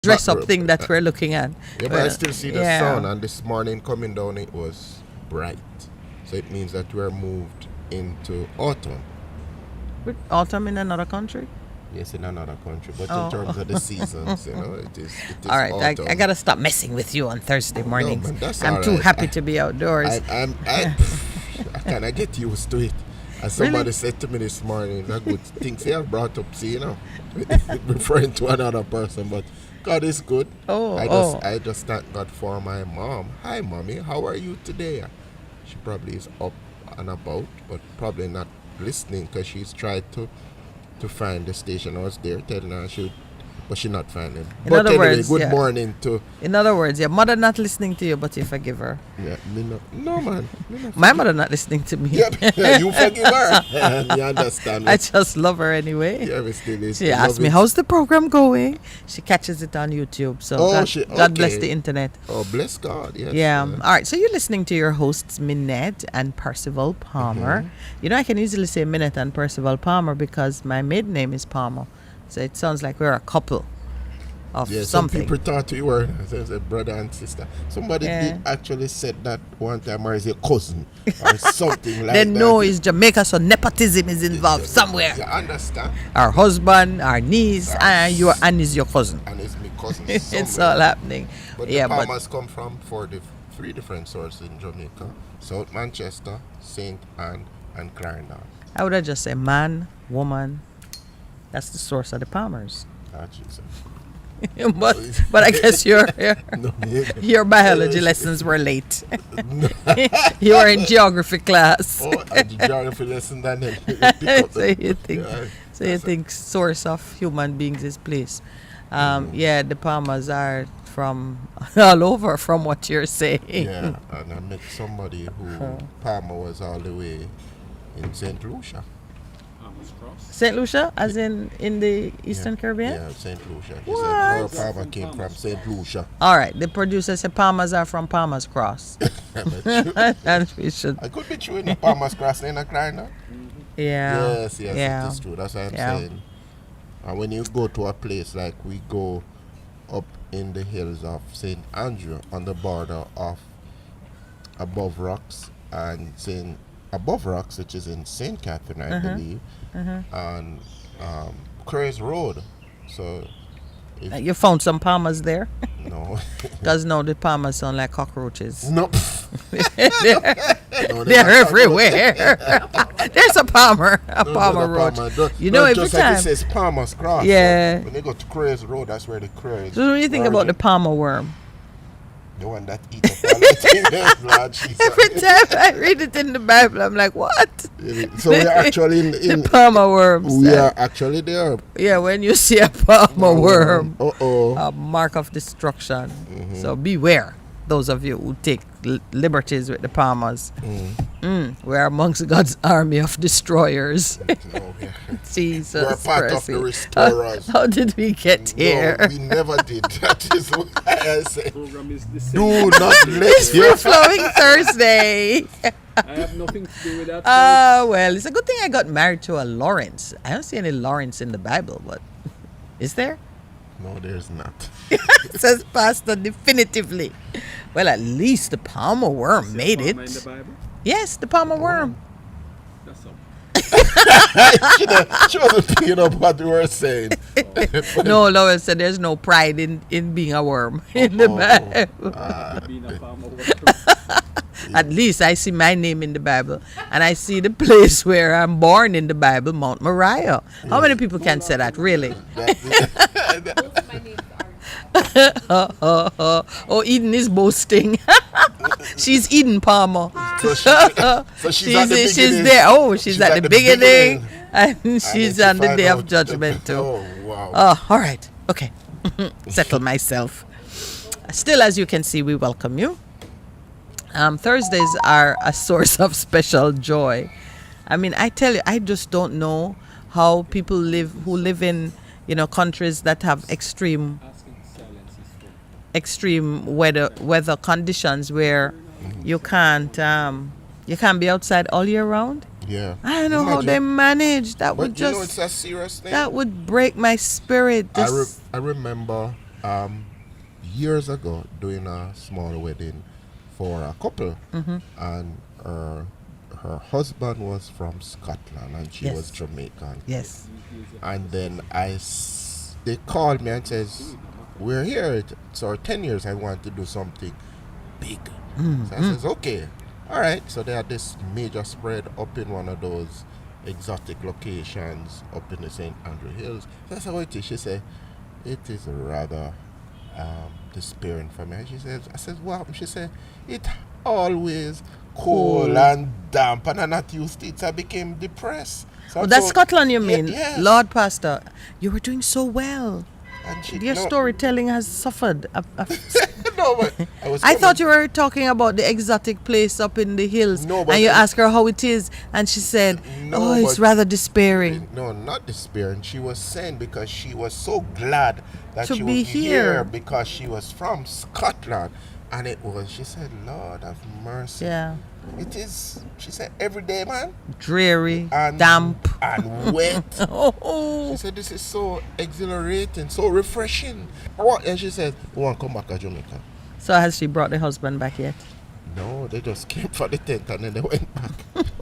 dress up thing that we're looking at. Yeah, but I still see the sun, and this morning coming down it was bright. So it means that we're moved into autumn. Autumn in another country? Yes, in another country, but in terms of the seasons, it is all right, autumn. I gotta stop messing with you on Thursday mornings. No, man, that's I'm too happy to be outdoors. I kind of get used to it. As somebody said to me this morning, that good things they have brought up, referring to another person, but God is good. I just thank God for my mom. Hi, mommy, how are you today? She probably is up and about, but probably not listening because she's tried to find the station. I was there telling her but she's not finding. But anyway, good morning to. In other words, your mother not listening to you, but you forgive her. Yeah, no man. My mother not listening to me. Yeah, you forgive her. You understand. I just love her anyway. Yeah, we still is. She asked me, how's the program going? She catches it on YouTube. So God bless the internet. Oh, bless God. Yes. Yeah. All right. So you're listening to your hosts, Minette and Percival Palmer. Mm-hmm. I can easily say Minette and Percival Palmer because my maiden name is Palmer. So it sounds like we're a couple of something. Some people thought we were a brother and sister. Somebody did actually said that one time, or is a cousin or something like that. They know it's Jamaica, so nepotism is involved somewhere. You understand? Our husband, our niece, and is your cousin. And it's my cousin. It's all happening. But the Palmers come from three different sources in Jamaica: South Manchester, St. Anne, and Clarendon. I would have just said man, woman. That's the source of the Palmers. but I guess your biology lessons were late. You were in geography class. The geography lesson then. You think source of human beings is place. The Palmers are from all over from what you're saying. Yeah, and I met somebody who Palmer was all the way in St. Lucia. St. Lucia, as in the Eastern Caribbean? Yeah, St. Lucia. He said her Palmer came from St. Lucia. All right, the producer said Palmers are from Palmer's Cross. And we should. I could be true in the Palmer's Cross in a Clarendon. Yeah. Yes, it is true. That's what I'm saying. And when you go to a place like we go up in the hills of St. Andrew on the border of Above Rocks and Above Rocks, which is in St. Catherine, I believe, and Craze Road. So, you found some Palmers there? No. Because now the Palmers sound like cockroaches. Nope. They're everywhere. There's a Palmer, Palmer Road. Every just time. Like it says Palmer's Cross. Yeah. So when they go to Craze Road, that's where the Craze. So when you think about the Palmer worm, the one that eats up all the things, every time I read it in the Bible, I'm like, what? So we're actually in the Palmer worms. We are actually there. Yeah, when you see a Palmer worm, a mark of destruction. So beware, those of you who take liberties with the Palmers. We're amongst God's army of destroyers. Jesus we're part Christ. of the restorers. How did we get here? No, we never did. That is why I say, do not let your flowing Thursday. I have nothing to do with that. Well, it's a good thing I got married to a Lawrence. I don't see any Lawrence in the Bible, but is there? No, there's not. Says Pastor definitively. Well, at least the Palmer worm made it. In the Bible? Yes, the Palmer worm. That's all. She wasn't picking up what we were saying. No, Lawrence said there's no pride in being a worm in the Bible. Being a Palmer worm. At least I see my name in the Bible, and I see the place where I'm born in the Bible, Mount Moriah. How many people can say that, really? Eden is boasting. She's Eden Palmer. So she's there. Oh, she's at the beginning. And she's on the day of judgment too. Oh, wow. All right. Okay. Settle myself. Still, as you can see, we welcome you. Thursdays are a source of special joy. I mean, I tell you, I just don't know how people who live in, countries that have extreme weather conditions where you can't be outside all year round. Yeah. I don't know how they manage. That but would just it's a serious thing. that would break my spirit. I remember Years ago doing a small wedding for a couple, Mm-hmm. and her husband was from Scotland and she was Yes. Jamaican. Yes. And then they called me and says, we're here. It's our 10 years. I want to do something big. So I says, okay. All right. So they had this major spread up in one of those exotic locations up in the St. Andrew Hills. So I said, what it is? She said, it is rather despairing for me. And I said, what happened? She said, it always cold and damp and I'm not used to it. So I became depressed. So Oh, that's so- Scotland, you mean? Yes. Lord Pastor, you were doing so well. And Your storytelling has suffered. No, but I thought you were talking about the exotic place up in the hills. No, but and you it- asked her how it is. And she said, No, it's but- rather despairing. No, not despairing. She was saying because she was so glad that To she be would be here here. because she was from Scotland. And she said, Lord have mercy. Yeah. It is, she said, every day, man. Dreary, And damp. And wet. Oh. She said, this is so exhilarating, so refreshing. And she said, we want to come back to Jamaica. So has she brought the husband back yet? No, they just came for the 10th and then they went back.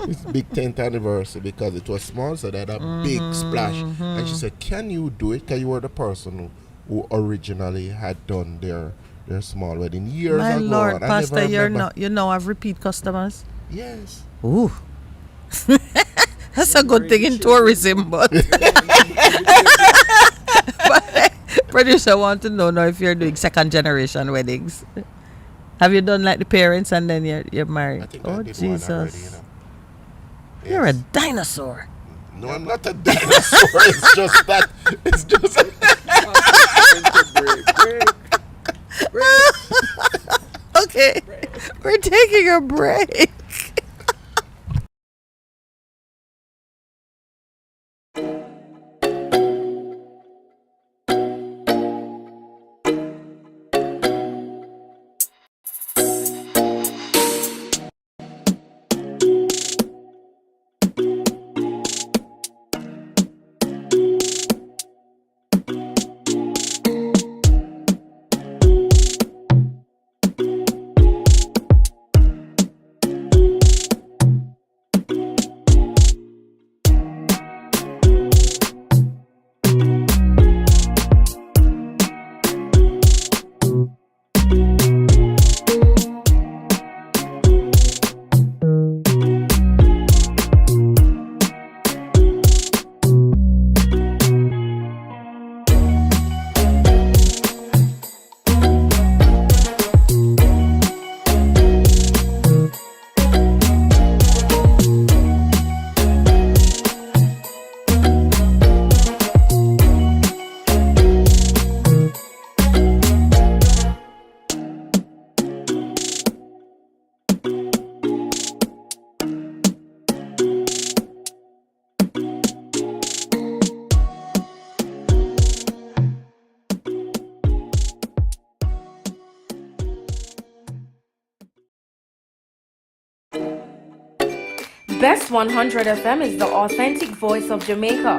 It's big 10th anniversary because it was small, so they had a big splash. And she said, can you do it? Because you were the person who originally had done their small wedding years My ago. Lord, and I Pastor, never you're remember. not, you know, I've repeat customers. Yes. Ooh. That's a good thing in tourism, but producer want to know now if you're doing second generation weddings. Have you done like the parents and then you're married? I think Oh I did Jesus. one already, You're a Yes. dinosaur. No, I'm not a dinosaur. It's just that. It's just. Okay. We're taking a break. Best 100 FM is the authentic voice of Jamaica,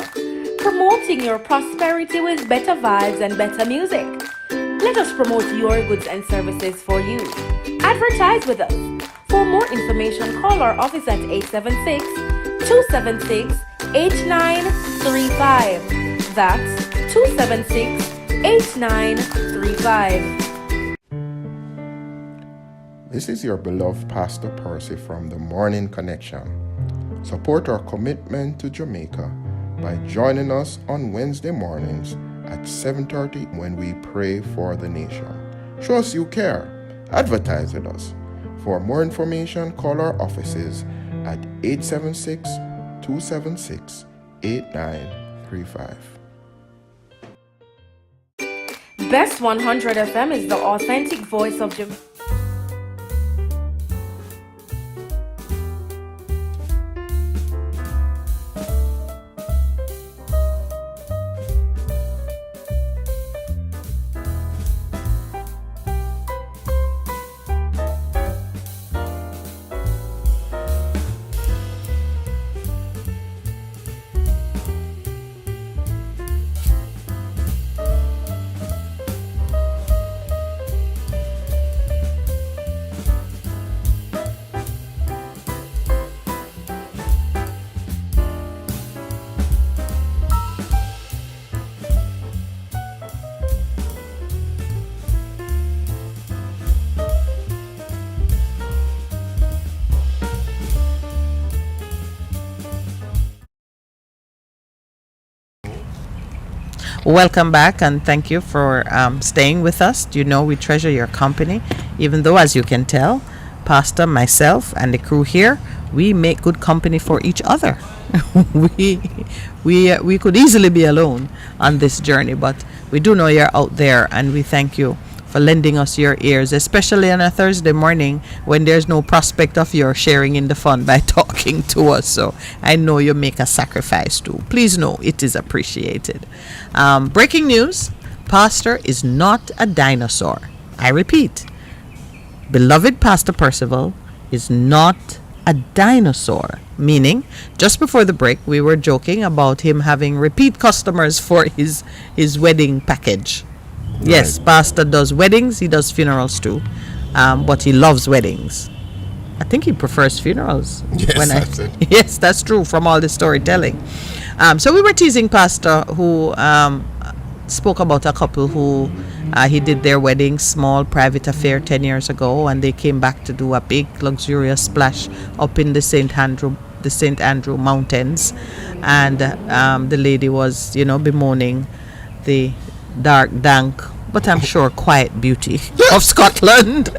promoting your prosperity with better vibes and better music. Let us promote your goods and services for you. Advertise with us. For more information, call our office at 876-276-8935. That's 276-8935. This is your beloved Pastor Percy from the Morning Connection. Support our commitment to Jamaica by joining us on Wednesday mornings at 7:30 when we pray for the nation. Show us you care. Advertise with us. For more information, call our offices at 876-276-8935. Best 100 FM is the authentic voice of Jamaica. Welcome back, and thank you for staying with us. You know we treasure your company, even though, as you can tell, Pastor, myself, and the crew here, we make good company for each other. we could easily be alone on this journey, but we do know you're out there, and we thank you for lending us your ears, especially on a Thursday morning when there's no prospect of your sharing in the fun by talking to us. So I know you make a sacrifice too. Please know it is appreciated. Breaking news: Pastor is not a dinosaur. I repeat, beloved Pastor Percival is not a dinosaur. Meaning, just before the break, we were joking about him having repeat customers for his wedding package. Yes, Right. Pastor does weddings, he does funerals too, but he loves weddings. I think he prefers funerals. Yes, that's it. Yes, that's true from all the storytelling. So we were teasing Pastor, who spoke about a couple who he did their wedding, small private affair 10 years ago, and they came back to do a big luxurious splash up in the St. Andrew Mountains, and the lady was, bemoaning the dark, dank, but I'm sure quiet beauty of Scotland,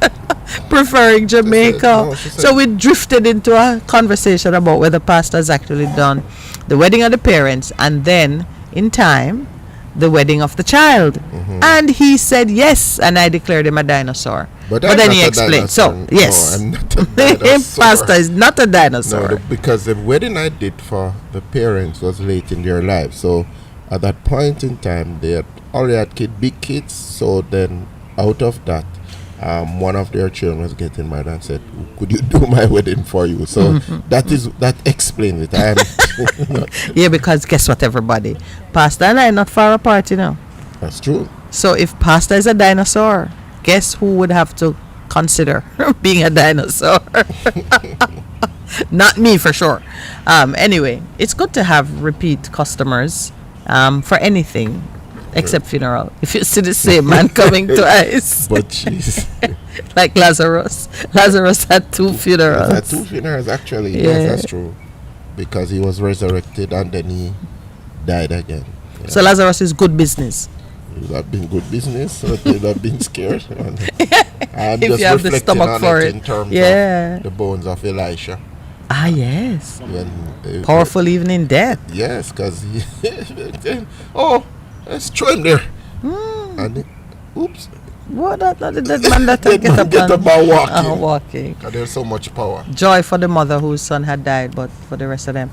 preferring Jamaica. No, she said- So we drifted into a conversation about whether Pastor has actually done the wedding of the parents and then, in time, the wedding of the child. And he said yes, and I declared him a dinosaur. But But I'm then not he a explained. dinosaur. So, yes, No, I'm not a dinosaur. Pastor is not a No, dinosaur. because the wedding I did for the parents was late in their life. So at that point in time, they had already had big kids. So then out of that, one of their children was getting married and said, "Could you do my wedding for you?" So that explains it. I am Yeah, because guess what, everybody? Pastor and I are not far apart, That's true. So if Pastor is a dinosaur, guess who would have to consider being a dinosaur? Not me, for sure. Anyway, it's good to have repeat customers for anything except funeral. If you see the same man coming twice, But jeez, like Lazarus. Lazarus had two funerals. had two funerals actually. Yeah. Yes, that's true. Because he was resurrected and then he died again. Yeah. So Lazarus is good business. It would have been good business, but they would have been scared. I'm If just you have the reflecting stomach on for it it. in terms Yeah. of the bones of Elisha. Ah, yes. When, Powerful even in death. Yes, because he. Oh, let's throw him there. And oops. What? Not the dead man that Dead get man up get and up and walking. walking. 'Cause there's so much power. Joy for the mother whose son had died, but for the rest of them.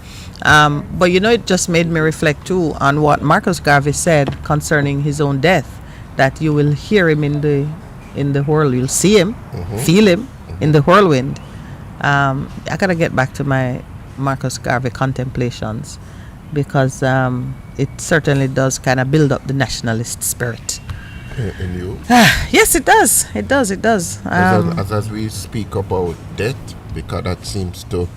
But it just made me reflect too on what Marcus Garvey said concerning his own death. That you will hear him in the whirl, you'll see him, feel him in the whirlwind. I gotta get back to my Marcus Garvey contemplations because it certainly does kind of build up the nationalist spirit. In you. Yes, it does. It does. It does. As we speak about death, because that seems to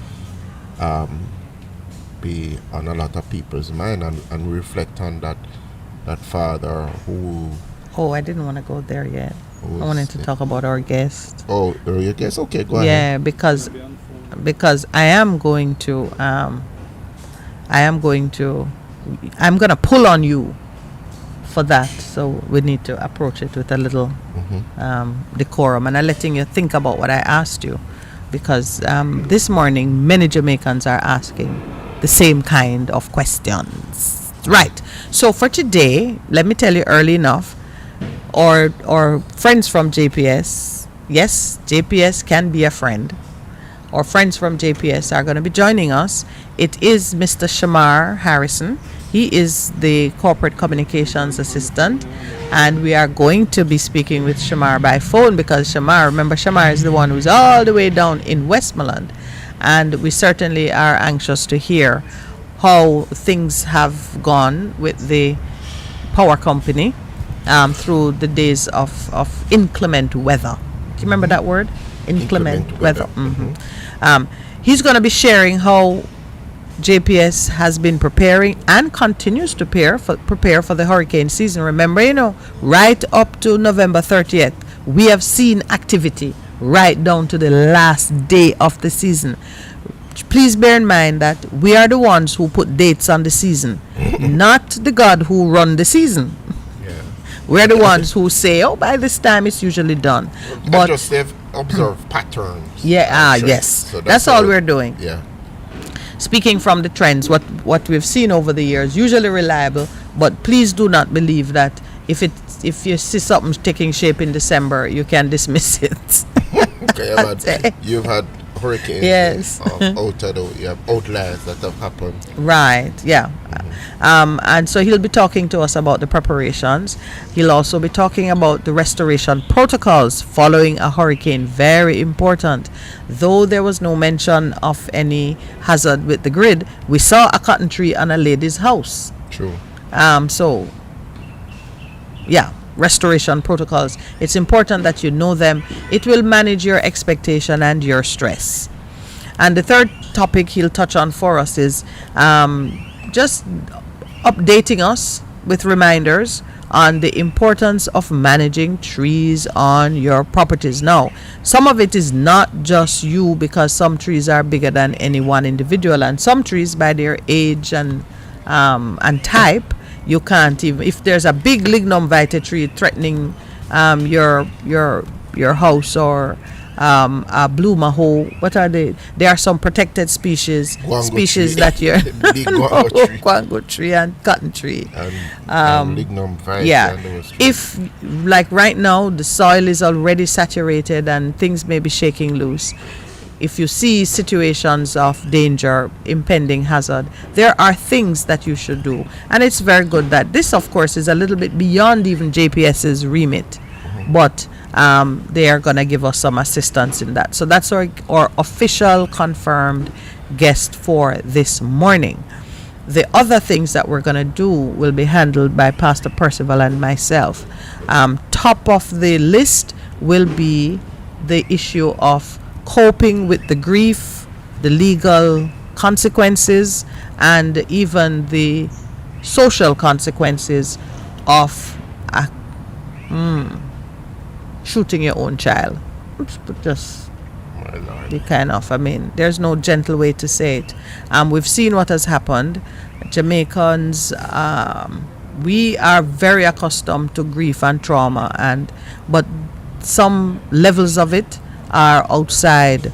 be on a lot of people's mind, and reflect on that father who. Oh, I didn't want to go there yet. who I wanted was to the- talk about our guest. Oh, your guess? Okay, go ahead. Yeah, because I am going to I'm gonna pull on you for that. So we need to approach it with a little decorum, and I'm letting you think about what I asked you, because this morning many Jamaicans are asking the same kind of questions. Right. So for today, let me tell you early enough, or friends from JPS. Yes, JPS can be a friend. Or friends from JPS are going to be joining us. It is Mr. Shamar Harrison. He is the corporate communications assistant, and we are going to be speaking with Shamar by phone because Shamar is the one who's all the way down in Westmoreland, and we certainly are anxious to hear how things have gone with the power company through the days of inclement weather. Do you remember that word? Inclement weather. He's going to be sharing how JPS has been preparing and continues to prepare for the hurricane season. Remember, right up to November 30th, we have seen activity right down to the last day of the season. please bear in mind that we are the ones who put dates on the season, not the God who run the season. Yeah. We're the ones who say, oh, by this time it's usually done. I But just have observed patterns. yeah, and trends. yes, So that's all we're doing. Yeah. Speaking from the trends, what we've seen over the years, usually reliable, but please do not believe that if you see something taking shape in December, you can dismiss it. Okay, you've had hurricanes. Yes. You have outliers that have happened. Right, yeah. And so he'll be talking to us about the preparations. He'll also be talking about the restoration protocols following a hurricane. Very important. Though there was no mention of any hazard with the grid, we saw a cotton tree on a lady's house. True. So, yeah, restoration protocols. It's important that you know them. It will manage your expectation and your stress. And the third topic he'll touch on for us is just updating us with reminders on the importance of managing trees on your properties. Now, some of it is not just you, because some trees are bigger than any one individual, and some trees, by their age and type, you can't even, if there's a big lignum vitae tree threatening your house, or a blue maho, what are they? There are some protected species that you're guango tree and cotton tree and lignum vitae. yeah, and those trees. if like right now the soil is already saturated and things may be shaking loose, if you see situations of danger, impending hazard, there are things that you should do. And it's very good that this, of course, is a little bit beyond even JPS's remit, but they are going to give us some assistance in that. So that's our official confirmed guest for this morning. The other things that we're going to do will be handled by Pastor Percival and myself. Top of the list will be the issue of coping with the grief, the legal consequences, and even the social consequences of shooting your own child. Just My Lord. the kind of, I mean, there's no gentle way to say it. We've seen what has happened. Jamaicans, we are very accustomed to grief and trauma, but some levels of it are outside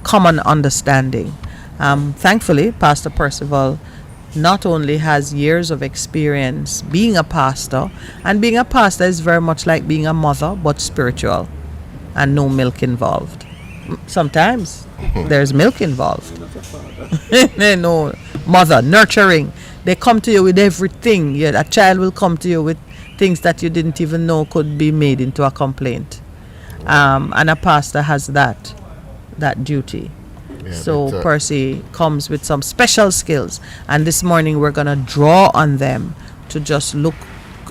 common understanding. Thankfully, Pastor Percival not only has years of experience being a pastor, and being a pastor is very much like being a mother, but spiritual and no milk involved. Sometimes there's milk involved. No, mother, nurturing. They come to you with everything. A child will come to you with things that you didn't even know could be made into a complaint. And a pastor has that duty. Yeah, So Percy comes with some special skills, and this morning we're going to draw on them to just look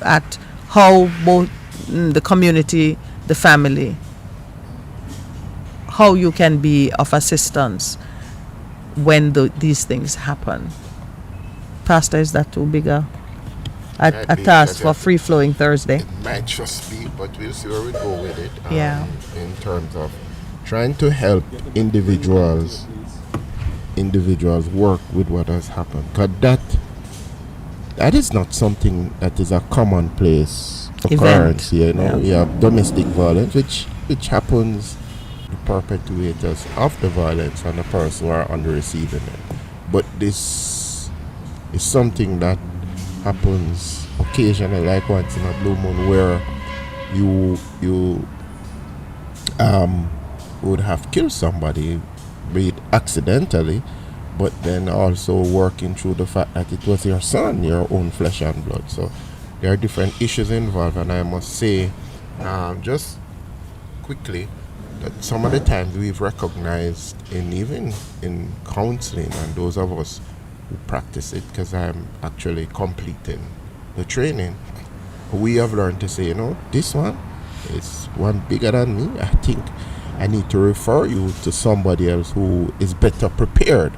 at how both the community, the family, how you can be of assistance when these things happen. Pastor, is that too big a task for free-flowing Thursday? It might just be, but we'll see where we go with it. Yeah. In terms of trying to help individuals work with what has happened, because that is not something that is a commonplace occurrence. You know, you have domestic violence, which happens. The perpetrators of the violence and the person who are on the receiving end. But this is something that happens occasionally, like once in a blue moon, where you would have killed somebody, be it accidentally, but then also working through the fact that it was your son, your own flesh and blood. So there are different issues involved, and I must say, just quickly, that some of the times we've recognized even in counseling, and those of us who practice it, because I'm actually completing the training, we have learned to say, this one is one bigger than me. I think I need to refer you to somebody else who is better prepared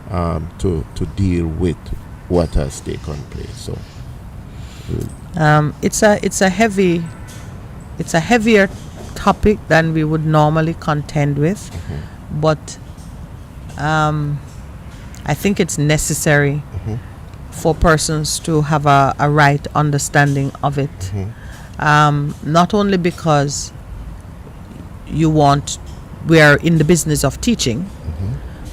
to deal with what has taken place. So it's a heavier topic than we would normally contend with, but I think it's necessary for persons to have a right understanding of it. Not only because we are in the business of teaching,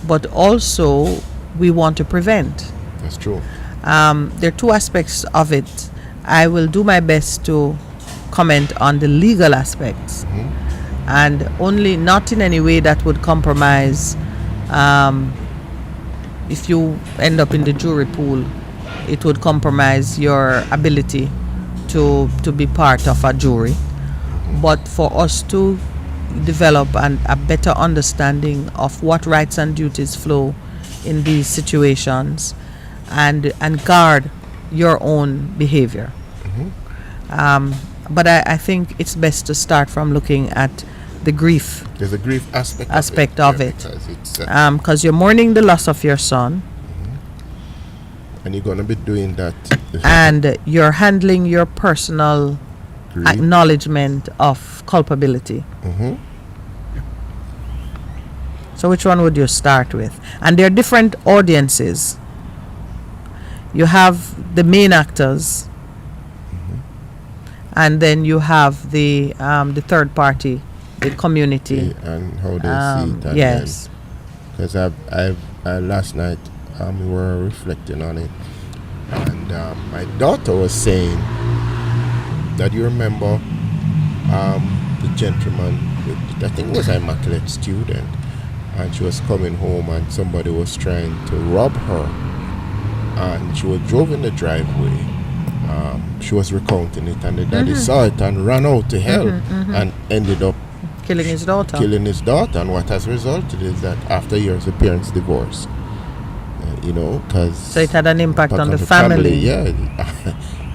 but also we want to prevent. That's true. There are two aspects of it. I will do my best to comment on the legal aspects, and only not in any way that would compromise. If you end up in the jury pool, it would compromise your ability to be part of a jury. But for us to develop a better understanding of what rights and duties flow in these situations, and guard your own behavior. But I think it's best to start from looking at the grief. There's a grief aspect of it. Because you're mourning the loss of your son. And you're going to be doing that. And you're handling your personal acknowledgement of culpability. So which one would you start with? And there are different audiences. You have the main actors, and then you have the third party, the community, and how they see it. Yes. Because last night we were reflecting on it, and my daughter was saying that you remember the gentleman with, I think it was an immaculate student, and she was coming home and somebody was trying to rob her, and she was drove in the driveway. She was recounting it, and the daddy saw it and ran out to help and ended up killing his daughter. And what has resulted is that after years the parents divorced. Because so it had an impact on the family. Yeah,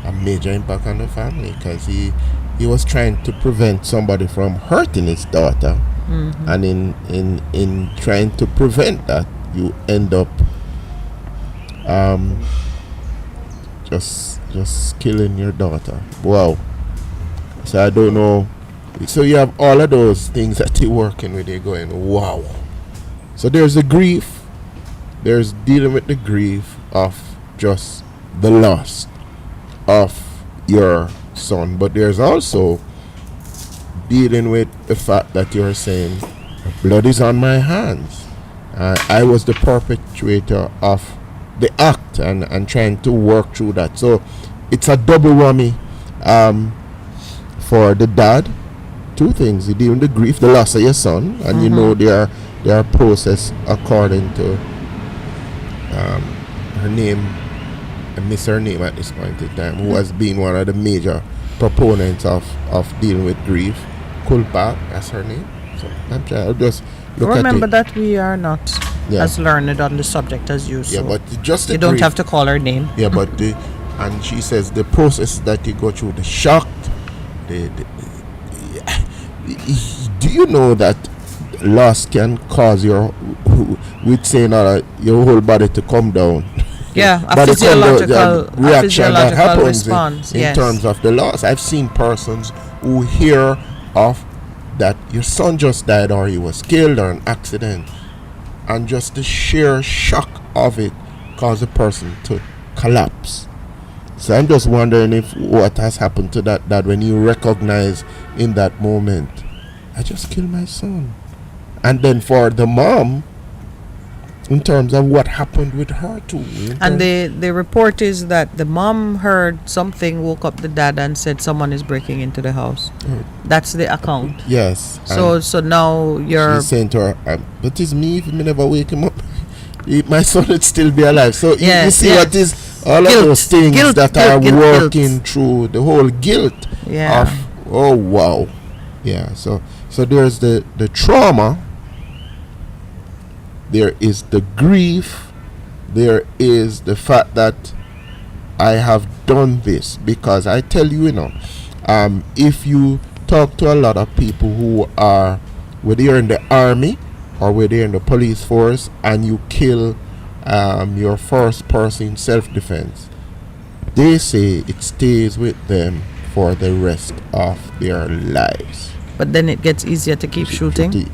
a major impact on the family, because he was trying to prevent somebody from hurting his daughter, and in trying to prevent that, you end up just killing your daughter. Wow. So I don't know. So you have all of those things that you're working with. You're going, wow. So there's the grief. There's dealing with the grief of just the loss of your son. But there's also dealing with the fact that you're saying, blood is on my hands. I was the perpetrator of the act, and trying to work through that. So it's a double whammy for the dad. Two things: you deal with the grief, the loss of your son, and you know there are process according to her name. I miss her name at this point in time. Who has been one of the major proponents of dealing with grief? Kulpa, that's her name. So I'm trying to just look remember at it. that we are not as learned on the subject as you. So yeah, but just the you don't grief, have to call her name. Yeah, but and she says the process that you go through, the shock, do you know that loss can cause your whole body to come down? Yeah, a physiological reaction that happens response in terms of the loss. I've seen persons who hear of that your son just died or he was killed or an accident, and just the sheer shock of it cause a person to collapse. So I'm just wondering if what has happened to that dad when you recognize in that moment, I just killed my son. And then for the mom, in terms of what happened with her too. And the report is that the mom heard something, woke up the dad and said someone is breaking into the house. That's the account. Yes. So now you're saying to her, but it's me if me never wake him up. My son would still be alive. So you see what is all guilt, of those things guilt, that guilt, are guilt, working through the whole guilt of, oh wow. Yeah, so there's the trauma, there is the grief, there is the fact that I have done this. Because I tell you, if you talk to a lot of people who are, whether you're in the army or whether you're in the police force, and you kill your first person self-defense, they say it stays with them for the rest of their lives. But then it gets easier to keep shooting.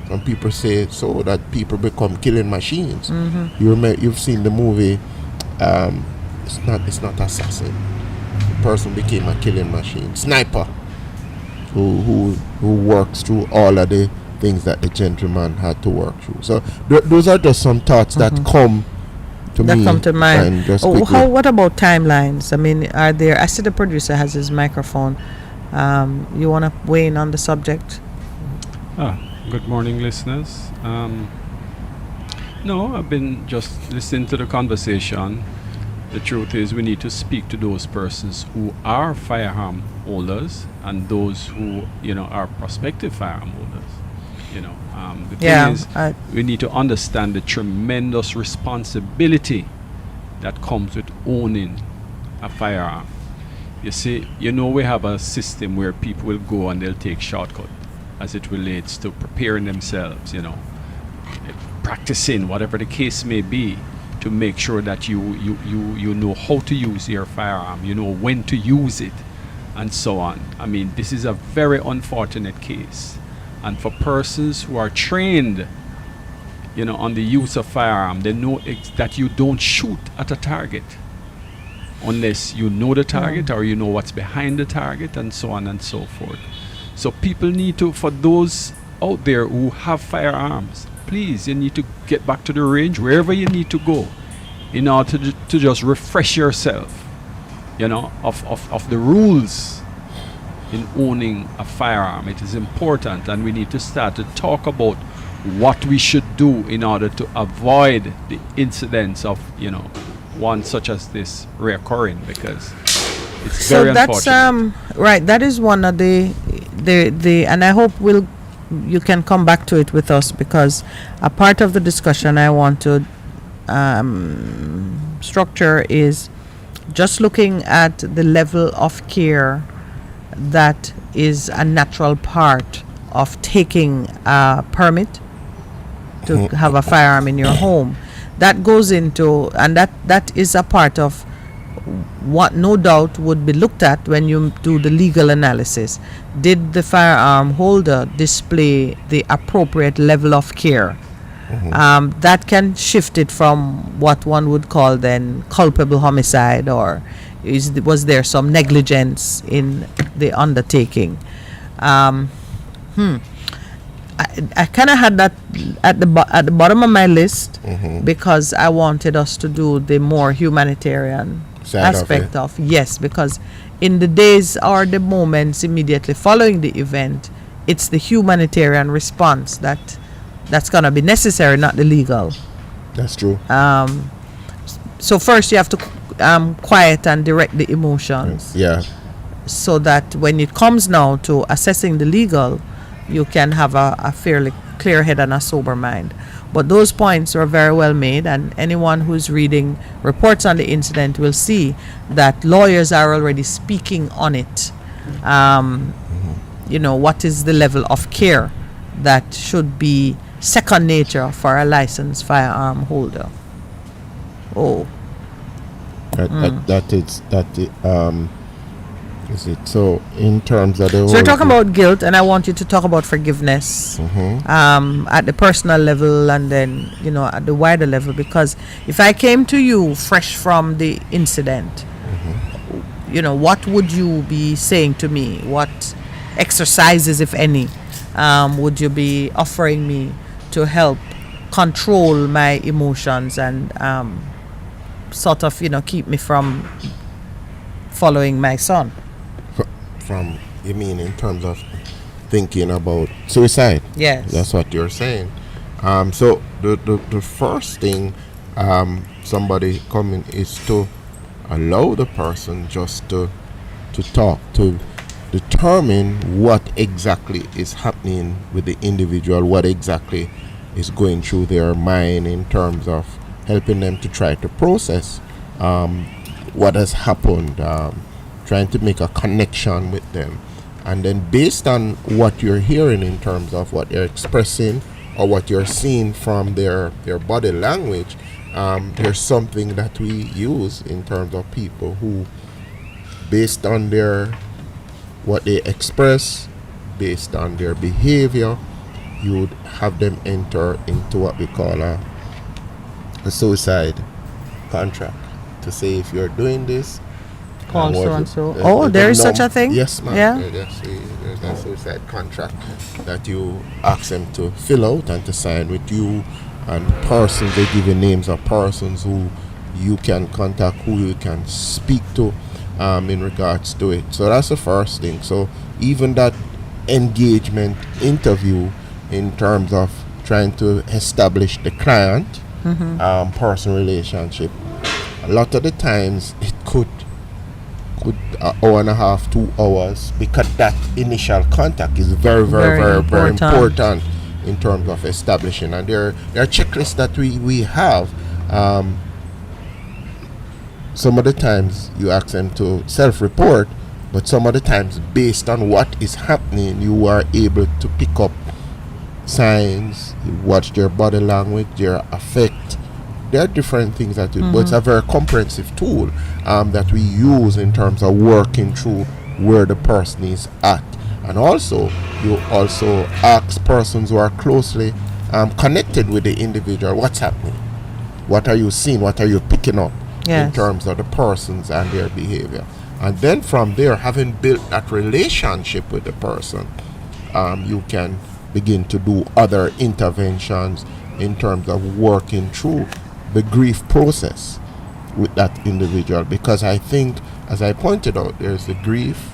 Some people say so that people become killing machines. Mm-hmm. You've seen the movie. It's not assassin. The person became a killing machine. Sniper, who works through all of the things that the gentleman had to work through. So those are just some thoughts that come to me. That come to mind. Just what about timelines? I mean, are there? I see the producer has his microphone. You want to weigh in on the subject? Good morning, listeners. No, I've been just listening to the conversation. The truth is, we need to speak to those persons who are firearm holders and those who, are prospective firearm holders. The thing is, we need to understand the tremendous responsibility that comes with owning a firearm. You see, we have a system where people will go and they'll take shortcut as it relates to preparing themselves, practicing, whatever the case may be, to make sure that you know how to use your firearm, you know when to use it, and so on. I mean, this is a very unfortunate case. And for persons who are trained, on the use of firearm, they know that you don't shoot at a target unless you know the target or you know what's behind the target, and so on and so forth. So people need to, for those out there who have firearms, please, you need to get back to the range, wherever you need to go, in order to just refresh yourself, of the rules in owning a firearm. It is important, and we need to start to talk about what we should do in order to avoid the incidents of, one such as this reoccurring, because it's very unfortunate. So that's right. That is one of the and I hope you can come back to it with us, because a part of the discussion I want to structure is just looking at the level of care that is a natural part of taking a permit to have a firearm in your home. That goes into, and that is a part of what no doubt would be looked at when you do the legal analysis. Did the firearm holder display the appropriate level of care? That can shift it from what one would call then culpable homicide, or was there some negligence in the undertaking? I kind of had that at the bottom of my list, because I wanted us to do the more humanitarian aspect of yes, because in the days or the moments immediately following the event, it's the humanitarian response that's going to be necessary, not the legal. That's true. So first you have to quiet and direct the emotions. Yeah. So that when it comes now to assessing the legal, you can have a fairly clear head and a sober mind. But those points are very well made, and anyone who's reading reports on the incident will see that lawyers are already speaking on it. What is the level of care that should be second nature for a licensed firearm holder? Is it so in terms of the so we're talking about guilt, and I want you to talk about forgiveness at the personal level, and then at the wider level, because if I came to you fresh from the incident, what would you be saying to me? What exercises, if any, would you be offering me to help control my emotions and sort of keep me from following my son? From, you mean in terms of thinking about suicide? Yes. That's what you're saying. So the first thing somebody coming is to allow the person just to talk, to determine what exactly is happening with the individual, what exactly is going through their mind, in terms of helping them to try to process what has happened, trying to make a connection with them. And then based on what you're hearing in terms of what they're expressing or what you're seeing from their body language, there's something that we use in terms of people who, based on what they express, based on their behavior, you would have them enter into what we call a suicide contract to say if you're doing this, call so and so. There is such a thing? Yes, ma'am. Yeah. There's a suicide contract that you ask them to fill out and to sign with you and persons. They give you names of persons who you can contact, who you can speak to in regards to it. So that's the first thing. So even that engagement interview in terms of trying to establish the client person relationship, a lot of the times it could an hour and a half, 2 hours, because that initial contact is very important in terms of establishing. And there are checklists that we have. Some of the times you ask them to self-report, but some of the times based on what is happening, you are able to pick up signs, you watch their body language, their affect. There are different things that but it's a very comprehensive tool that we use in terms of working through where the person is at. And also, you also ask persons who are closely connected with the individual, what's happening? What are you seeing? What are you picking up in terms of the persons and their behavior? And then from there, having built that relationship with the person, you can begin to do other interventions in terms of working through the grief process with that individual. Because I think, as I pointed out, there's the grief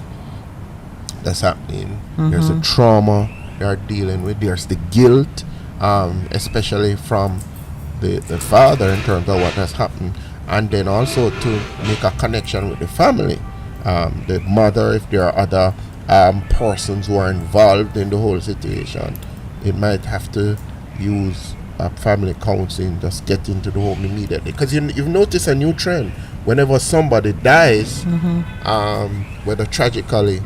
that's happening, there's the trauma they are dealing with, there's the guilt, especially from the father in terms of what has happened, and then also to make a connection with the family, the mother, if there are other persons who are involved in the whole situation. It might have to use family counseling, just get into the home immediately. Because you've noticed a new trend. Whenever somebody dies, whether tragically,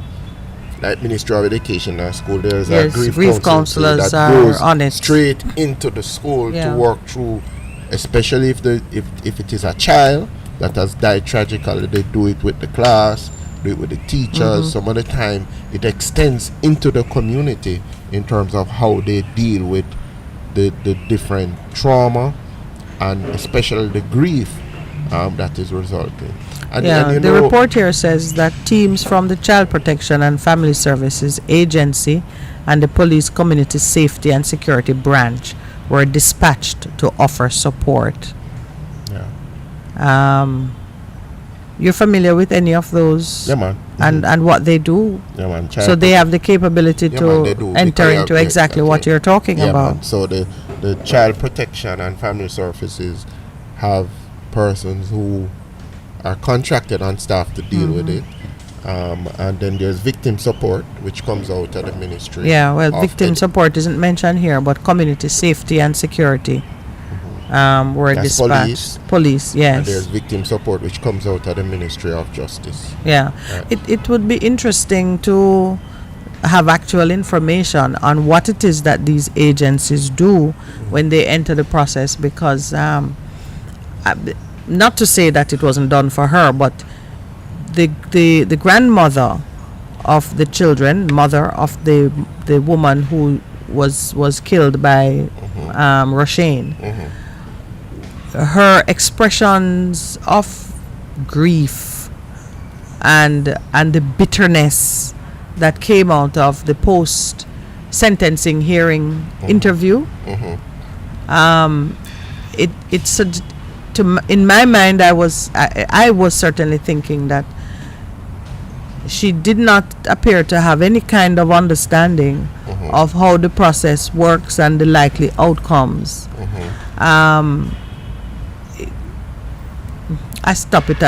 like Ministry of Education or school, there's a grief counselors that are goes on it straight into the school to work through, especially if it is a child that has died tragically. They do it with the class, do it with the teachers. Some of the time it extends into the community in terms of how they deal with the different trauma and especially the grief that is resulting. And the report here says that teams from the Child Protection and Family Services Agency and the Police Community Safety and Security Branch were dispatched to offer support. You're familiar with any of those? Yeah, man. And what they do? Yeah, man. So they have the capability to enter into exactly what you're talking about. Man. So the Child Protection and Family Services have persons who are contracted on staff to deal with it. And then there's victim support, which comes out of the ministry. Yeah, well, victim support isn't mentioned here, but community safety and security were dispatched. Police, yes. And there's victim support, which comes out of the Ministry of Justice. Yeah. Right. It would be interesting to have actual information on what it is that these agencies do when they enter the process, because not to say that it wasn't done for her, but the grandmother of the children, mother of the woman who was killed by Roshane, her expressions of grief and the bitterness that came out of the post sentencing hearing interview, it's in my mind, I was certainly thinking that she did not appear to have any kind of understanding of how the process works and the likely outcomes. I'll stop it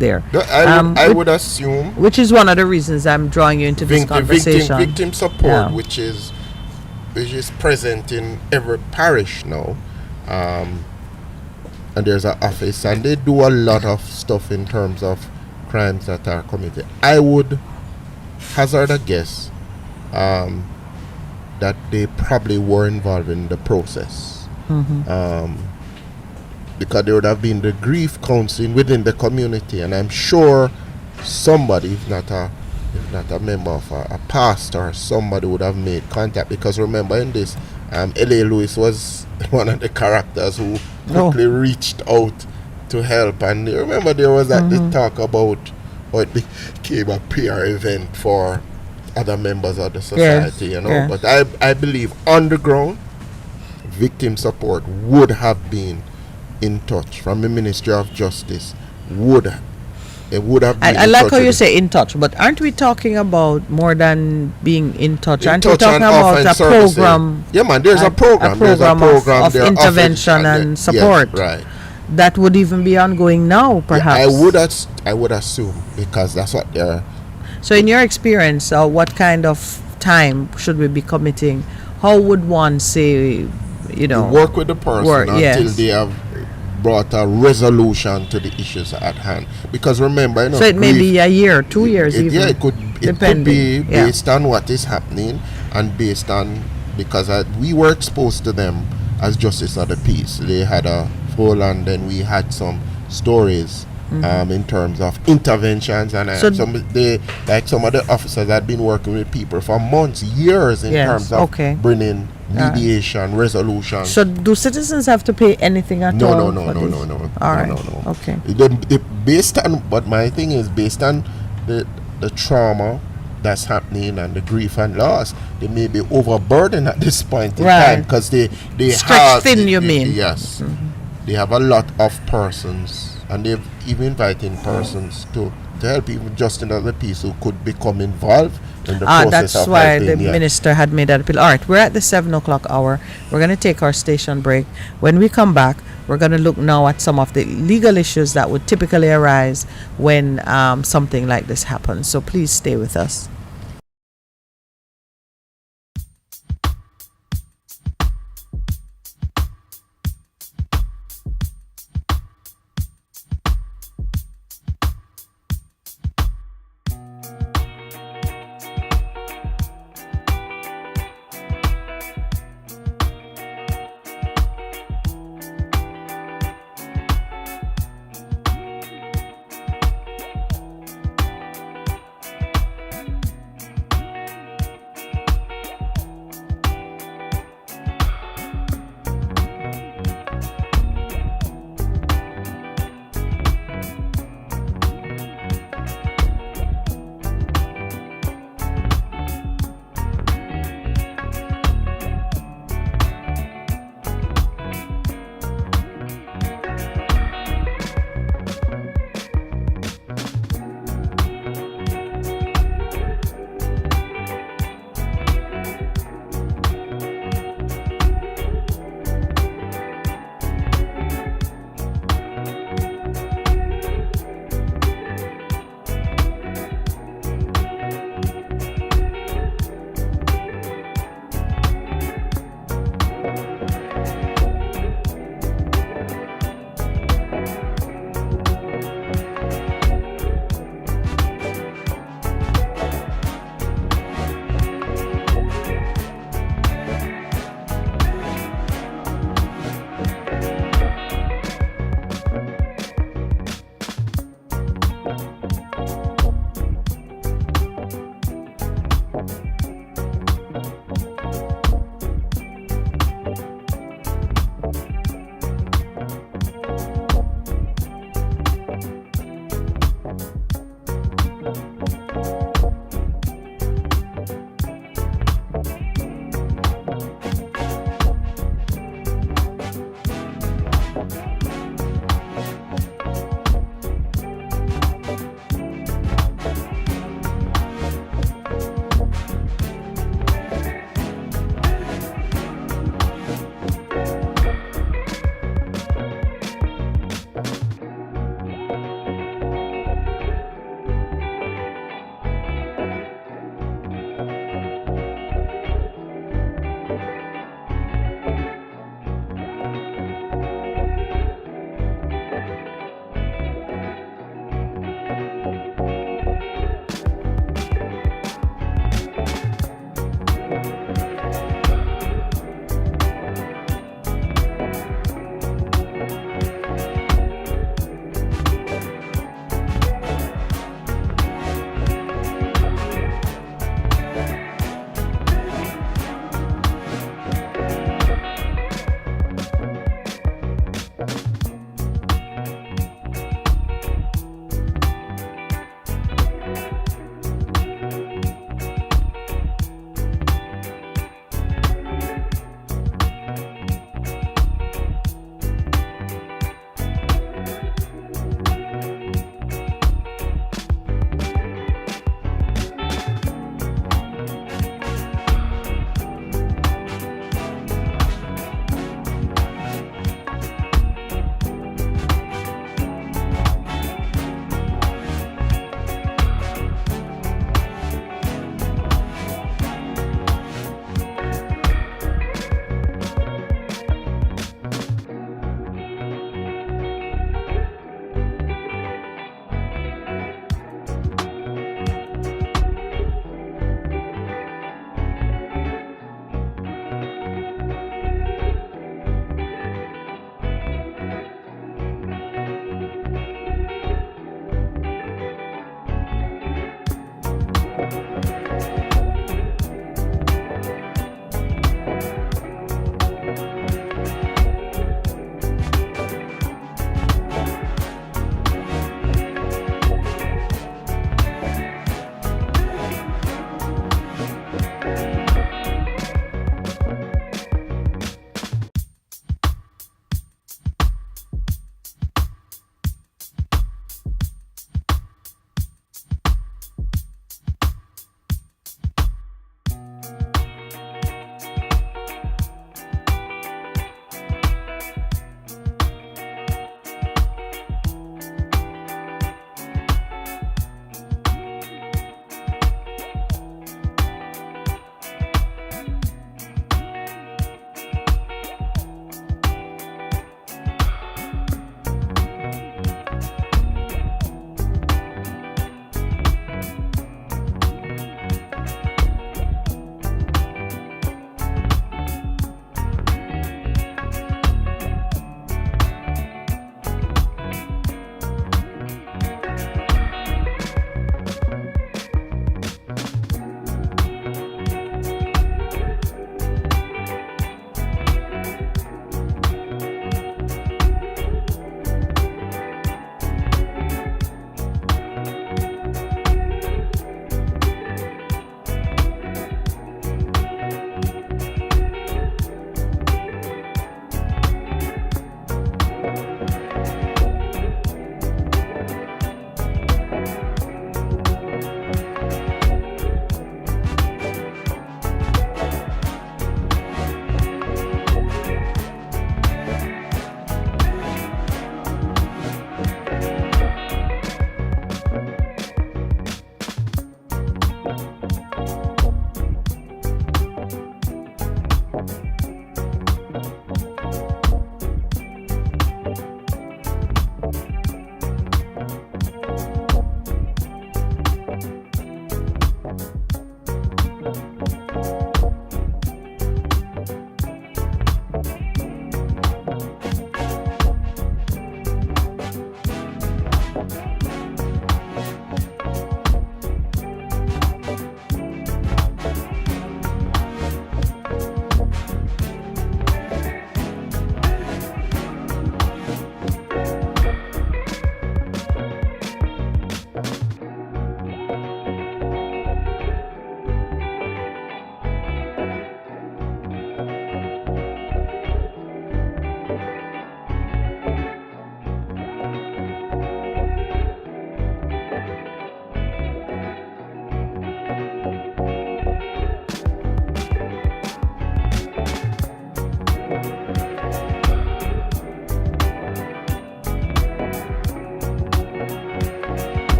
there. I would assume, which is one of the reasons I'm drawing you into this conversation. Victim support, which is present in every parish now, and there's an office, and they do a lot of stuff in terms of crimes that are committed. I would hazard a guess that they probably were involved in the process. Because there would have been the grief counseling within the community, and I'm sure somebody, if not a if not a member of a pastor, somebody would have made contact. Because remember in this, L.A. Lewis was one of the characters who quickly reached out to help. And you remember there was that the talk about how it became a PR event for other members of the society, you know. Yes. But I believe underground victim support would have been in touch from the Ministry of Justice. It would have been. I like how you say in touch, but aren't we talking about more than being in touch? Aren't we touch talking and about offline a servicing. program? Yeah, man, there's a program. There's a program of there, intervention and support. Yes, right. That would even be ongoing now, perhaps. I would assume, because that's what they're. So, in your experience, what kind of time should we be committing? How would one say, work with the person until yes. they have brought a resolution to the issues at hand? Because remember, so it may be a year, 2 years, even. Yeah, it could be based on what is happening, and based on, because we were exposed to them as justice of the peace. They had a full, and then we had some stories in terms of interventions, and some of the officers had been working with people for months, years in terms of bringing mediation, resolution. So do citizens have to pay anything at all? No. All right. No. Okay. Based on, but my thing is based on the trauma that's happening and the grief and loss, they may be overburdened at this point in time, because they stretched thin. You mean? Yes, they have a lot of persons, and they've even inviting persons to help, even Justin of the Peace, who could become involved in the process. That's why the minister had made that appeal. All right, we're at the 7 o'clock hour. We're going to take our station break. When we come back, we're going to look now at some of the legal issues that would typically arise when something like this happens. So please stay with us.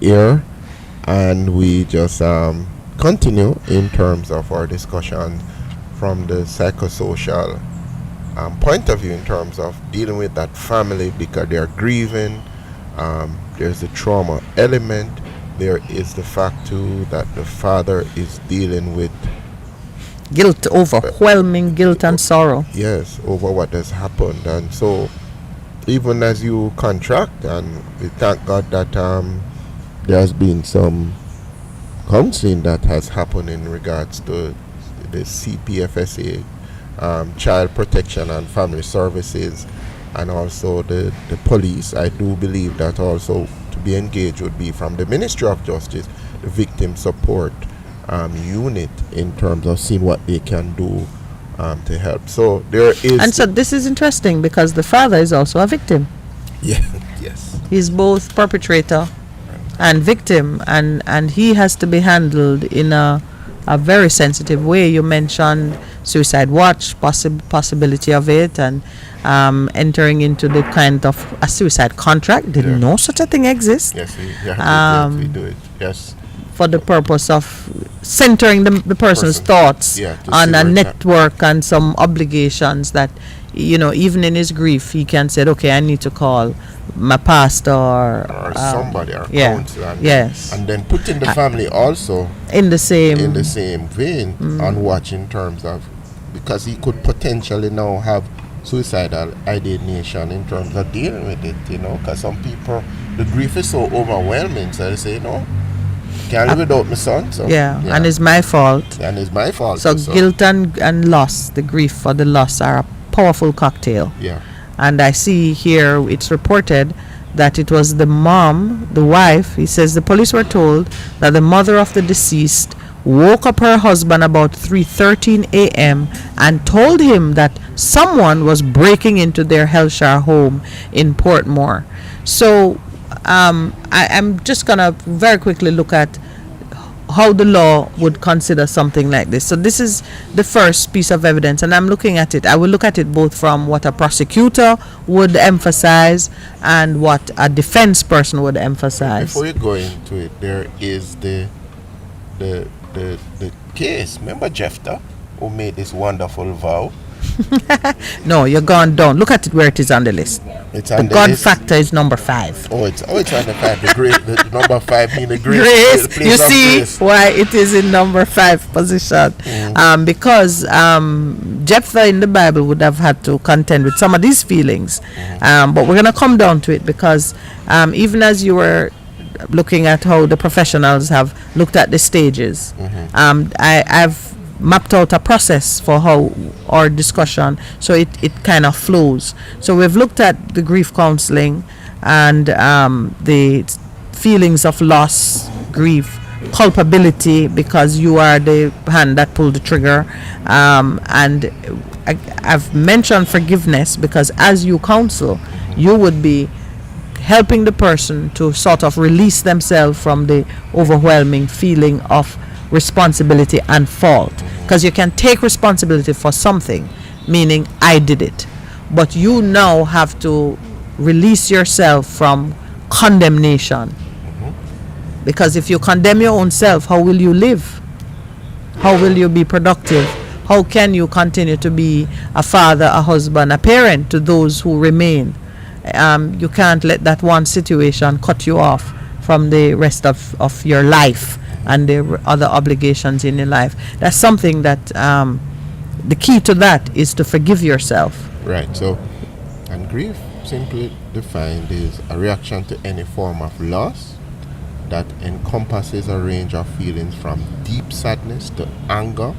here, and we just continue in terms of our discussion from the psychosocial point of view in terms of dealing with that family because they're grieving. There's the trauma element. There is the fact too that the father is dealing with guilt, overwhelming guilt and sorrow. Yes, over what has happened. And so even as you contract, and we thank God that there has been some counseling that has happened in regards to the CPFSA, Child Protection and Family Services, and also the police. I do believe that also to be engaged would be from the Ministry of Justice, the Victim Support unit, in terms of seeing what they can do to help. So there is... And so this is interesting because the father is also a victim. Yeah, yes. He's both perpetrator and victim, and he has to be handled in a very sensitive way. You mentioned suicide watch, possibility of it, and entering into the kind of a suicide contract. Didn't know such a thing exists. Yes, we do it. Yes. For the purpose of centering the person's thoughts on a network and some obligations that, even in his grief, he can say, okay, I need to call my pastor or somebody, or counselor. And then putting the family also in the same vein on watch in terms of, because he could potentially now have suicidal ideation in terms of dealing with it, because some people, the grief is so overwhelming, so they say, can't live without my son. So, and it's my fault. And it's my fault. So guilt and loss, the grief for the loss, are a powerful cocktail. Yeah. And I see here it's reported that it was the mom, the wife. He says the police were told that the mother of the deceased woke up her husband about 3:13 a.m. and told him that someone was breaking into their Hellshire home in Portmore. So I'm just going to very quickly look at how the law would consider something like this. So this is the first piece of evidence, and I'm looking at it. I will look at it both from what a prosecutor would emphasize and what a defense person would emphasize. Before you go into it, there is the case. Remember Jephthah, who made this wonderful vow? No, you're gone down. Look at it where it is on the list. It's the on the God list. Factor is number 5. It's on the 5. The number 5 means the grace. The You see grace. why it is in number 5 position. Because Jephthah in the Bible would have had to contend with some of these feelings. But we're going to come down to it because even as you were looking at how the professionals have looked at the stages, I've mapped out a process for how our discussion, so it kind of flows. So we've looked at the grief counseling and the feelings of loss, grief, culpability, because you are the hand that pulled the trigger, and I've mentioned forgiveness because as you counsel, you would be helping the person to sort of release themselves from the overwhelming feeling of responsibility and fault, because you can take responsibility for something, meaning I did it, but you now have to release yourself from condemnation, because if you condemn your own self, how will you live? How will you be productive? How can you continue to be a father, a husband, a parent to those who remain? You can't let that one situation cut you off from the rest of your life and the other obligations in your life. That's something that the key to that is to forgive yourself. Right. So, and grief, simply defined, is a reaction to any form of loss that encompasses a range of feelings from deep sadness to anger,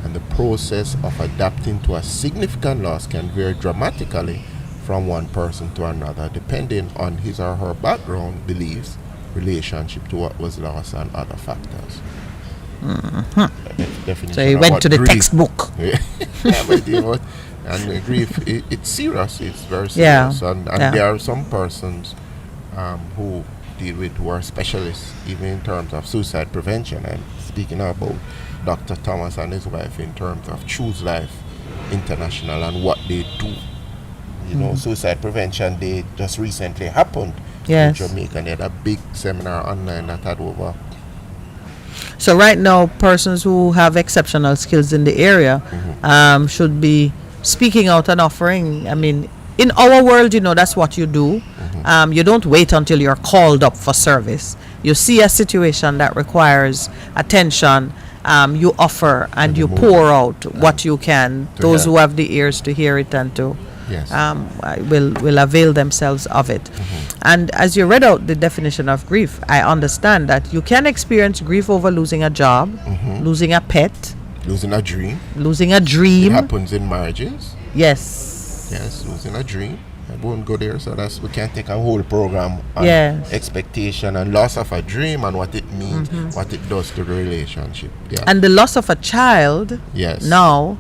and the process of adapting to a significant loss can vary dramatically from one person to another, depending on his or her background, beliefs, relationship to what was lost, and other factors. So he went to the grief. Textbook. And grief, it's serious. It's very serious. And there are some persons who deal with, who are specialists, even in terms of suicide prevention. I'm speaking about Dr. Thomas and his wife in terms of Choose Life International and what they do. Suicide prevention day just recently happened Yes. Jamaica. And they had a big seminar online that had over. So right now, persons who have exceptional skills in the area should be speaking out and offering. I mean, in our world, that's what you do. You don't wait until you're called up for service. You see a situation that requires attention, you offer and you pour out what you can. Those who have the ears to hear it and to will avail themselves of it. And as you read out the definition of grief, I understand that you can experience grief over losing a job, losing a pet, losing a dream. It happens in marriages. Yes, losing a dream. I won't go there, so we can take a whole program on expectation and loss of a dream and what it means, what it does to the relationship. And the loss of a child now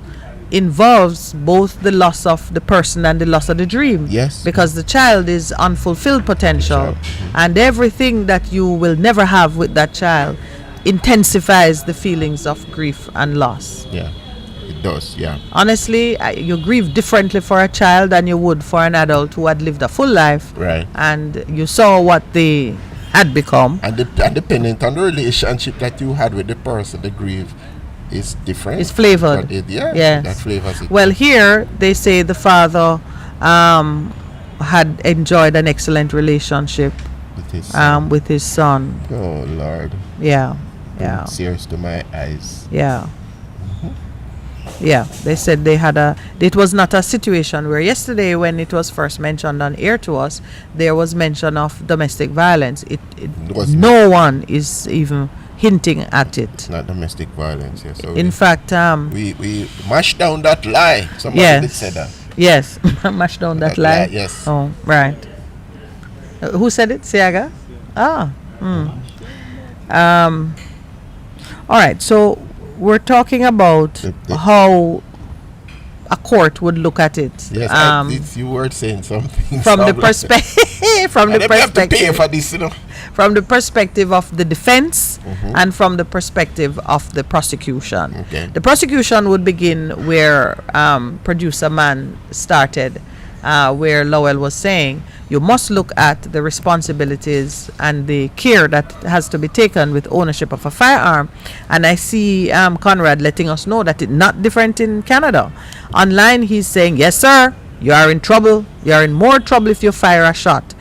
involves both the loss of the person and the loss of the dream. Yes. Because the child is unfulfilled potential, and everything that you will never have with that child intensifies the feelings of grief and loss. Yeah, it does, Honestly, you grieve differently for a child than you would for an adult who had lived a full life. Right. And you saw what they had become. And depending on the relationship that you had with the person, the grief is different. It's flavored. That flavors it. Well, here they say the father had enjoyed an excellent relationship with his son. Oh Lord. Yeah. Tears to my eyes. Yeah. Yeah, they said it was not a situation where yesterday when it was first mentioned on air to us, there was mention of domestic violence. No one is even hinting at it. It's not domestic violence, yes. So in fact, we mashed down that lie. Somebody did say that. Yes, mashed down that lie. Yes. Oh, right. Who said it? Siaga? All right, so we're talking about how a court would look at it. Yes, you were saying something. From the perspective, have to pay for this, from the perspective of the defense and from the perspective of the prosecution. Okay. The prosecution would begin where producer man started, where Lowell was saying, you must look at the responsibilities and the care that has to be taken with ownership of a firearm. And I see Conrad letting us know that it's not different in Canada. Online, he's saying, yes, sir, you are in trouble. You are in more trouble if you fire a shot.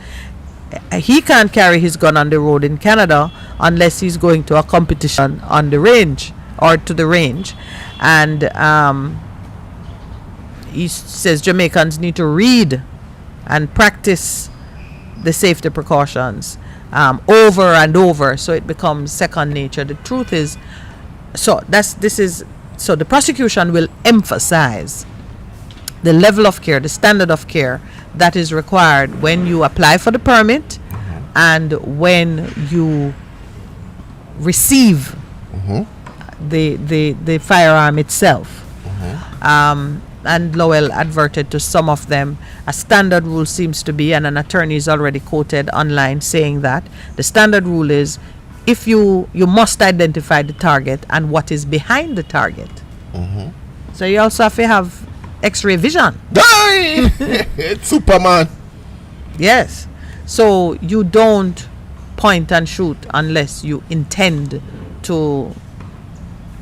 He can't carry his gun on the road in Canada unless he's going to a competition on the range or to the range. And he says Jamaicans need to read and practice the safety precautions over and over, so it becomes second nature. The truth is, so the prosecution will emphasize the level of care, the standard of care that is required when you apply for the permit and when you receive the firearm itself. And Lowell adverted to some of them. A standard rule seems to be, and an attorney is already quoted online saying that the standard rule is, if you must identify the target and what is behind the target. So you also have to have X-ray vision. It's Superman. Yes. So you don't point and shoot unless you intend to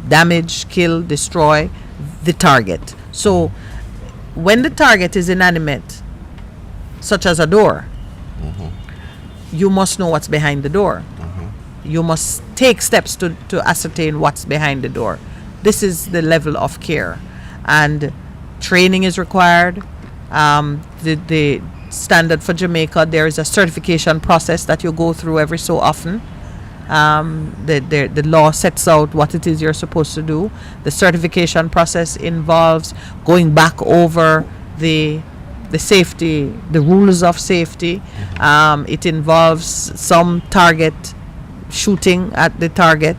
damage, kill, destroy the target. So when the target is inanimate, such as a door, you must know what's behind the door. You must take steps to ascertain what's behind the door. This is the level of care. And training is required. The standard for Jamaica, there is a certification process that you go through every so often. The law sets out what it is you're supposed to do. The certification process involves going back over the safety, the rules of safety. It involves some target shooting at the target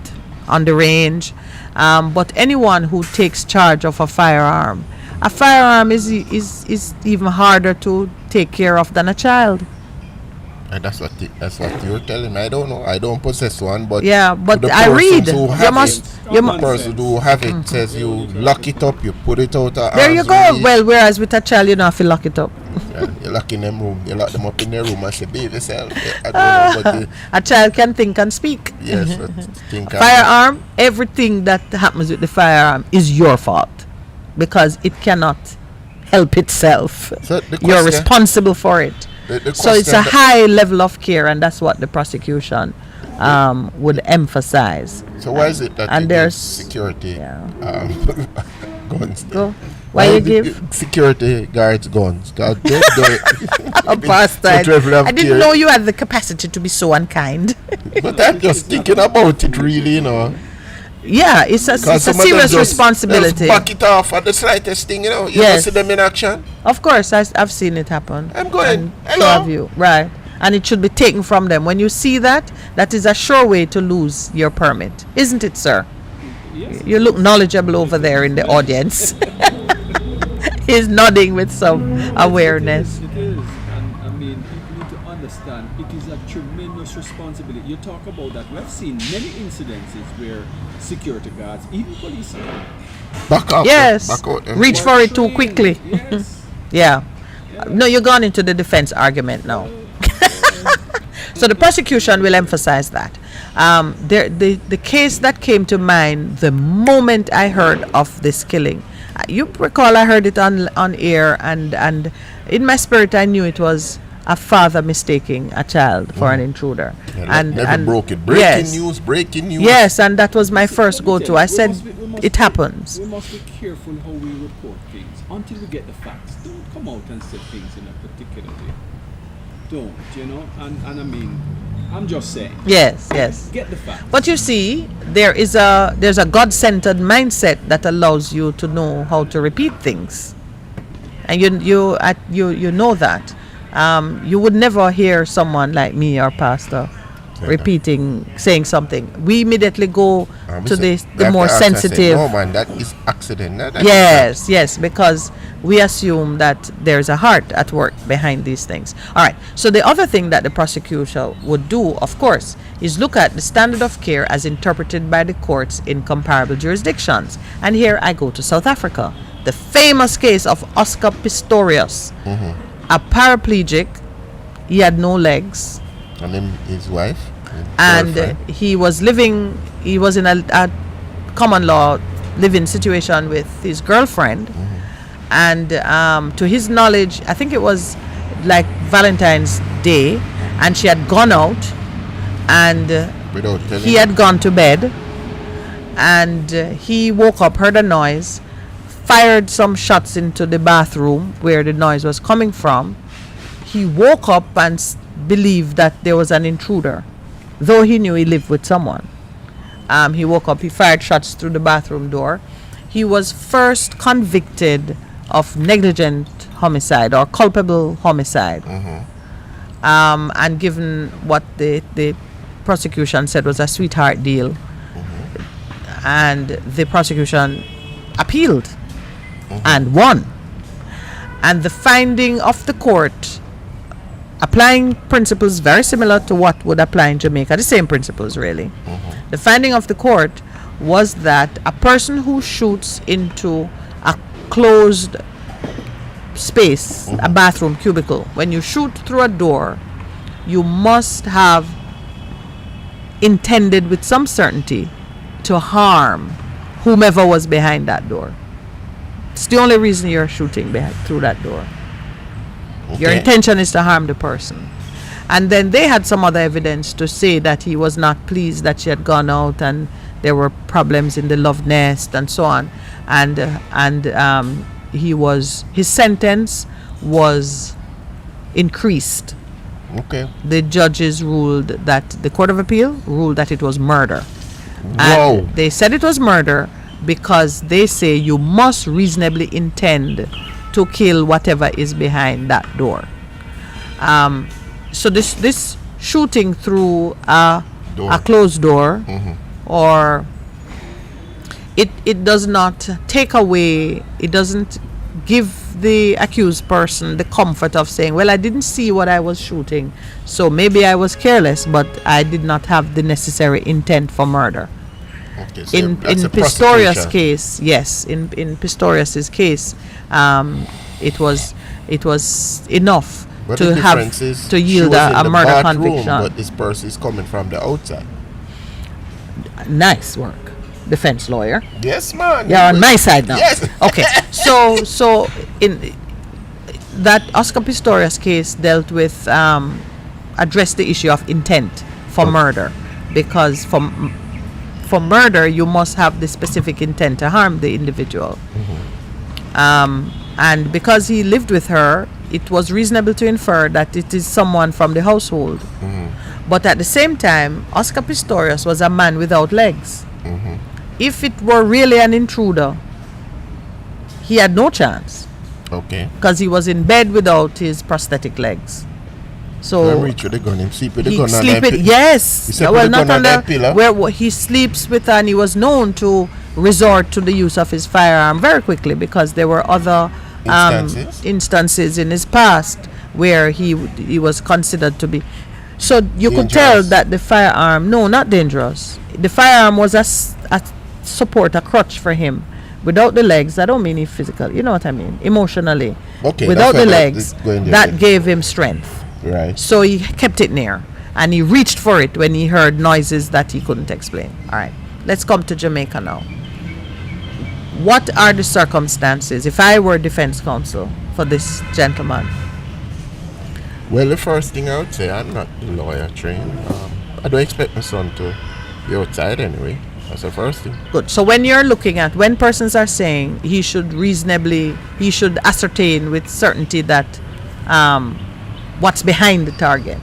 on the range. But anyone who takes charge of a firearm is even harder to take care of than a child. And that's what you're telling me. I don't know. I don't possess one, but but I read. The person who have it says you lock it up, you put it out. There you go. Well, whereas with a child, you don't have to lock it up. You lock in them room. You lock them up in their room and say, behave yourself. I don't know, but a child can think and speak. yes, think Firearm, everything that happens with the firearm is your fault because it cannot help itself. So the You're question- responsible for it. the So it's a question that- high level of care, and that's what the prosecution would emphasize. So why is it that And you give there's- security Yeah. guns? Go. Why you is it give? security guards guns? 'Cause Pastor, such level of I didn't care. know you had the capacity to be so unkind. But I'm just thinking about it, really, you know. Yeah, it's a 'Cause some of them serious just responsibility. back it off at the slightest thing, you know. You Yes. ever see them in action? Of course, I've seen it happen. I'm going, And so hello. have you, right? And it should be taken from them. When you see that, that is a sure way to lose your permit, isn't it, sir? Yes. You look knowledgeable over there in the audience. He's nodding with some awareness. It is. And I mean, people need to understand it is a tremendous responsibility. You talk about that. We have seen many incidences where security guards, even police, Back up. Yes, Back out. reach for it too quickly. Yes. Yeah. No, you're gone into the defense argument now. So the prosecution will emphasize that. The case that came to mind the moment I heard of this killing, you recall I heard it on air, and in my spirit I knew it was a father mistaking a child for an intruder. Yeah, never broke it. Breaking news. Yes, and that was my first go-to. I said, it happens. We must be careful how we report things until we get the facts. Don't come out and say things in a particular way. Don't, you know? And I mean, I'm just saying. Yes. Get the facts. But you see, there's a God-centered mindset that allows you to know how to repeat things, and you know that. You would never hear someone like me or Pastor saying something. We immediately go to the more sensitive. No man, that is accident. Yes, because we assume that there's a heart at work behind these things. All right. So the other thing that the prosecution would do, of course, is look at the standard of care as interpreted by the courts in comparable jurisdictions. And here I go to South Africa. The famous case of Oscar Pistorius, a paraplegic. He had no legs. And then his wife. And girlfriend. he was in a common law living situation with his girlfriend. And to his knowledge, I think it was like Valentine's Day, and she had gone out, and Without telling he had gone to bed, and he woke up, heard a noise, fired some shots into the bathroom where the noise was coming from. He woke up and believed that there was an intruder, though he knew he lived with someone. He woke up, he fired shots through the bathroom door. He was first convicted of negligent homicide or culpable homicide, and given what the prosecution said was a sweetheart deal, and the prosecution appealed and won. And the finding of the court, applying principles very similar to what would apply in Jamaica, the same principles really. The finding of the court was that a person who shoots into a closed space, a bathroom cubicle, when you shoot through a door, you must have intended with some certainty to harm whomever was behind that door. It's the only reason you're shooting through that door. Your intention is to harm the person. And then they had some other evidence to say that he was not pleased that she had gone out, and there were problems in the love nest and so on. His sentence was increased. Okay. The judges ruled that, the Court of Appeal ruled that it was murder. Whoa. And they said it was murder because they say you must reasonably intend to kill whatever is behind that door. So this shooting through a closed door, or it does not take away, it doesn't give the accused person the comfort of saying, well, I didn't see what I was shooting, so maybe I was careless, but I did not have the necessary intent for murder. Okay, so In that's a Pistorius' prosecution. case, yes, in Pistorius's case, it was it was enough But the to difference is to yield she was in a the murder bathroom, conviction. but this person is coming from the outside. Nice work, defense lawyer. Yes, man. You're on my side now. Yes. Okay. So in that Oscar Pistorius case dealt with addressed the issue of intent for murder, because for murder you must have the specific intent to harm the individual. And because he lived with her, it was reasonable to infer that it is someone from the household. But at the same time, Oscar Pistorius was a man without legs. If it were really an intruder, he had no chance, Okay. because he was in bed without his prosthetic legs. So When reach with the gun, him sleep with the he gun on sleep that it. Yes, He slept well, with the not gun on under that pillow? where he sleeps with, and he was known to resort to the use of his firearm very quickly, because there were other instances in his past where he was considered to be. So you could tell Dangerous. that the firearm, no, not dangerous. The firearm was a support, a crutch for him. Without the legs, I don't mean it physical, you know what I mean, emotionally. Okay, Without that's the what legs, going there, that yeah. gave him strength. Right. So he kept it near, and he reached for it when he heard noises that he couldn't explain. All right, let's come to Jamaica now. What are the circumstances, if I were defense counsel, for this gentleman? Well, the first thing I would say, I'm not the lawyer trained. I don't expect my son to be outside anyway. That's the first thing. Good. So when you're looking at, when persons are saying he should ascertain with certainty that what's behind the target.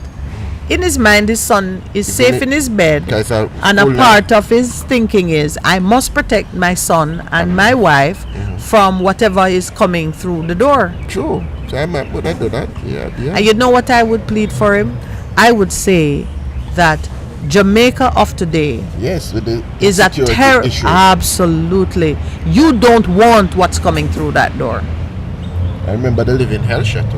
In his mind, his son is safe in his bed, and a part of his thinking is, I must protect my son and my wife from whatever is coming through the door. True. So I might would I do that? Yeah. And you know what I would plead for him? I would say that Jamaica of today Yes, with the is a security terror. issue. Absolutely. You don't want what's coming through that door, I remember the living hell shutter,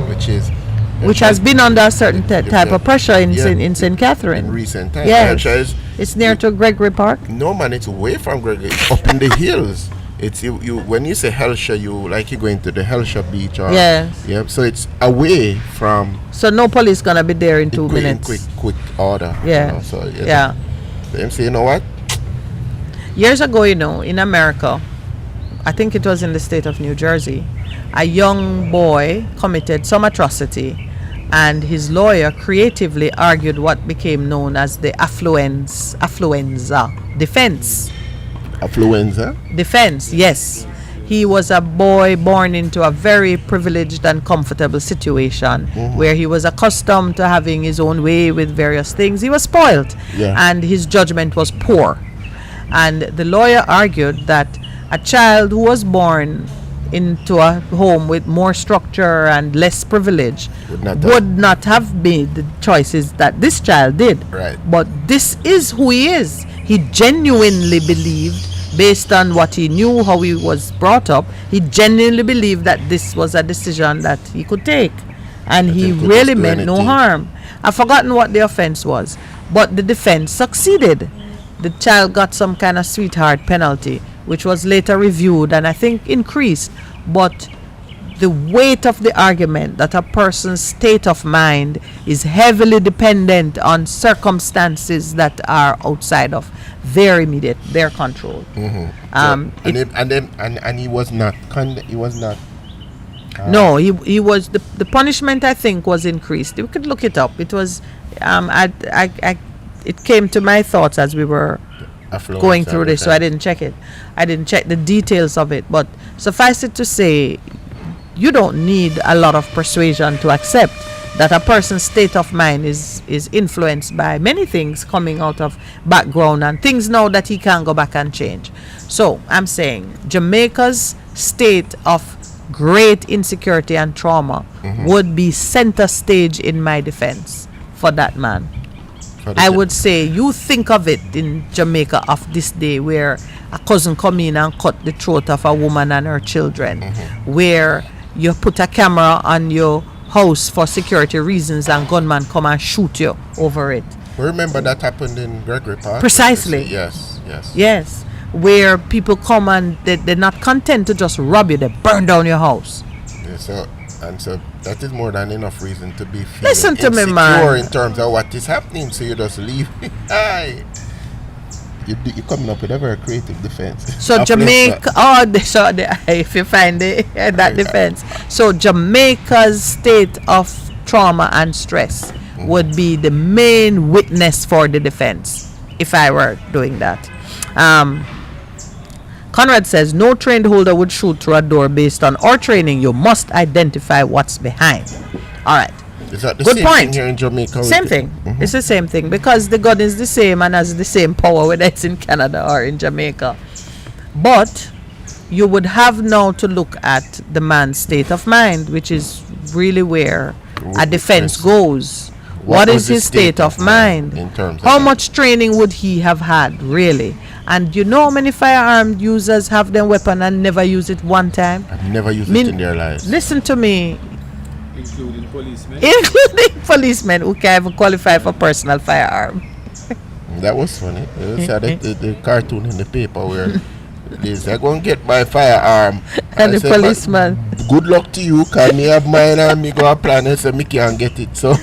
which has been under a certain type of pressure in St. Catherine. in recent times. Yes. Hell Shire It's near to Gregory Park. No, man, it's away from Gregory. It's up in the hills. It's you when you say Hellshire, you like you're going to the Hellshire beach or Yes. Yeah, so it's away from So no police gonna be there in 2 minutes. in quick order. Yeah. You know, so Yeah. Them say, you know what? Years ago, in America, I think it was in the state of New Jersey, a young boy committed some atrocity, and his lawyer creatively argued what became known as the affluenza defense. Affluenza? Defense, yes. He was a boy born into a very privileged and comfortable situation where he was accustomed to having his own way with various things. He was spoiled, and his judgment was poor. And the lawyer argued that a child who was born into a home with more structure and less privilege would not have made the choices that this child did. Right. But this is who he is. He genuinely believed, based on what he knew, how he was brought up, he genuinely believed that this was a decision that he could take. And he really meant no harm. I've forgotten what the offense was, but the defense succeeded. The child got some kind of sweetheart penalty, which was later reviewed and I think increased. But the weight of the argument that a person's state of mind is heavily dependent on circumstances that are outside of their control. And he was not. No, he was the punishment, I think, was increased. You could look it up. It was it came to my thoughts as we were going through this, so I didn't check it. I didn't check the details of it, but suffice it to say, you don't need a lot of persuasion to accept that a person's state of mind is influenced by many things coming out of background and things now that he can't go back and change. So I'm saying Jamaica's state of great insecurity and trauma would be center stage in my defense for that man. I would say, you think of it in Jamaica of this day, where a cousin come in and cut the throat of a woman and her children, where you put a camera on your house for security reasons and gunmen come and shoot you over it. Remember that happened in Gregory Park? Precisely. Yes. Where people come and they're not content to just rob you, they burn down your house. Yeah, so And so that is more than enough reason to be feeling Listen to me, insecure man. in terms of what is happening. So you just leave. Aye. You're coming up with a very creative defense. So Jamaica, if you find that defense, so Jamaica's state of trauma and stress would be the main witness for the defense if I were doing that. Conrad says no trained holder would shoot through a door based on our training. You must identify what's behind. All right. Is that the Good same point. thing here in Jamaica? Same thing. It's the same thing because the gun is the same and has the same power whether it's in Canada or in Jamaica. But you would have now to look at the man's state of mind, which is really where a defense goes. What is his state of mind? In terms of how much training would he have had, really? And you know how many firearm users have their weapon and never use it one time? I've never used it in their lives. Listen to me. Including policemen. Including policemen who can't even qualify for personal firearm. That was funny. You saw the cartoon in the paper where they're going to get my firearm. And the said, policeman. Good luck to you, because me have mine and me go a plan and say me can't get it. So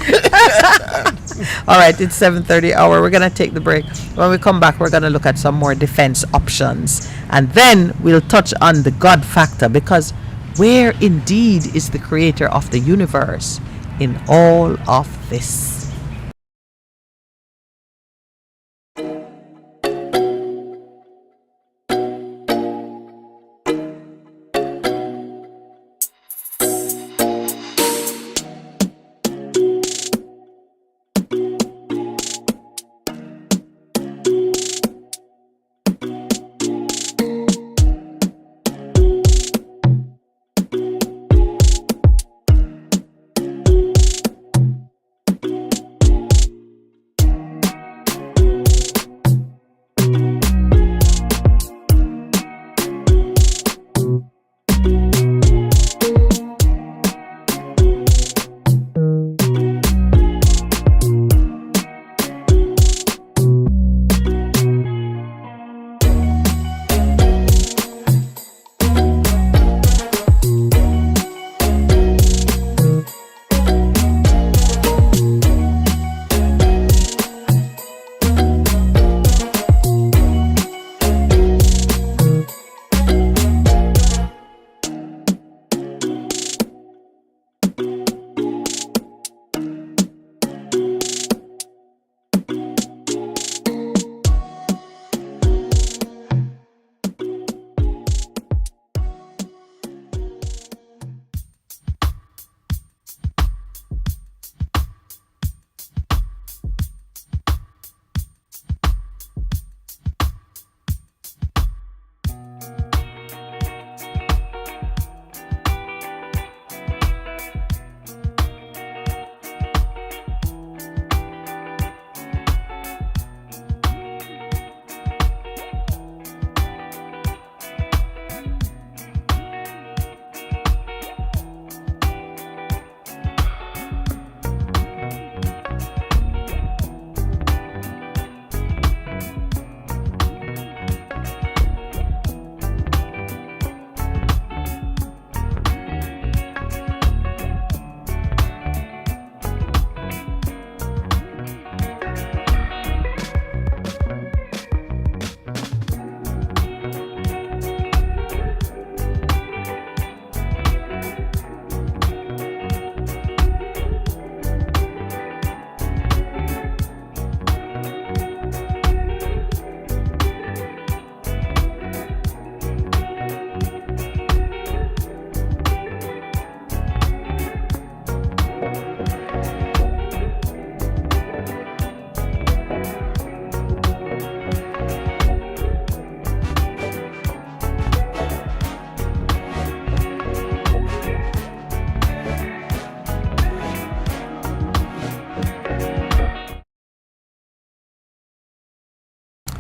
all right, it's 7:30 hour. We're going to take the break. When we come back, we're going to look at some more defense options. And then we'll touch on the God factor, because where indeed is the creator of the universe in all of this?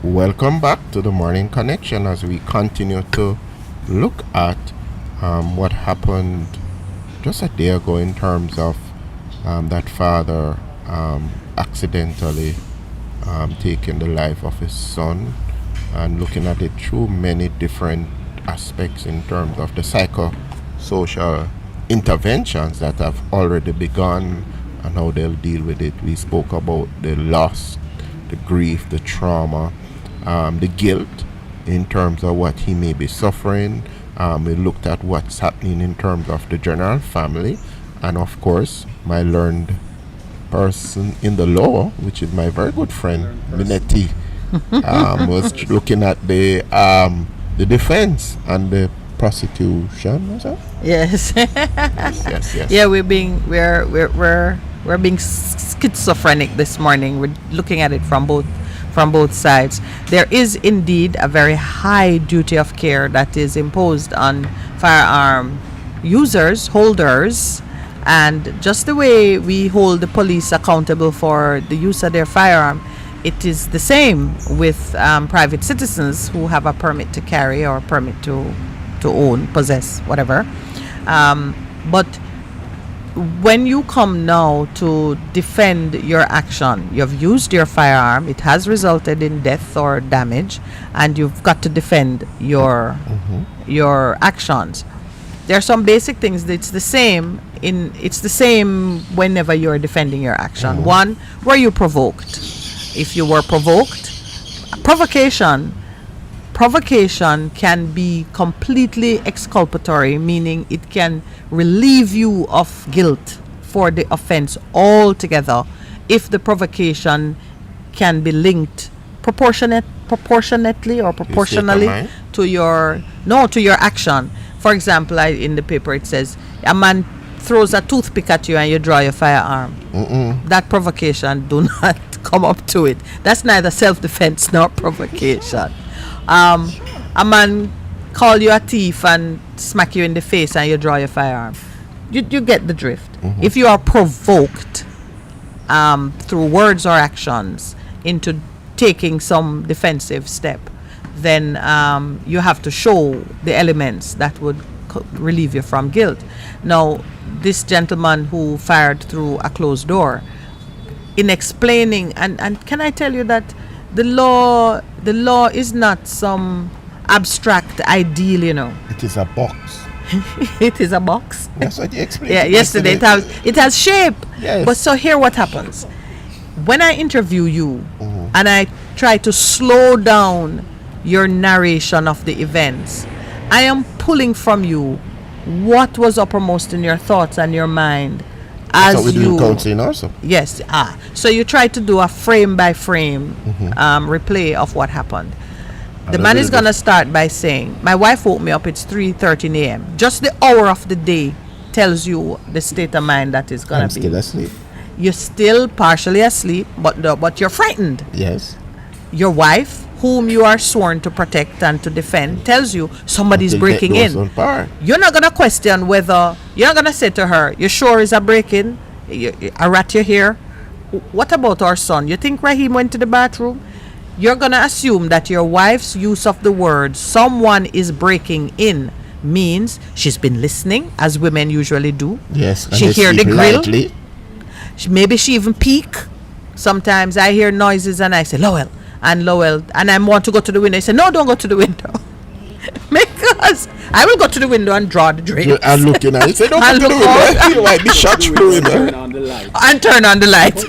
Welcome back to the Morning Connection as we continue to look at what happened just a day ago in terms of that father accidentally taking the life of his son, and looking at it through many different aspects in terms of the psychosocial interventions that have already begun and how they'll deal with it. We spoke about the loss, the grief, the trauma, the guilt in terms of what he may be suffering. We looked at what's happening in terms of the general family, and of course my learned person in the law, which is my very good friend Minetti, was looking at the defense and the prosecution. Was that? Yes. Yes. Yeah, we're being schizophrenic this morning. We're looking at it from both sides. There is indeed a very high duty of care that is imposed on firearm users, holders, and just the way we hold the police accountable for the use of their firearm, it is the same with private citizens who have a permit to carry or a permit to own, possess, whatever. But when you come now to defend your action, you've used your firearm, it has resulted in death or damage, and you've got to defend your actions. There are some basic things that it's the same whenever you're defending your action. One, were you provoked? If you were provoked, provocation can be completely exculpatory, meaning it can relieve you of guilt for the offense altogether if the provocation can be linked proportionately or proportionally to your action. For example, in the paper it says a man throws a toothpick at you and you draw your firearm. That provocation, do not come up to it. That's neither self-defense nor provocation. A man call you a thief and smack you in the face and you draw your firearm. You get the drift. If you are provoked through words or actions into taking some defensive step, then you have to show the elements that would relieve you from guilt. Now, this gentleman who fired through a closed door, in explaining, and can I tell you that the law is not some abstract ideal, It is a box. It is a box. That's what you explained. Yeah, yesterday it has shape. Yes. But so here what happens. When I interview you and I try to slow down your narration of the events, I am pulling from you what was uppermost in your thoughts and your mind as That's what we you do in counseling also. Yes. So you try to do a frame by frame replay of what happened. The man is going to start by saying, my wife woke me up, it's 3:13 a.m. Just the hour of the day tells you the state of mind that is going to be. I'm still asleep. You're still partially asleep, but you're frightened. Yes. Your wife, whom you are sworn to protect and to defend, tells you somebody's breaking in. You're not going to question whether, you're not going to say to her, you sure is a break-in? A rat you here? What about our son? You think Raheem went to the bathroom? You're going to assume that your wife's use of the word someone is breaking in means she's been listening, as women usually do. Yes. She hear the grill. Maybe she even peek. Sometimes I hear noises and I say, Lowell, and I want to go to the window. I say, no, don't go to the window. Because I will go to the window and draw the drapes. And looking at it, say, don't go to the window. You might be shot through the window. Turn on the light. And turn on the light.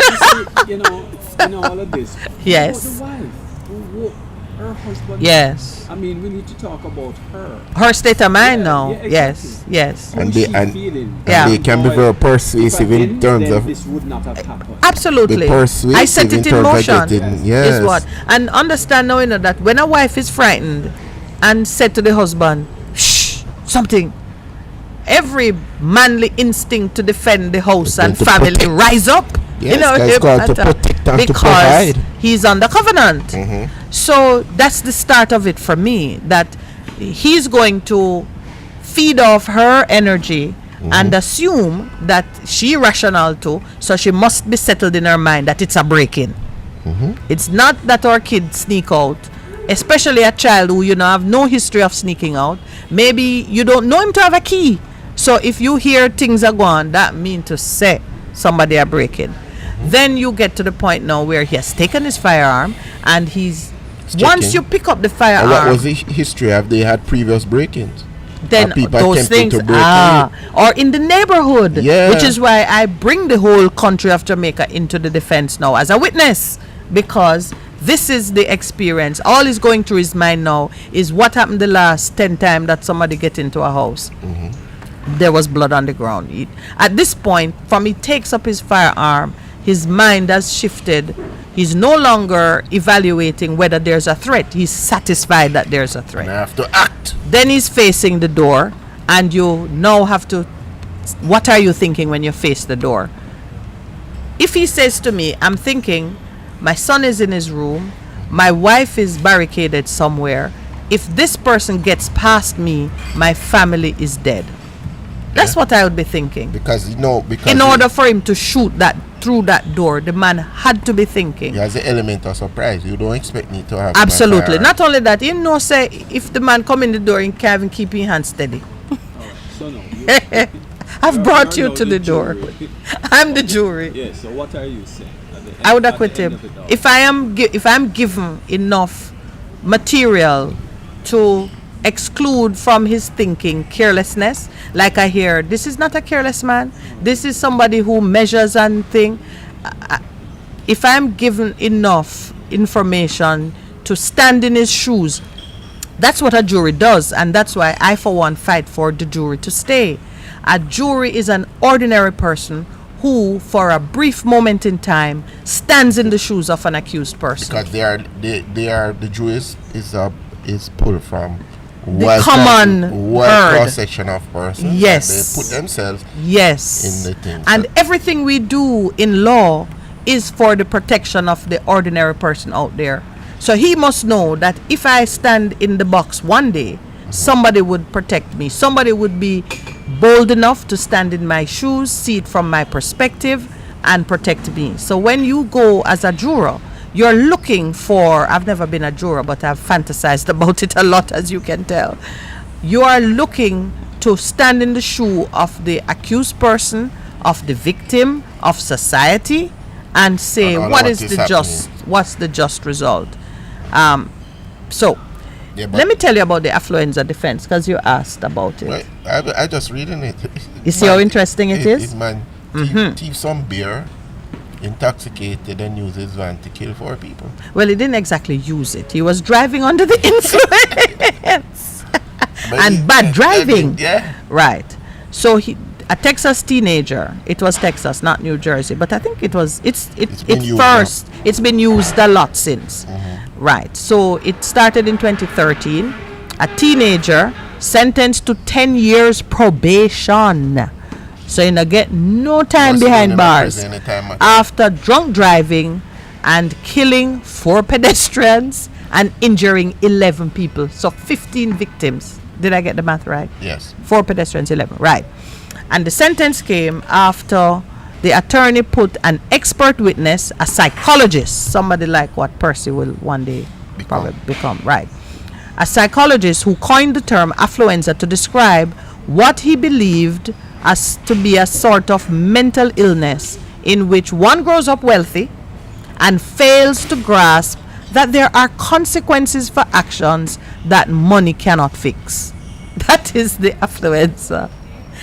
But you see, all of this. Yes. The wife, her husband. Yes. I mean, we need to talk about her. Her state of mind now. Yeah, exactly. Yes. How And is they- she and- feeling? Yeah. They can be very persuasive in terms of this would not have happened. Absolutely. Be persuasive I set it in terms of motion. getting- yes. Is what. And understand now, that when a wife is frightened and said to the husband, shh, something, every manly instinct to defend the house and To family protect. rise up. Yes, that's called to protect and to because provide. he's under covenant. So that's the start of it for me, that he's going to feed off her energy and assume that she rational too, so she must be settled in her mind that it's a break-in. It's not that our kids sneak out, especially a child who have no history of sneaking out. Maybe you don't know him to have a key. So if you hear things are gone, that means to say somebody are breaking. Then you get to the point now where he has taken his firearm and once you pick up the And firearm. what was the history? Have they had previous break-ins? then people those attempting things to break in. or in the neighborhood, Yeah. which is why I bring the whole country of Jamaica into the defense now as a witness, because this is the experience. All is going through his mind now is what happened the last 10 times that somebody get into a house. There was blood on the ground. At this point, from he takes up his firearm, his mind has shifted. He's no longer evaluating whether there's a threat. He's satisfied that there's a threat. And I have to act. Then he's facing the door, and you now have to, what are you thinking when you face the door? If he says to me, I'm thinking, my son is in his room, my wife is barricaded somewhere, if this person gets past me, my family is dead. That's what I would be thinking. Because in order for him to shoot that through that door, the man had to be thinking. He has the element of surprise. You don't expect me to have. Absolutely. Not only that, say if the man come in the door, he can't even keep his hand steady. So no, I've brought you to the door. I'm the jury. Yes. So what are you saying? I would acquit him if I'm given enough material to exclude from his thinking carelessness. Like I hear, this is not a careless man. This is somebody who measures and think. If I'm given enough information to stand in his shoes, that's what a jury does, and that's why I, for one, fight for the jury to stay. A jury is an ordinary person who, for a brief moment in time, stands in the shoes of an accused person. Because the jury is pulled from the common cross section of persons. Yes. They put themselves in the thing. And everything we do in law is for the protection of the ordinary person out there. So he must know that if I stand in the box one day, somebody would protect me. Somebody would be bold enough to stand in my shoes, see it from my perspective, and protect me. So when you go as a juror, you're looking for, I've never been a juror, but I've fantasized about it a lot, as you can tell. You are looking to stand in the shoe of the accused person, of the victim, of society, and say, what's the just result? Let me tell you about the affluenza defense, because you asked about it. Well, I just reading it. You see how interesting it is? Man, thief some beer, intoxicated, and use his van to kill 4 people. Well, he didn't exactly use it. He was driving under the influence. And bad driving. Right. So a Texas teenager, it was Texas, not New Jersey, but I think it's been used a lot since. Right. So it started in 2013. A teenager sentenced to 10 years probation. So you get no time behind bars after drunk driving and killing 4 pedestrians and injuring 11 people. So 15 victims. Did I get the math right? Yes. 4 pedestrians, 11. Right. And the sentence came after the attorney put an expert witness, a psychologist, somebody like what Percy will one day probably become, right? A psychologist who coined the term affluenza to describe what he believed as to be a sort of mental illness in which one grows up wealthy and fails to grasp that there are consequences for actions that money cannot fix. That is the affluenza.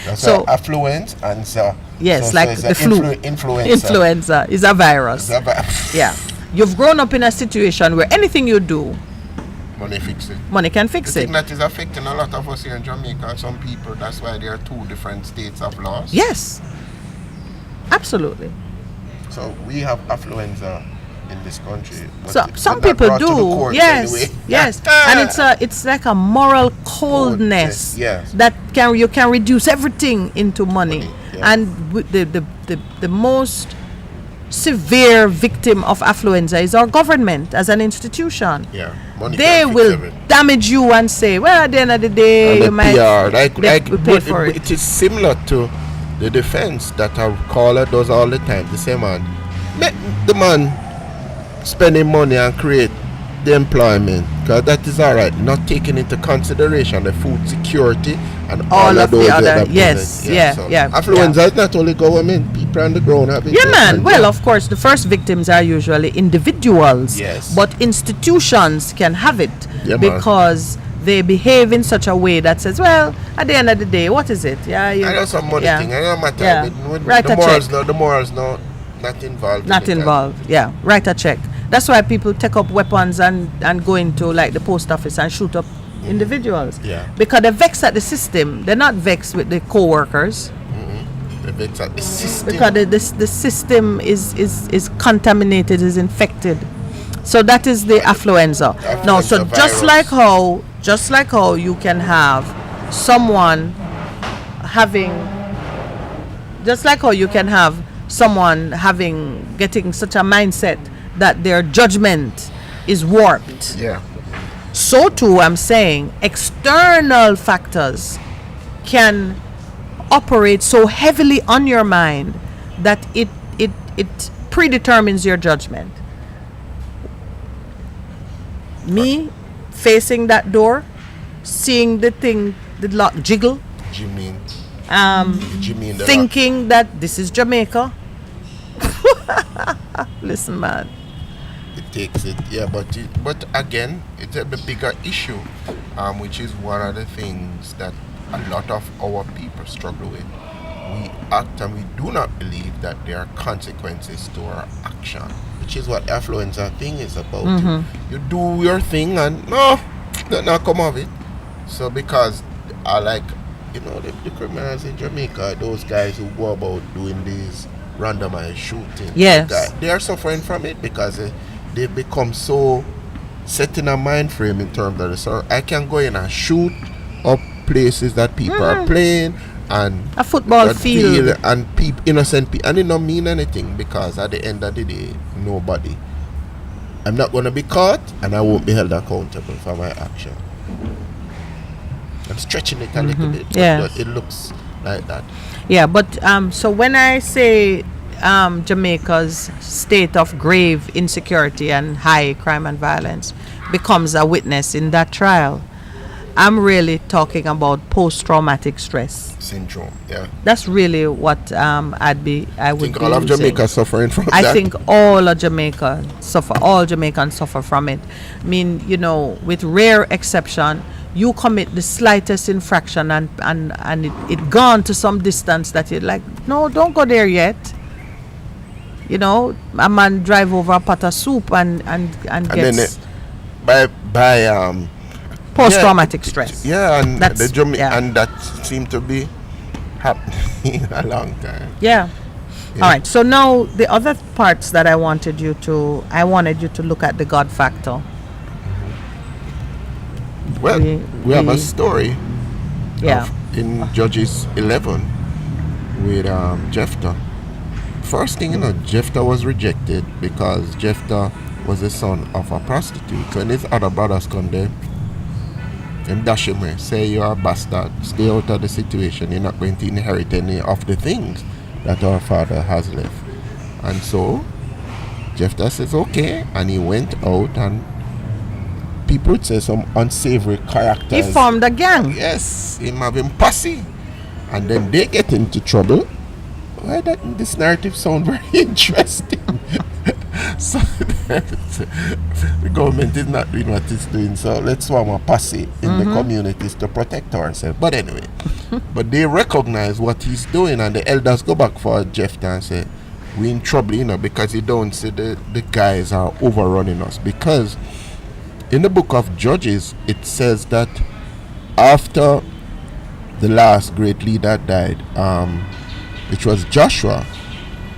That's affluence and yes, so like the flu. Influenza is a virus. Yeah. You've grown up in a situation where anything you do, money fix it. Money can fix the it. thing that is affecting a lot of us here in Jamaica, some people, that's why there are 2 different states of laws. Yes. Absolutely. So we have affluenza in this country. So some people do. Yes. Anyway. Yes. And it's like a moral coldness that you can reduce everything into money. Yes. And the most severe victim of affluenza is our government as an institution. Yeah. They will damage you and say, well, at the end of the day, you might pay for it. It is similar to the defense that our caller does all the time. The same man, the man spending money and create the employment, because that is all right, not taking into consideration the food security and all of those other affluenza is not only government, people on the ground have it. Yeah, man. Well, of course, the first victims are usually individuals, but institutions can have it because they behave in such a way that says, well, at the end of the day, what is it? Yeah, I know some money thing. I don't matter. Yeah. Write the a morals, check. the morals, not involved. Not involved. Yeah, write a check. That's why people take up weapons and go into like the post office and shoot up individuals. Yeah. Because they're vexed at the system. They're not vexed with the co-workers. They're vexed at the system. Because the system is contaminated, is infected. So that is the affluenza. No, so virus. just like how you can have someone getting such a mindset that their judgment is warped. Yeah. So too, I'm saying external factors can operate so heavily on your mind that it predetermines your judgment. Me facing that door, seeing the lock jiggle, Jimmy thinking that this is Jamaica. Listen, man. It takes it, yeah, but again, it's a bigger issue, which is one of the things that a lot of our people struggle with. We act and we do not believe that there are consequences to our action, which is what affluenza thing is about. You do your thing and no, not come of it. So because I like, the criminals in Jamaica, those guys who go about doing these randomized shooting. Yes. They are suffering from it because they've become so set in a mind frame in terms of this. So I can go in and shoot up places that people are playing and a football field and innocent people, and it don't mean anything because at the end of the day, nobody. I'm not going to be caught and I won't be held accountable for my action. I'm stretching it a little bit, but it looks like that. Yeah, but so when I say Jamaica's state of grave insecurity and high crime and violence becomes a witness in that trial, I'm really talking about post-traumatic stress syndrome. Yeah, that's really what I would think be all of using. Jamaica suffering from I that. think all Jamaicans suffer from it. I mean, with rare exception, you commit the slightest infraction and it gone to some distance that you're like, no, don't go there yet. A man drive over a pot of soup and gets by post-traumatic stress. Yeah, and and that seemed to be happening a long time. Yeah. All right. So now the other parts that I wanted you to look at the God factor. Well, we have a story. Yeah. In Judges 11 with Jephthah. First thing, Jephthah was rejected because Jephthah was the son of a prostitute. When his other brothers come there, them dash him away, say you're a bastard, stay out of the situation, you're not going to inherit any of the things that our father has left. And so Jephthah says okay, and he went out, and people would say some unsavory characters. He formed a gang. Yes, him having posse, and then they get into trouble. Why this narrative sound very interesting? So the government is not doing what it's doing, so let's form a posse in the communities to protect ourselves. But anyway, but they recognize what he's doing, and the elders go back for Jephthah and say, we're in trouble, because you don't see the guys are overrunning us. Because in the book of Judges, it says that after the last great leader died, which was Joshua,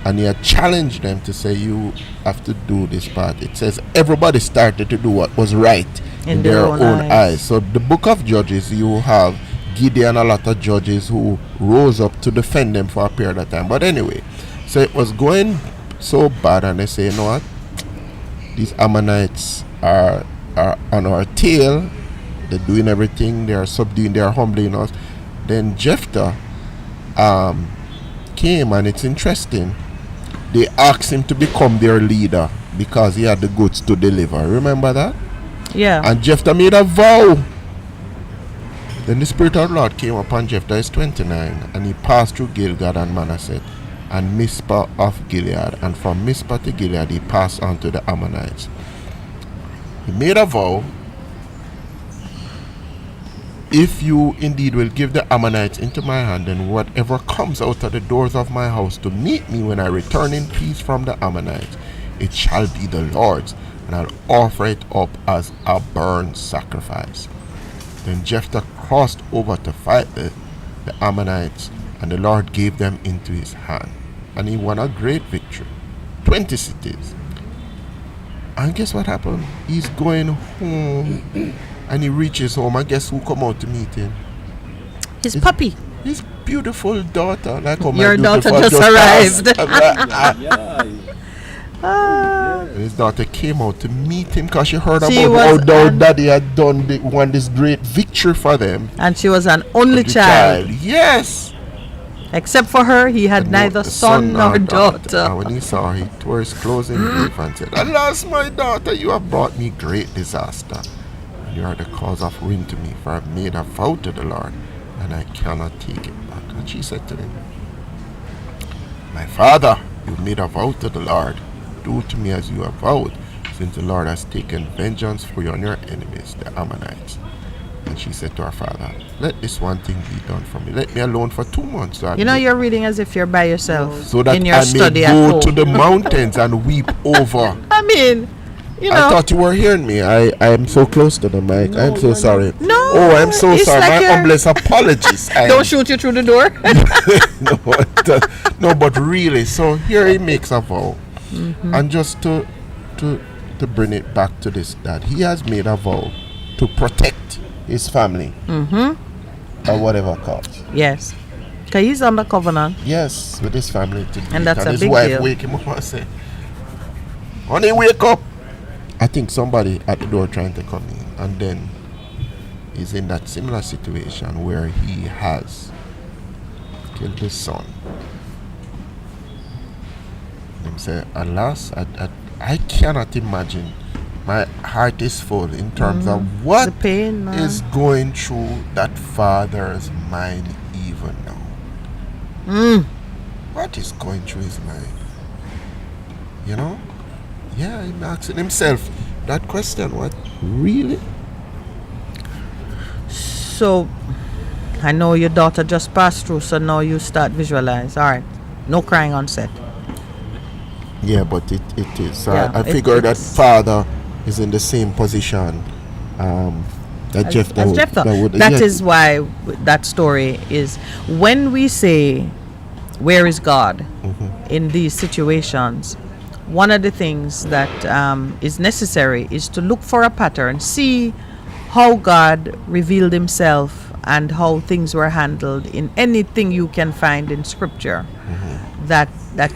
and he had challenged them to say, you have to do this part. It says everybody started to do what was right in their own eyes. So the book of Judges, you have Gideon, a lot of judges who rose up to defend them for a period of time. But anyway, so it was going so bad, and they say, you know what, these Ammonites are on our tail, they're doing everything, they're subduing, they're humbling us. Then Jephthah came, and it's interesting, they asked him to become their leader because he had the goods to deliver. Remember that? Yeah. And Jephthah made a vow. Then the Spirit of the Lord came upon Jephthah, is 29, and he passed through Gilgad and Manasseh and Mizpah of Gilead, and from Mizpah to Gilead he passed on to the Ammonites. He made a vow if you indeed will give the Ammonites into my hand, then whatever comes out of the doors of my house to meet me when I return in peace from the Ammonites, it shall be the Lord's, and I'll offer it up as a burnt sacrifice. Then Jephthah crossed over to fight the Ammonites, and the Lord gave them into his hand, and he won a great victory, 20 cities. And guess what happened? He's going home, and he reaches home, and guess who come out to meet him? His puppy. His beautiful daughter. Like how Your my daughter beautiful just arrived. And his daughter came out to meet him because she heard She about how was their daddy had won this great victory for them. And she was an only The child. Yes. Except for her, he had neither son nor daughter. And when he saw her, he tore his clothes in grief and said, "Alas, my daughter, you have brought me great disaster. You are the cause of ruin to me, for I have made a vow to the Lord, and I cannot take it back." And she said to him, "My father, you made a vow to the Lord. Do to me as you have vowed, since the Lord has taken vengeance for you and your enemies, the Ammonites." And she said to her father, "Let this one thing be done for me. Let me alone for 2 months." So You know, you're reading as if you're by yourself so that in your I study may at go home. to the mountains and weep over. I mean, you know. I thought you were hearing me. I am so close to the mic. I'm so sorry. No, Oh, I'm so it's sorry. like My you're- humblest apologies. Don't shoot you through the door. No, but really. So here he makes a vow, and just to bring it back to this, that he has made a vow to protect his family, or whatever cost. Yes. Because he's under covenant. Yes, with his family to And that's a his big wife deal. wake him up and say, "Honey, wake up." I think somebody at the door trying to come in, and then he's in that similar situation where he has killed his son. Him say, "Alas, I cannot imagine. My heart is full in terms of what The pain, man. is going through that father's mind even now. What is going through his mind? You know? Yeah, he's asking himself that question. What? Really? So, I know your daughter just passed through, so now you start visualize. All right. No crying on set. Yeah, but it is. So Yeah, I figure that it's- father is in the same position that Jephthah As would. Jephthah. Yeah. That is why that story is, when we say, where is God in these situations, one of the things that is necessary is to look for a pattern, see how God revealed himself and how things were handled in anything you can find in scripture. That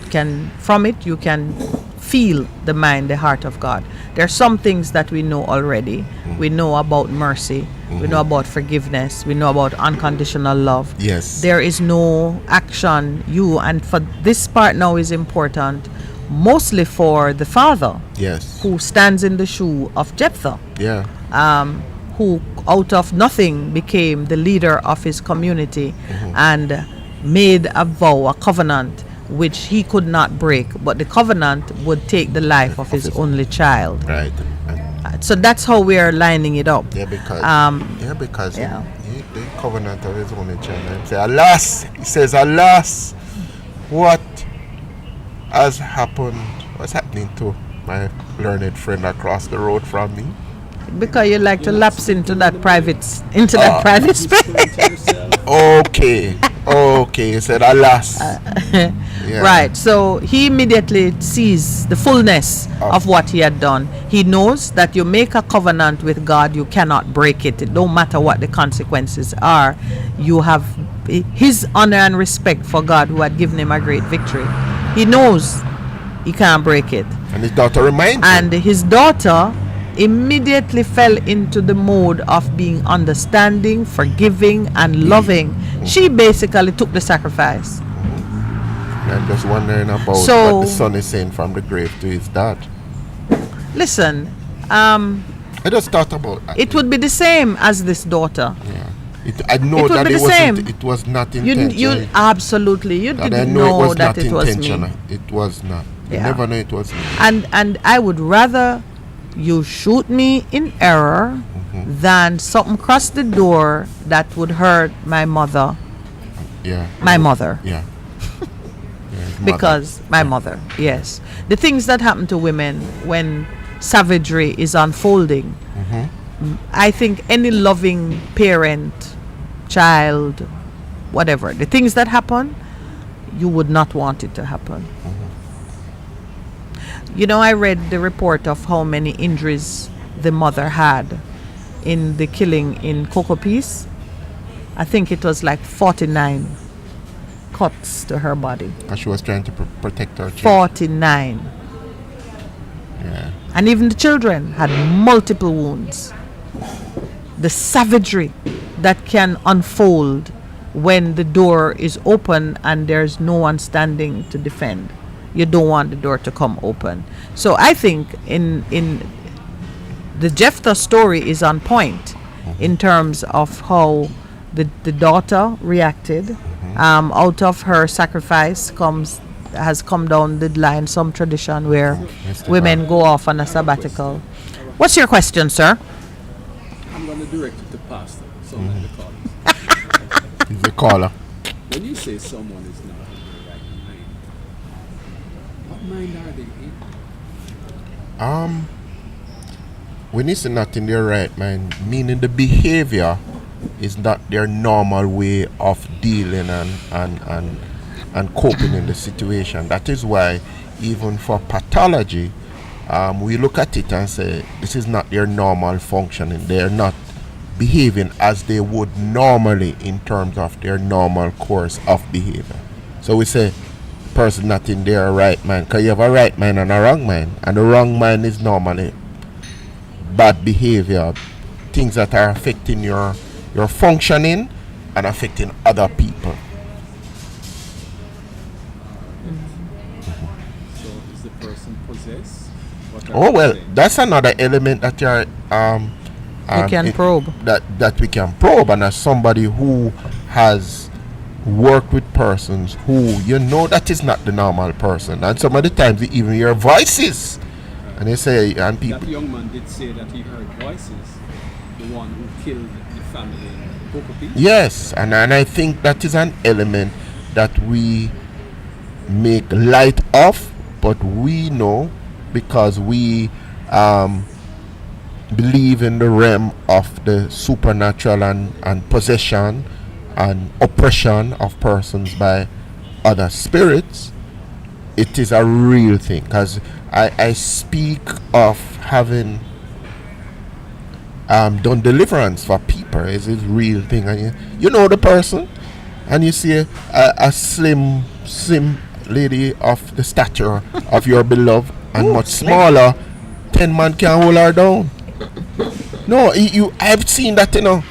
can, from it you can feel the mind, the heart of God. There are some things that we know already. We know about mercy, we know about forgiveness, we know about unconditional love. Yes. There is no action and for this part now is important, mostly for the father Yes. who stands in the shoe of Jephthah, Yeah. who out of nothing became the leader of his community and made a vow, a covenant, which he could not break, but the covenant would take the life of his only child. Right. So that's how we are lining it up. Yeah, because yeah. The covenant of his only child. And say, "Alas," he says, "Alas, what has happened? What's happening to my learned friend across the road from me?" Because you like to lapse into that private space. Okay, he said, "Alas." Yeah. Right, so he immediately sees the fullness of what he had done. He knows that you make a covenant with God, you cannot break it. No matter what the consequences are, you have his honor and respect for God, who had given him a great victory. He knows he can't break it. And his daughter reminds him. And his daughter immediately fell into the mode of being understanding, forgiving, and loving. She basically took the sacrifice. I'm just wondering about So- what the son is saying from the grave to his dad. Listen, I just thought about that. it would be the same as this daughter. Yeah. I know It would that be it the wasn't. same. It was not You intentional. absolutely, you That I didn't know it know was that not it was intentional. me. It was not. You Yeah. never know it was me. And I would rather you shoot me in error than something cross the door that would hurt my mother. Yeah. My mother. Yeah. Because my mother, yes. The things that happen to women when savagery is unfolding, I think any loving parent, child, whatever, the things that happen, you would not want it to happen. You know, I read the report of how many injuries the mother had in the killing in Coco Peace. I think it was like 49 cuts to her body. Because she was trying to protect her children. 49. Yeah. And even the children had multiple wounds. The savagery that can unfold when the door is open and there's no one standing to defend. You don't want the door to come open. So I think in the Jephthah story is on point in terms of how the daughter reacted. Out of her sacrifice has come down the line some tradition where women go off on a sabbatical. What's your question, sir? I'm going to direct it to Pastor. Someone to call it. He's the caller. When you say someone is not in their right mind, what mind are they in? When you say not in their right mind, meaning the behavior is not their normal way of dealing and coping in the situation. That is why even for pathology, we look at it and say this is not their normal functioning. They are not behaving as they would normally in terms of their normal course of behavior. So we say person not in their right mind, because you have a right mind and a wrong mind, and the wrong mind is normally bad behavior, things that are affecting your functioning and affecting other people. So is the person possessed? Oh well, that's another element that you're You can probe. That we can probe, and as somebody who has worked with persons who you know that is not the normal person, and some of the times you even hear voices, and they say, and people. That young man did say that he heard voices, the one who killed the family in Coco Peace. Yes, and I think that is an element that we make light of, but we know because we believe in the realm of the supernatural and possession and oppression of persons by other spirits. It is a real thing, because I speak of having done deliverance for people. It's a real thing, and you know the person, and you see a slim lady of the stature of your beloved and much smaller, 10 man can hold her down. No, I've seen that, and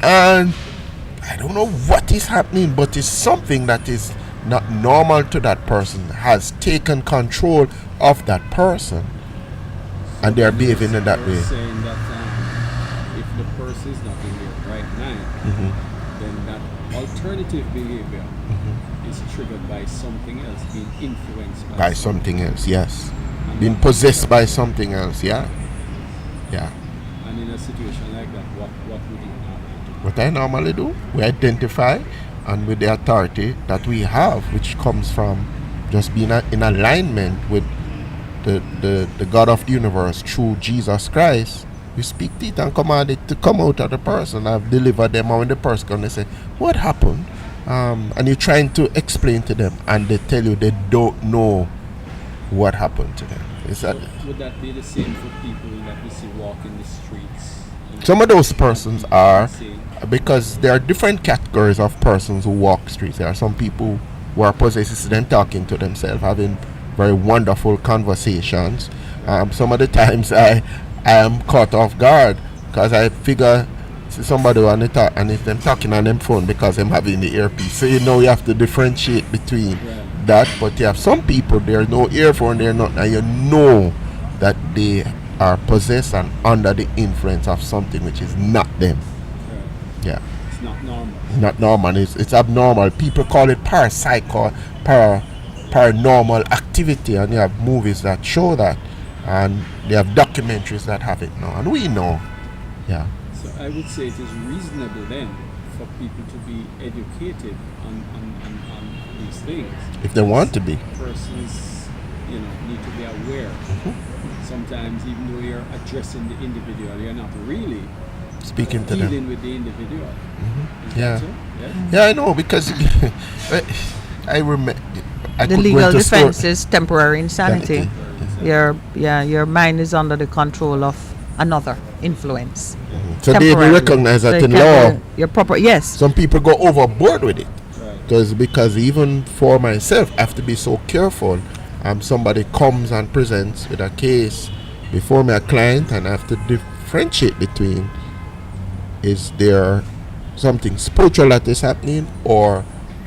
I don't know what is happening, but it's something that is not normal to that person, has taken control of that person, and they are behaving in that way. Saying that if the person is not in their right mind, then that alternative behavior is triggered by something else, being influenced by something else, yes. Being possessed by something else, yeah. And in a situation like that, what would you normally do? What I normally do, we identify, and with the authority that we have, which comes from just being in alignment with the God of the universe through Jesus Christ, we speak to it and command it to come out of the person. I've delivered them, and when the person comes, they say, what happened? And you're trying to explain to them, and they tell you they don't know what happened to them. Would that be the same for people that we see walking the streets? Some of those persons are, because there are different categories of persons who walk streets. There are some people who are possessed, them talking to themselves, having very wonderful conversations. Some of the times I am caught off guard, because I figure somebody on the talk, and if them talking on them phone because I'm having the earpiece. So you have to differentiate between that. But you have some people, there's no earphone, they're not, and you know that they are possessed and under the influence of something which is not them. Yeah. It's not normal. Not normal. It's abnormal. People call it paranormal activity, and you have movies that show that. and they have documentaries that have it now, and we know. Yeah. So I would say it is reasonable then for people to be educated on these things. If they want to be. Persons, need to be aware. Sometimes even though you're addressing the individual, you're not really speaking to dealing them with the individual. Is Yeah. that so? Yeah, I know, because I remember The legal defense is temporary insanity. Your mind is under the control of another influence. So they Temporarily. recognize that So in it can law, be your proper yes. some people go overboard with it. Right. Because even for myself, I have to be so careful. Somebody comes and presents with a case before me, a client, and I have to differentiate between, is there something spiritual that is happening, or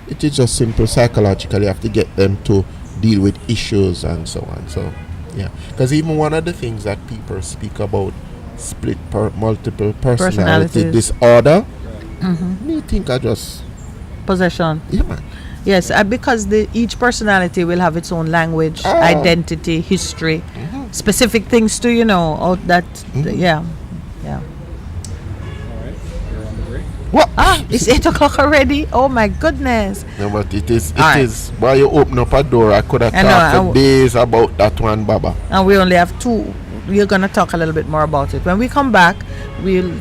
it is just simple psychological. You have to get them to deal with issues and so on. So yeah, because even one of the things that people speak about, split multiple personality Personalities. disorder, me think I just Possession. yeah, man. Yes, because each personality will have its own language, identity, history, specific things to out that yeah. All right. You're on the break. What? It's 8:00 already. Oh my goodness. No, but it is. It Alright. is. While you open up a door, I could have I know, talked for days about that one, Baba. And we only have 2. We're gonna talk a little bit more about it when we come back. We'll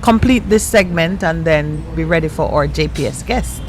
complete this segment and then be ready for our JPS guest.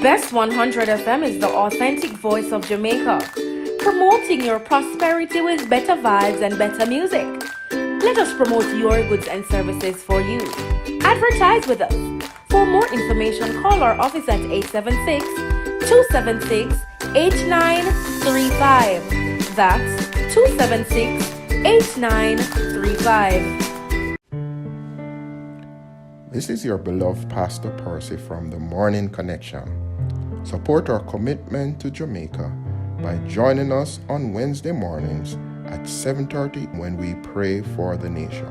Best 100 FM is the authentic voice of Jamaica, promoting your prosperity with better vibes and better music. Let us promote your goods and services for you. Advertise with us. For more information, call our office at 876-276-8935. That's 276-8935. This is your beloved Pastor Percy from the Morning Connection. Support our commitment to Jamaica by joining us on Wednesday mornings at 7:30 when we pray for the nation.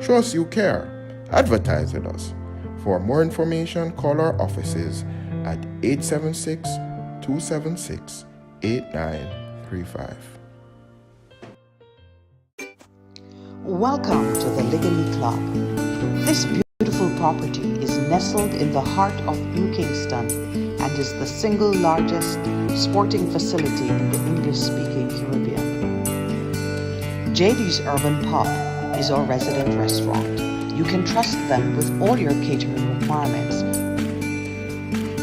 Show us you care. Advertise with us. For more information, call our offices at 876-276-8935. Welcome to the Ligony Club. This beautiful property is nestled in the heart of New Kingston and is the single largest sporting facility in the English-speaking Caribbean. JD's Urban Pub is our resident restaurant. You can trust them with all your catering requirements.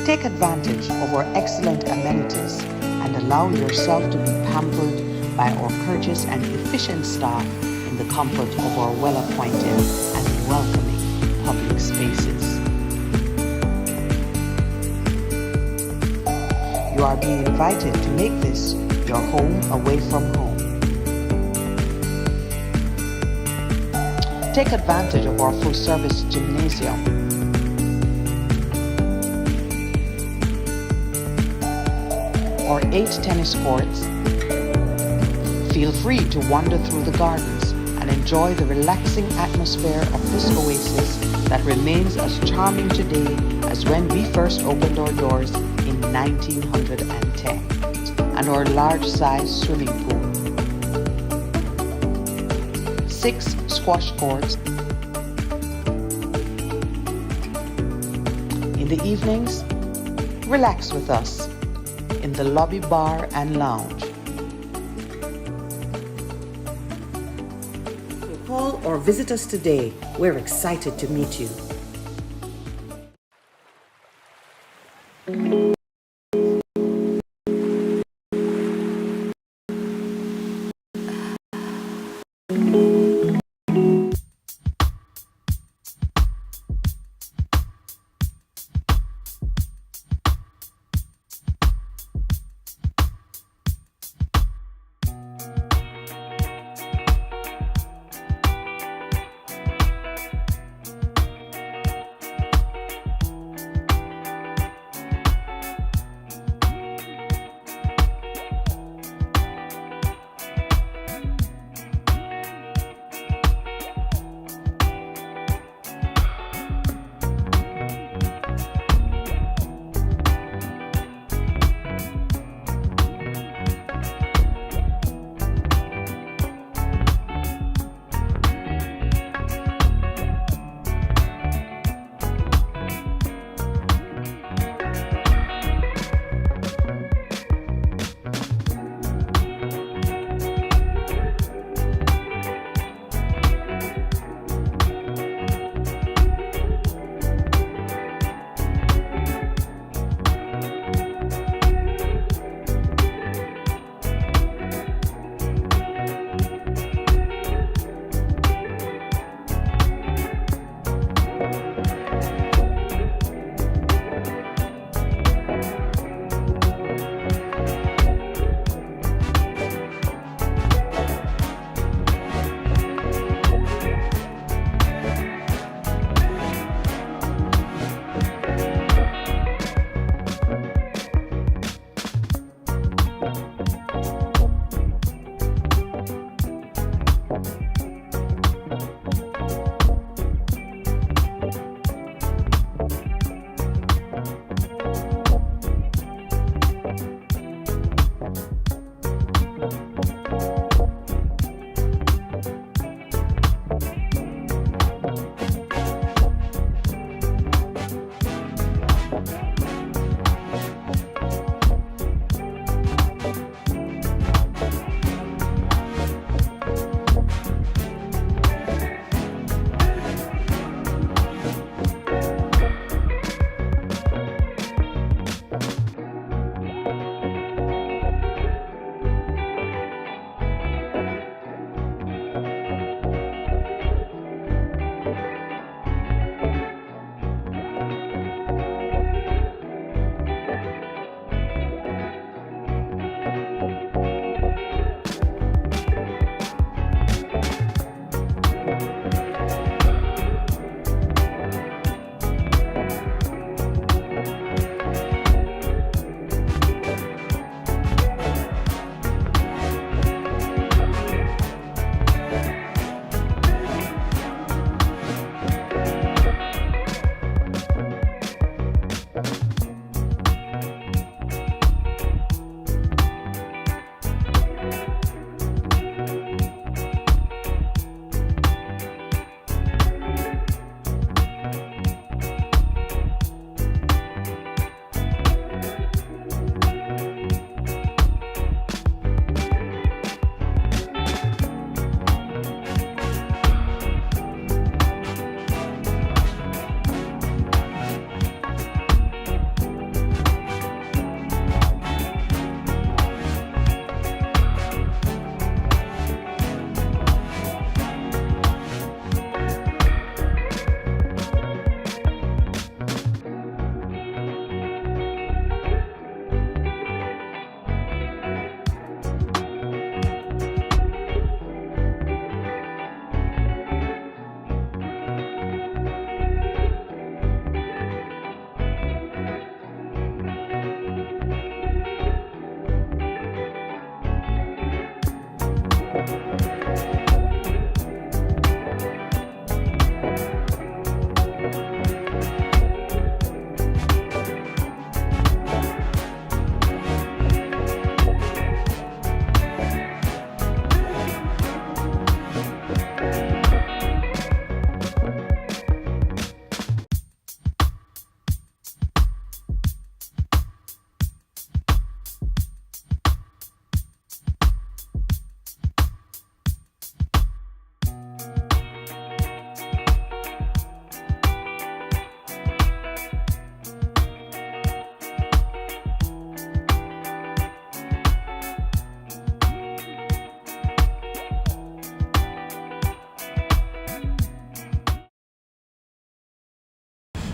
Take advantage of our excellent amenities and allow yourself to be pampered by our courteous and efficient staff in the comfort of our well-appointed and welcoming public spaces. You are being invited to make this your home away from home. Take advantage of our full-service gymnasium. Our 8 tennis courts. Feel free to wander through the gardens and enjoy the relaxing atmosphere of this oasis that remains as charming today as when we first opened our doors in 1910, and our large-size swimming pool. 6 squash courts. In the evenings, relax with us in the lobby bar and lounge. Call or visit us today. We're excited to meet you.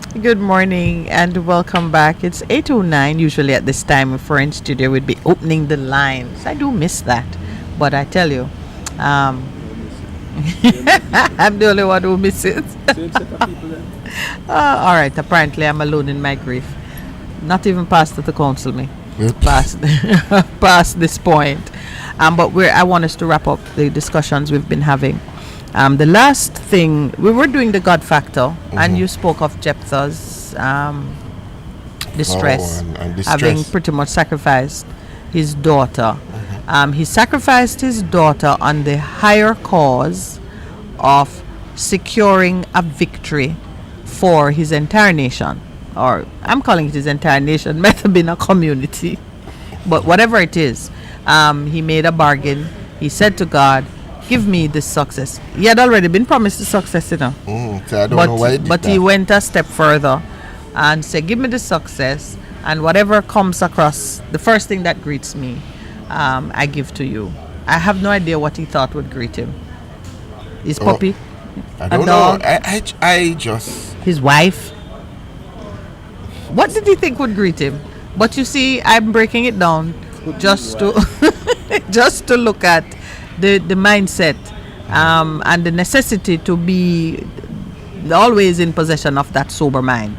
Good morning and welcome back. It's 8:09. Usually at this time, if we're in studio, we'd be opening the lines. I do miss that. But I tell you, um, I'm the only one who misses. All right, apparently I'm alone in my grief. Not even pastor to counsel me. Past, past this point. But I want us to wrap up the discussions we've been having. The last thing, we were doing the God factor, and you spoke of Jephthah's distress, and distress, having pretty much sacrificed his daughter. He sacrificed his daughter on the higher cause of securing a victory for his entire nation. Or I'm calling it his entire nation, might have been a community. But whatever it is, he made a bargain. He said to God, give me this success. He had already been promised the success, you know. So I don't know why he did but that. he went a step further and said, give me the success, and whatever comes across, the first thing that greets me, I give to you. I have no idea what he thought would greet him. His puppy? I don't know. I just... His wife? What did he think would greet him? But you see, I'm breaking it down just to just to look at the mindset and the necessity to be always in possession of that sober mind.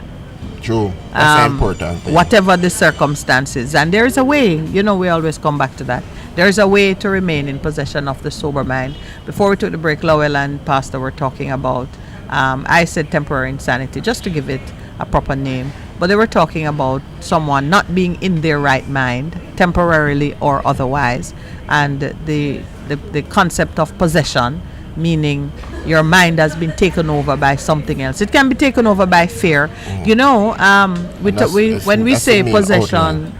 True. That's an important thing. Whatever the circumstances. And there is a way, you know, we always come back to that. There is a way to remain in possession of the sober mind. Before we took the break, Lowell and Pastor were talking about, I said temporary insanity, just to give it a proper name. But they were talking about someone not being in their right mind, temporarily or otherwise. And the concept of possession, meaning your mind has been taken over by something else. It can be taken over by fear. You know, when we say possession,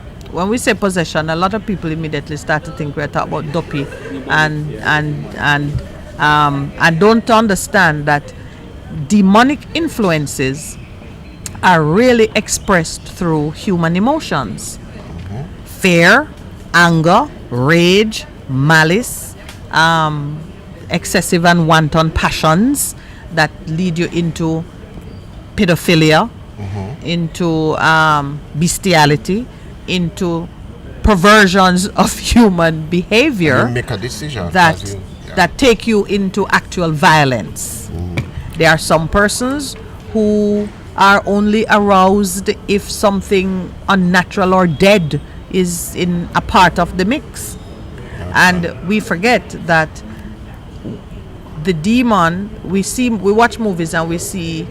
a lot of people immediately start to think we're talking about dopey, and don't understand that demonic influences are really expressed through human emotions. Fear, anger, rage, malice, excessive and wanton passions that lead you into pedophilia, into bestiality, into perversions of human behavior. You make a decision that take you into actual violence. There are some persons who are only aroused if something unnatural or dead is in a part of the mix. And we forget that the demon, we watch movies and we see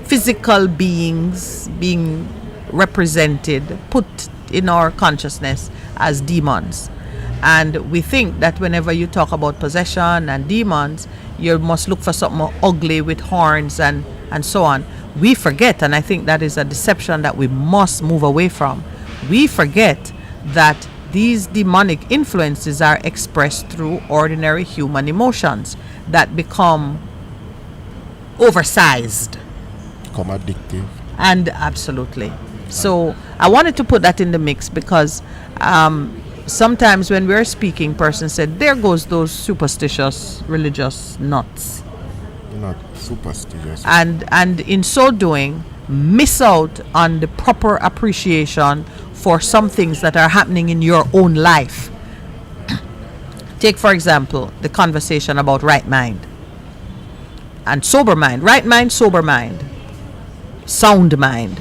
physical beings being represented, put in our consciousness as demons. And we think that whenever you talk about possession and demons, you must look for something ugly with horns and so on. We forget, and I think that is a deception that we must move away from. We forget that these demonic influences are expressed through ordinary human emotions that become oversized. Become addictive. And absolutely. So I wanted to put that in the mix because sometimes when we're speaking, person said, there goes those superstitious religious nuts. Not superstitious. And in so doing, miss out on the proper appreciation for some things that are happening in your own life. Take, for example, the conversation about right mind and sober mind. Right mind, sober mind, sound mind.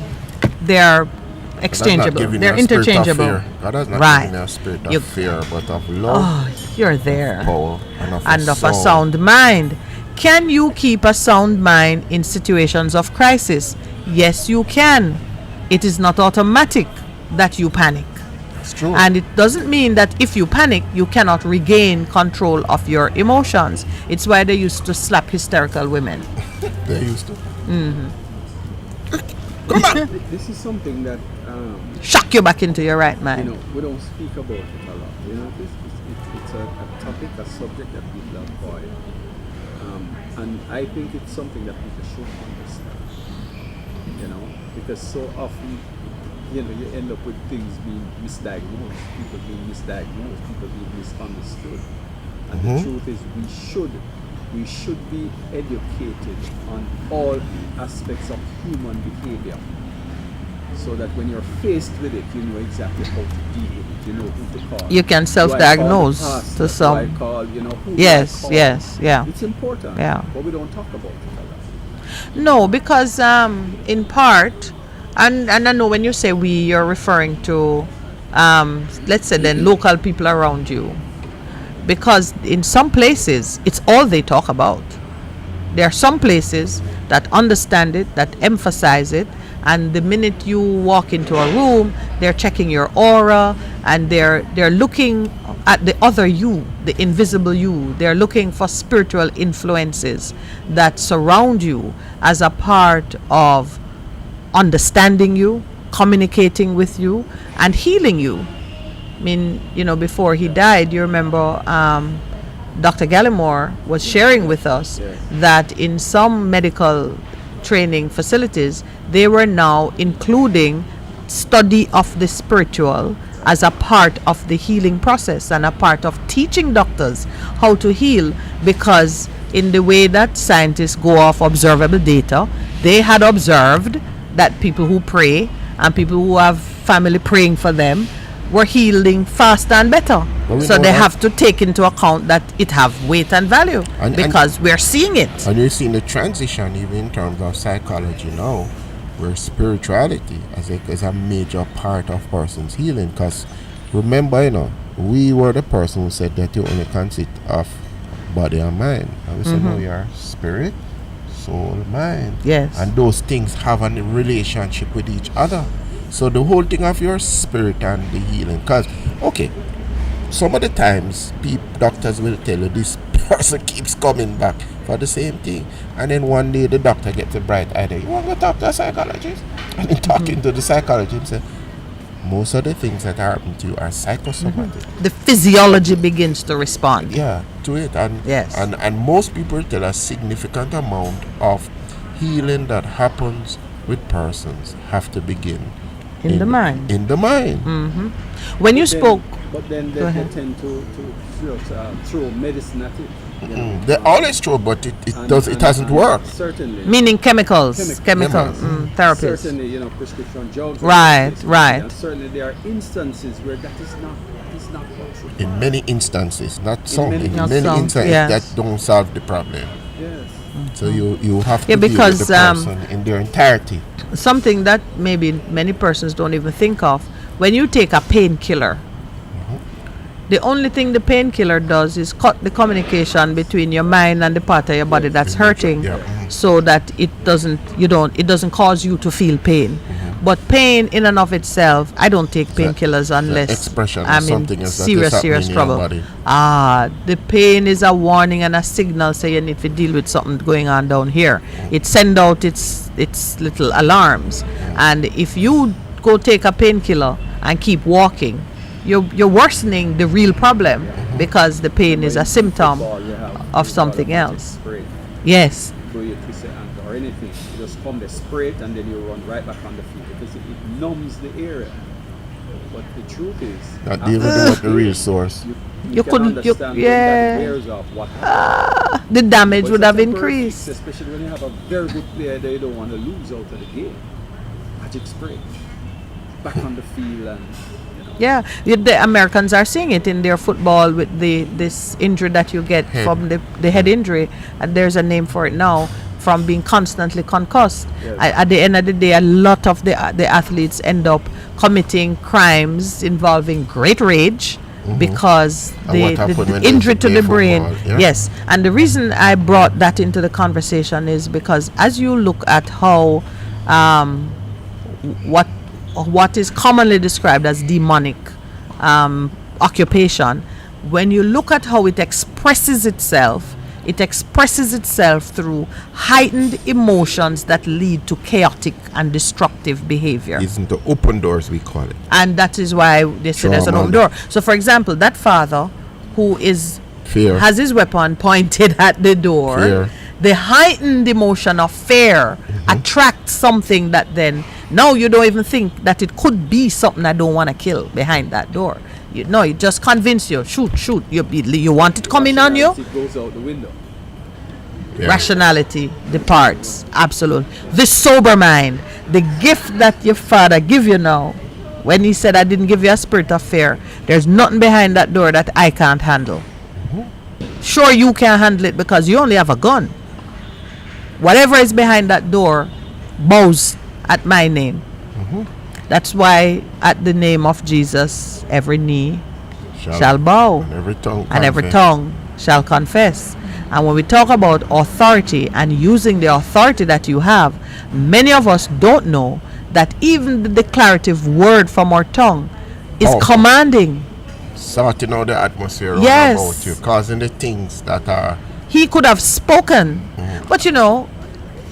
They are exchangeable. They're interchangeable. God has not right. given a spirit of fear, but of love. Oh, you're there. Power, and of a sound mind. Can you keep a sound mind in situations of crisis? Yes, you can. It is not automatic that you panic. It's true. And it doesn't mean that if you panic, you cannot regain control of your emotions. It's why they used to slap hysterical women. They used to. Come on. This is something that shock you back into your right mind. You know, we don't speak about it a lot. You know, it's a topic, a subject that people avoid. And I think it's something that people should understand. You know, because so often, you know, you end up with things being misdiagnosed, people being misunderstood. And the truth is, we should we should be educated on all aspects of human behavior, so that when you're faced with it, you know exactly how to deal with it. You know who to call. You can self-diagnose to some. I call, you know, who Yes, do I call? yes, yeah. It's important. Yeah. But we don't talk about it a lot. No, because in part, and I know when you say we, you're referring to, let's say then local people around you, because in some places it's all they talk about. There are some places that understand it, that emphasize it, and the minute you walk into a room, they're checking your aura, and they're looking at the other you, the invisible you. They're looking for spiritual influences that surround you as a part of understanding you, communicating with you, and healing you. I mean, you know, before he died, you remember Dr. Gallimore was sharing with us that in some medical training facilities, they were now including study of the spiritual as a part of the healing process and a part of teaching doctors how to heal, because in the way that scientists go off observable data, they had observed that people who pray and people who have family praying for them were healing faster and better. So they have to take into account that it have weight and value, because we're seeing it. And you're seeing the transition even in terms of psychology now, where spirituality is a major part of person's healing. Because remember, you know, we were the person who said that you only consist of body and mind. And we said, no, you're spirit, soul, mind. Yes. And those things have a relationship with each other. So the whole thing of your spirit and the healing, because, okay, some of the times doctors will tell you this person keeps coming back for the same thing, and then one day the doctor gets a bright idea. You want to go talk to a psychologist? And in talking to the psychologist, say, most of the things that happen to you are psychosomatic. The physiology begins to respond. Yeah, to it. And, yes. And most people tell a significant amount of healing that happens with persons have to begin in the mind. In the mind. When you spoke, but then they tend to throw medicine at it. You know? They always throw, but it hasn't worked. Certainly. Meaning chemical therapies. Certainly, you know, prescription drugs. Right. And certainly there are instances where that is not possible. In many instances, not some. In many instances, yes. that don't solve the problem. Yes. So you have to because, deal with the person in their entirety. Something that maybe many persons don't even think of. When you take a painkiller, the only thing the painkiller does is cut the communication between your mind and the part of your body that's hurting, so that it doesn't cause you to feel pain. But pain in and of itself, I don't take painkillers unless I'm in serious trouble. The pain is a warning and a signal saying you need to deal with something going on down here. It sends out its little alarms, and if you go take a painkiller and keep walking, you're worsening the real problem, because the pain is a symptom of something else. Yes. Or anything, you just come, they spray it, and then you run right back on the field because it numbs the area. But the truth is, not dealing with the real source. You couldn't understand that wears off what happened. The damage would have increased. Especially when you have a very good player that you don't want to lose out of the game. Magic spray. Back on the field and. Yeah, the Americans are seeing it in their football with this injury that you get from the head injury, and there's a name for it now, from being constantly concussed. Yes. At the end of the day, a lot of the athletes end up committing crimes involving great rage, because the injury to the brain. Yes, and the reason I brought that into the conversation is because as you look at how what is commonly described as demonic occupation, when you look at how it expresses itself through heightened emotions that lead to chaotic and destructive behavior. Isn't the open doors, we call it. And that is why they say there's an open door. So for example, that father who has his weapon pointed at the door, the heightened emotion of fear attracts something that then, now you don't even think that it could be something I don't want to kill behind that door. It just convince you, shoot, you want it coming on you? It goes out the window. rationality departs. Absolutely. The sober mind, the gift that your Father give you now, when he said, I didn't give you a spirit of fear, there's nothing behind that door that I can't handle. Sure, you can handle it because you only have a gun. Whatever is behind that door bows at my name. That's why at the name of Jesus, every knee shall bow, and every tongue shall confess. And when we talk about authority and using the authority that you have, many of us don't know that even the declarative word from our tongue is commanding. Sorting out the atmosphere Yes. about you, causing the things that are. He could have spoken. But you know,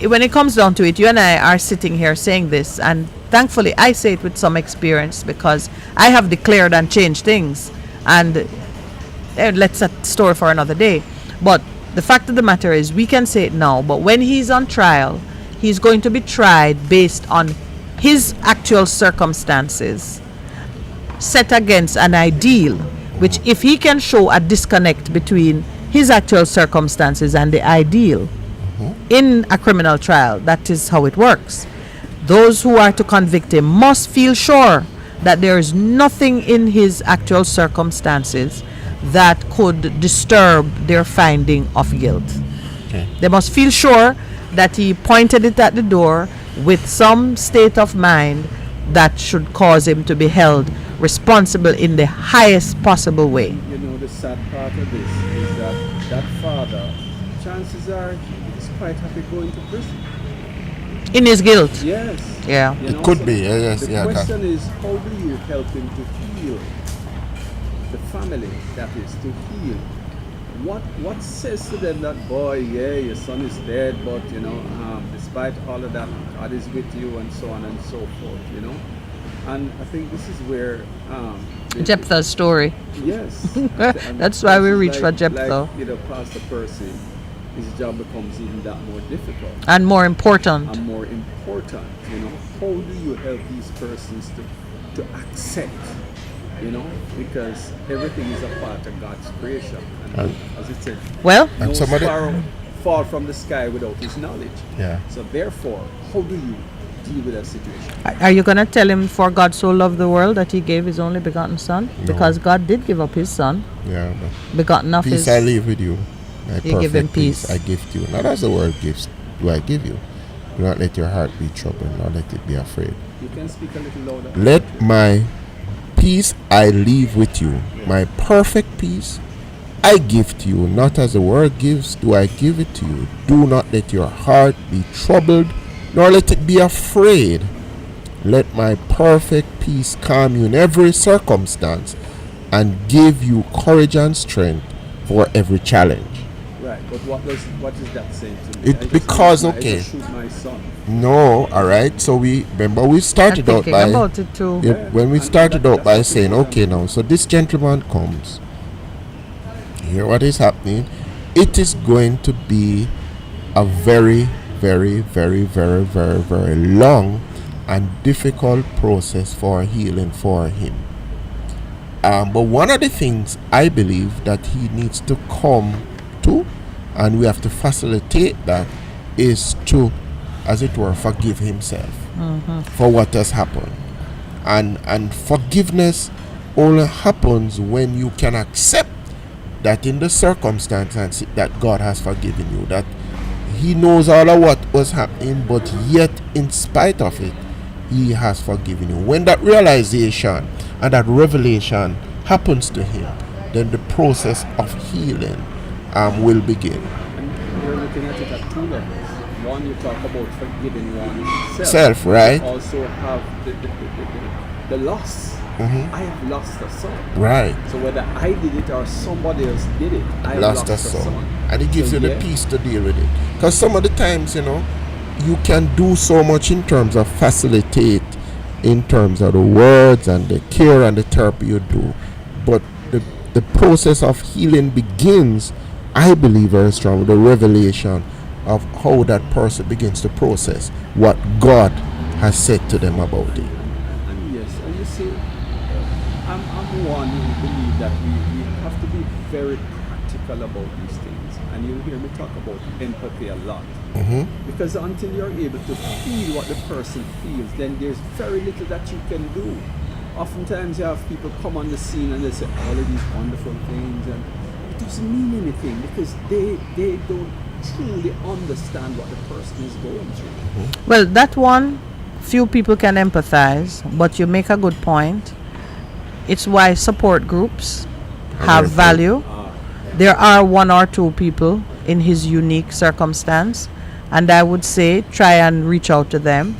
when it comes down to it, you and I are sitting here saying this, and thankfully I say it with some experience because I have declared and changed things. And let's set the story for another day. But the fact of the matter is, we can say it now, but when he's on trial, he's going to be tried based on his actual circumstances set against an ideal, which if he can show a disconnect between his actual circumstances and the ideal in a criminal trial, that is how it works. Those who are to convict him must feel sure that there is nothing in his actual circumstances that could disturb their finding of guilt. They must feel sure that he pointed it at the door with some state of mind that should cause him to be held responsible in the highest possible way. You know, the sad part of this is that that father, chances are he's quite happy going to prison. In his guilt. Yes. Yeah. You It know, could so be, yes, the yeah. question is, how do you help him to heal? The family, that is, to heal. What says to them that, boy, yeah, your son is dead, but, you know, despite all of that, God is with you, and so on and so forth, you know? And I think this is where... Jephthah's story. Yes. That's why we reach for Jephthah. Like, you know, Pastor Percy, his job becomes even that more difficult. And more important. And more important, you know. How do you help these persons to accept, you know, because everything is a part of God's creation. And as it said, well, no sparrow fall from the sky without his knowledge. Yeah. So therefore, how do you deal with that situation? Are you going to tell him, for God so loved the world that he gave his only begotten son? No. Because God did give up his son. Yeah. Begotten of Peace his... I leave with you. My You give him perfect peace. I give to you. Not as the world gives, do I give you. Do not let your heart be troubled, nor let it be afraid. You can speak a little louder. Let my peace I leave with you. My perfect peace I give to you. Not as the world gives, do I give it to you. Do not let your heart be troubled, nor let it be afraid. Let my perfect peace calm you in every circumstance and give you courage and strength for every challenge. Right, but what is that saying to me? Because I okay. just shoot my son. No, all right. So we remember we started out by about it too. when we started out by saying, okay, now so this gentleman comes. Hear what is happening? It is going to be a very, very, very, very, very, very long and difficult process for healing for him. But one of the things I believe that he needs to come to, and we have to facilitate that, is to, as it were, forgive himself for what has happened. And forgiveness only happens when you can accept that in the circumstances that God has forgiven you, that he knows all of what was happening, but yet in spite of it, he has forgiven you. When that realization and that revelation happens to him, then the process of healing will begin. And you're looking at it at two levels. One, you talk about forgiving oneself. Self, right? You also have the loss. I have lost a son. Right. So whether I did it or somebody else did it, I have Lost a son. And it gives you the peace to deal with it. Because some of the times, you know, you can do so much in terms of facilitate, in terms of the words and the care and the therapy you do. But the process of healing begins, I believe very strong, with the revelation of how that person begins to process what God has said to them about it. And yes, and you see, I'm one who believe that we have to be very practical about these things. and you'll hear me talk about empathy a lot. Mm-hmm. Because until you're able to feel what the person feels, then there's very little that you can do. Oftentimes you have people come on the scene and they say all of these wonderful things, and it doesn't mean anything because they don't truly understand what the person is going through. Well, that one, few people can empathize, but you make a good point. It's why support groups have value. There are one or two people in his unique circumstance, and I would say try and reach out to them.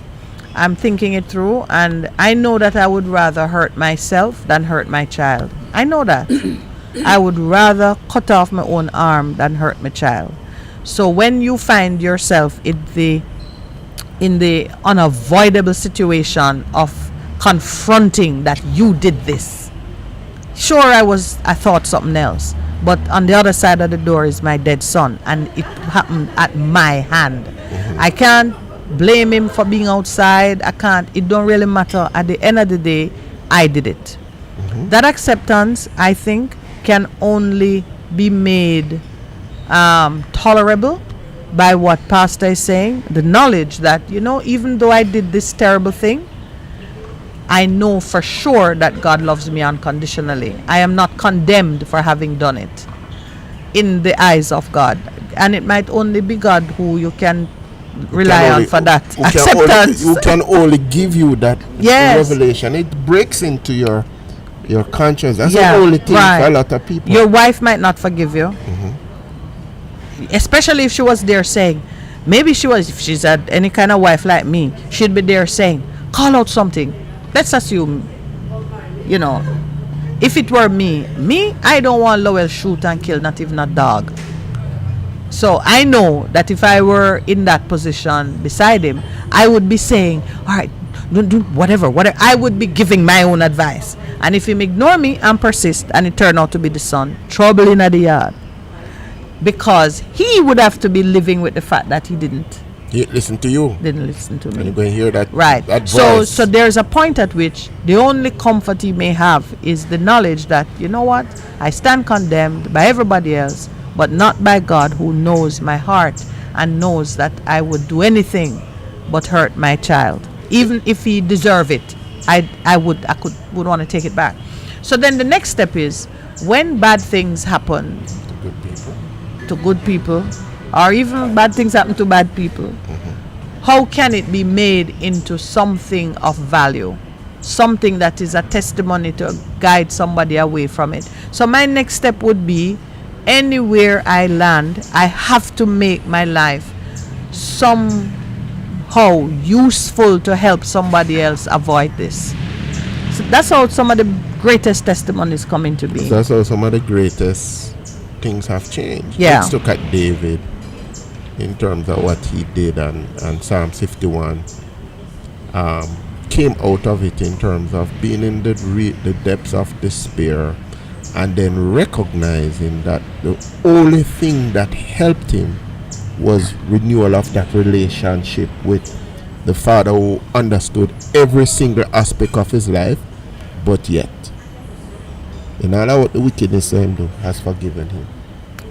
I'm thinking it through, and I know that I would rather hurt myself than hurt my child. I know that. I would rather cut off my own arm than hurt my child. So when you find yourself in the unavoidable situation of confronting that you did this, sure, I thought something else, but on the other side of the door is my dead son, and it happened at my hand. I can't blame him for being outside. I can't. It don't really matter. At the end of the day, I did it. That acceptance, I think, can only be made tolerable by what Pastor is saying. The knowledge that, even though I did this terrible thing, I know for sure that God loves me unconditionally. I am not condemned for having done it in the eyes of God. And it might only be God who you can rely on for that acceptance. Who can only give you that revelation. It breaks into your conscience. That's the only thing for a lot of people. Your wife might not forgive you. Especially if she was there saying, maybe if she's any kind of wife like me, she'd be there saying, call out something. Let's assume, if it were me, I don't want Lowell shoot and kill not even a dog. So I know that if I were in that position beside him, I would be saying, all right, don't do whatever. I would be giving my own advice. And if him ignore me and persist, and it turned out to be the son, trouble in the yard. Because he would have to be living with the fact that he didn't. He didn't listen to me. And you're going to hear that. Right. That so there's a point at which the only comfort he may have is the knowledge that, you know what, I stand condemned by everybody else, but not by God, who knows my heart and knows that I would do anything but hurt my child. Even if he deserved it, I would want to take it back. So then the next step is, when bad things happen to good people, or even bad things happen to bad people, how can it be made into something of value? Something that is a testimony to guide somebody away from it. So my next step would be, anywhere I land, I have to make my life somehow useful to help somebody else avoid this. So that's how some of the greatest testimonies come into being. So that's how some of the greatest things have changed. Yeah. Let's look at David in terms of what he did, and Psalm 51 came out of it in terms of being in the depths of despair, and then recognizing that the only thing that helped him was renewal of that relationship with the Father, who understood every single aspect of his life, but yet, in all of what the wickedness of him do, has forgiven him.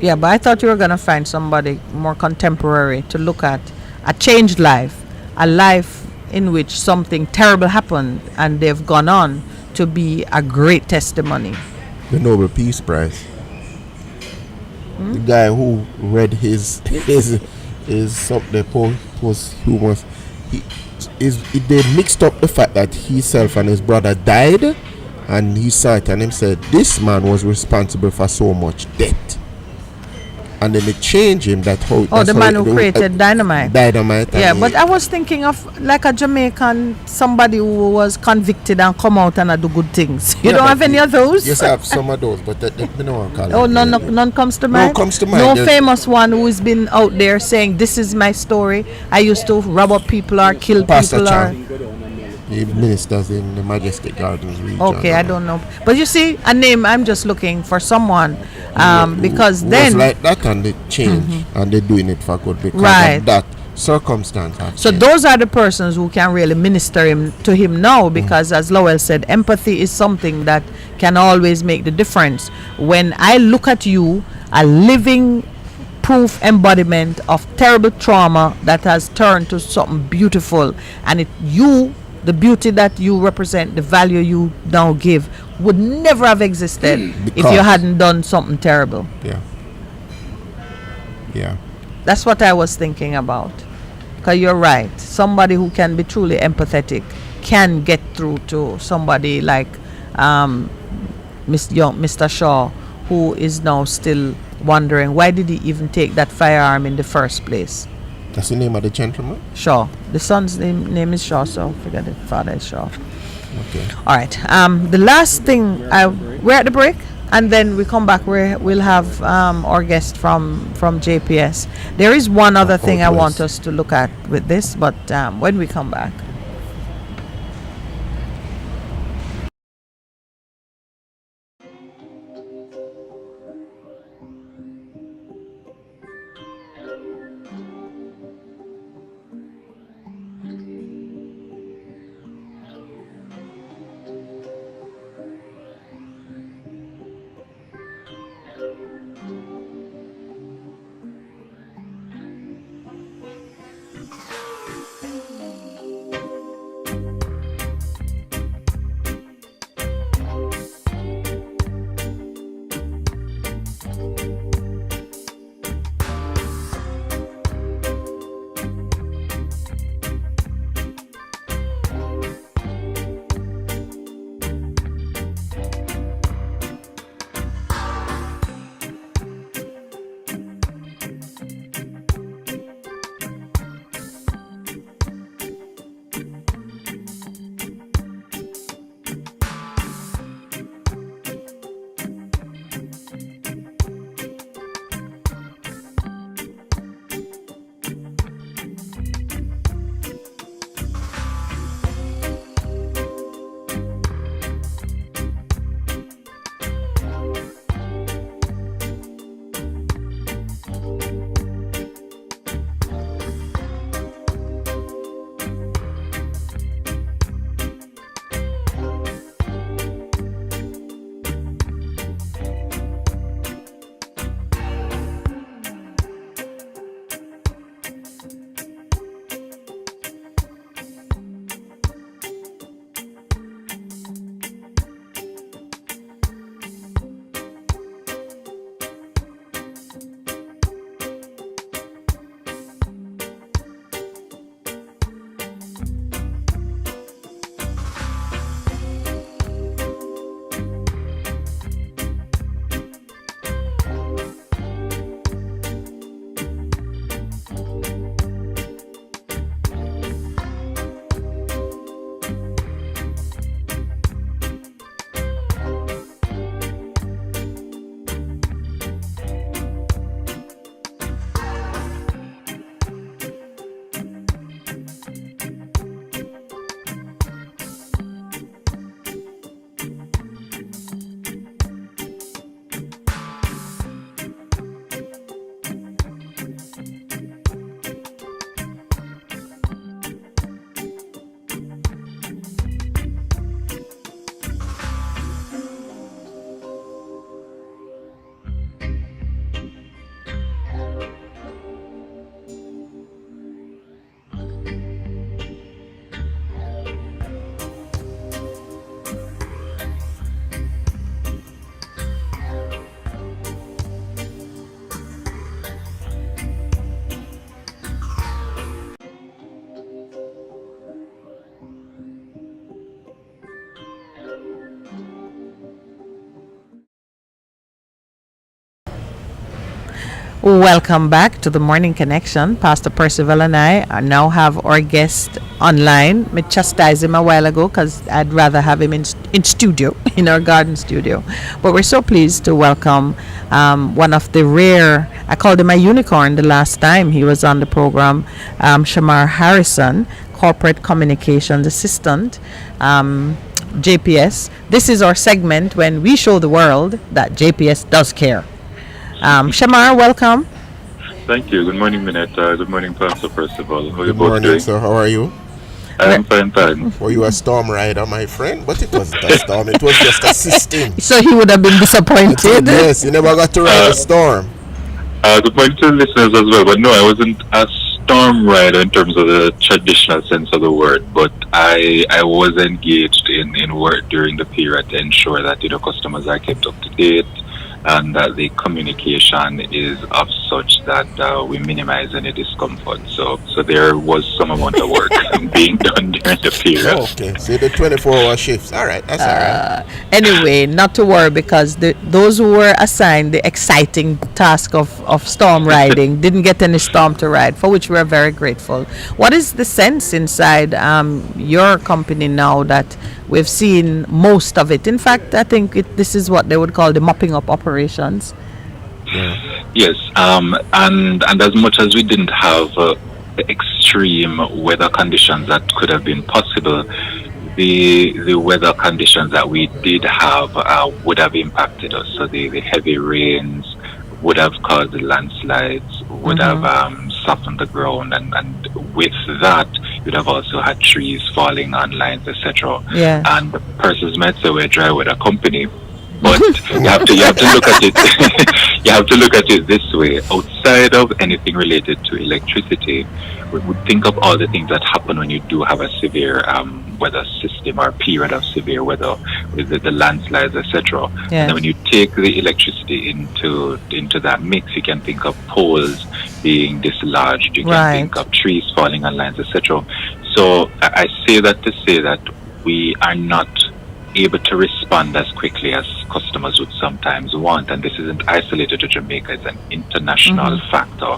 Yeah, but I thought you were going to find somebody more contemporary to look at a changed life, a life in which something terrible happened and they've gone on to be a great testimony. The Nobel Peace Prize. The guy who read his something posthumous, they mixed up the fact that himself and his brother died, and he saw it and him said, this man was responsible for so much death. And then they changed him the man who created dynamite. Yeah, but I was thinking of like a Jamaican, somebody who was convicted and come out and do good things. You don't have any of those? Yes, I have some of those, but we don't call Oh, none comes to mind? No comes to mind. No famous one who's been out there saying, this is my story. I used to rob up people or kill Pastor people. Chan. He ministers in the Majestic Gardens region. Okay, I don't know. But you see, a name, I'm just looking for someone. Because then... It was like that, and they change, and they're doing it for good because of that circumstance. So those are the persons who can really minister to him now, because as Lowell said, empathy is something that can always make the difference. When I look at you, a living proof embodiment of terrible trauma that has turned to something beautiful, and the beauty that you represent, the value you now give, would never have existed if you hadn't done something terrible. Yeah. That's what I was thinking about. Because you're right. Somebody who can be truly empathetic can get through to somebody like Mr. Shaw, who is now still wondering why did he even take that firearm in the first place. That's the name of the gentleman? Shaw. The son's name is Shaw, so forget it. Father is Shaw. Okay. All right. The last thing, we're at the break, and then we come back where we'll have our guest from JPS. There is one other thing I want us to look at with this, but when we come back. Welcome back to the Morning Connection. Pastor Percival and I now have our guest online. I chastised him a while ago because I'd rather have him in studio, in our garden studio. But we're so pleased to welcome one of the rare, I called him a unicorn the last time he was on the program, Shamar Harrison, Corporate Communications Assistant, JPS. This is our segment when we show the world that JPS does care. Shamar, welcome. Thank you. Good morning, Minette. Good morning, Pastor Percival. How are you Good both morning, doing? sir. How are you? I'm fine. Were you a storm rider, my friend? But it wasn't a storm. It was just assisting. So he would have been disappointed. Yes, you never got to ride a storm. Good morning to the listeners as well. But no, I wasn't a storm rider in terms of the traditional sense of the word, but I was engaged in work during the period to ensure that customers are kept up to date and that the communication is of such that we minimize any discomfort. So there was some amount of work being done during the period. Okay, so the 24-hour shifts. All right, that's all right. Anyway, not to worry, because those who were assigned the exciting task of storm riding didn't get any storm to ride, for which we are very grateful. What is the sense inside your company now that we've seen most of it? In fact, I think this is what they would call the mopping up operations. Yes, and as much as we didn't have the extreme weather conditions that could have been possible, the weather conditions that we did have would have impacted us. So the heavy rains would have caused landslides, would have softened the ground, and with that, you'd have also had trees falling on lines, etc. Yeah. And persons might say we're a dry weather company, but you have to look at it. You have to look at it this way. Outside of anything related to electricity, we would think of all the things that happen when you do have a severe weather system or period of severe weather with the landslides, etc. Yes. And then when you take the electricity into that mix, you can think of poles being dislodged. You can think of trees falling on lines, etc. So I say that to say that we are not able to respond as quickly as customers would sometimes want, and this isn't isolated to Jamaica, it's an international factor.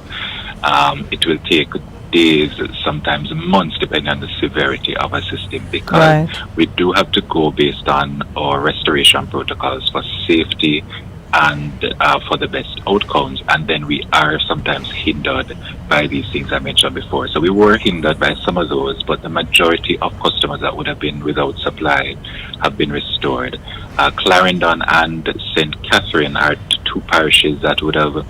It will take days, sometimes months, depending on the severity of a system, because we do have to go based on our restoration protocols for safety and for the best outcomes, and then we are sometimes hindered by these things I mentioned before. So we were hindered by some of those, but the majority of customers that would have been without supply have been restored. Clarendon and St. Catherine are two parishes that would have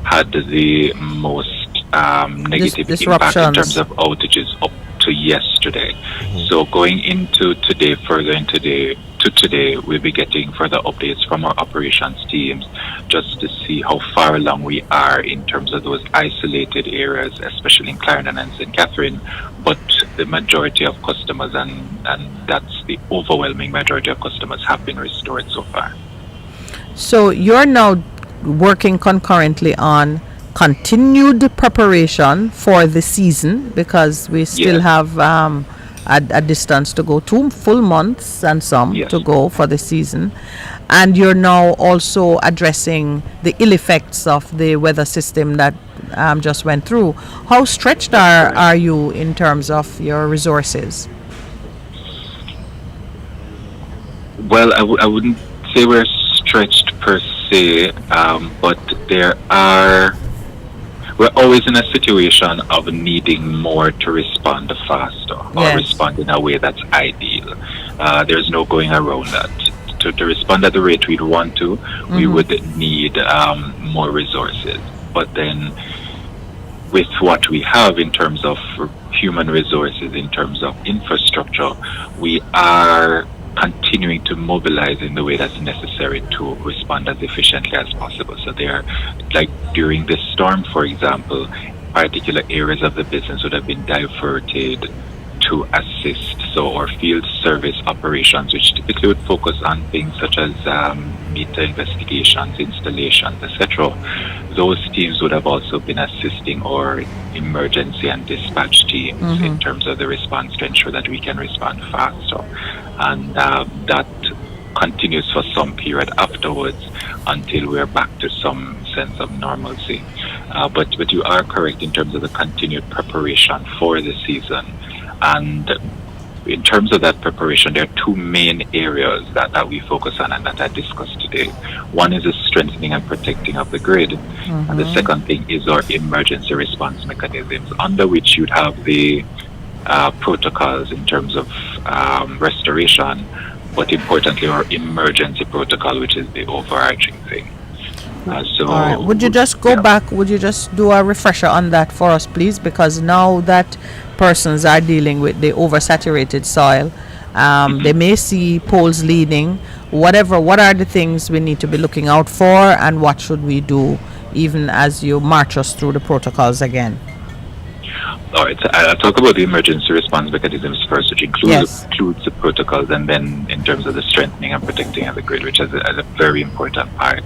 had the most negative impact in terms of outages up to yesterday. So going into today, further into today, we'll be getting further updates from our operations teams just to see how far along we are in terms of those isolated areas, especially in Clarendon and St. Catherine. But the majority of customers, and that's the overwhelming majority of customers, have been restored so far. So you're now working concurrently on continued preparation for the season, because we still have a distance to go, 2 full months and some to go for the season, and you're now also addressing the ill effects of the weather system that just went through. How stretched are you in terms of your resources? Well, I wouldn't say we're stretched per se, but we're always in a situation of needing more to respond faster or respond in a way that's ideal. There's no going around that. To respond at the rate we'd want to, we would need more resources. But then with what we have in terms of human resources, in terms of infrastructure, we are continuing to mobilize in the way that's necessary to respond as efficiently as possible. So there, like during this storm, for example, particular areas of the business would have been diverted to assist. So our field service operations, which typically would focus on things such as meter investigations, installations, etc., those teams would have also been assisting our emergency and dispatch teams in terms of the response to ensure that we can respond faster. And that continues for some period afterwards until we're back to some sense of normalcy. But you are correct in terms of the continued preparation for the season. And in terms of that preparation, there are 2 main areas that we focus on and that I discussed today. One is the strengthening and protecting of the grid. And the second thing is our emergency response mechanisms, under which you'd have the protocols in terms of restoration, but importantly our emergency protocol, which is the overarching thing. So all right. Would you just go back, would you just do a refresher on that for us, please? Because now that persons are dealing with the oversaturated soil, they may see poles leaning, what are the things we need to be looking out for, and what should we do even as you march us through the protocols again. All right, so I'll talk about the emergency response mechanisms first, which includes the protocols, and then in terms of the strengthening and protecting of the grid, which is a very important part.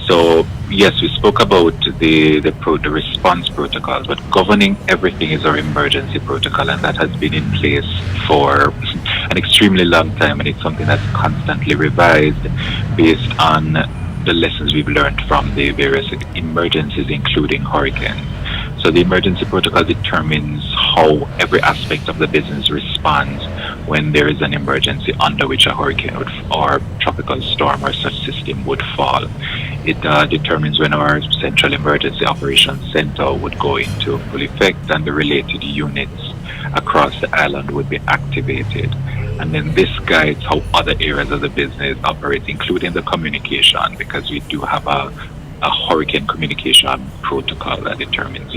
So yes, we spoke about the response protocols, but governing everything is our emergency protocol, and that has been in place for an extremely long time, and it's something that's constantly revised based on the lessons we've learned from the various emergencies, including hurricanes. So the emergency protocol determines how every aspect of the business responds when there is an emergency under which a hurricane or tropical storm or such system would fall. It determines when our central emergency operations center would go into full effect and the related units across the island would be activated. And then this guides how other areas of the business operate, including the communication, because we do have a hurricane communication protocol that determines,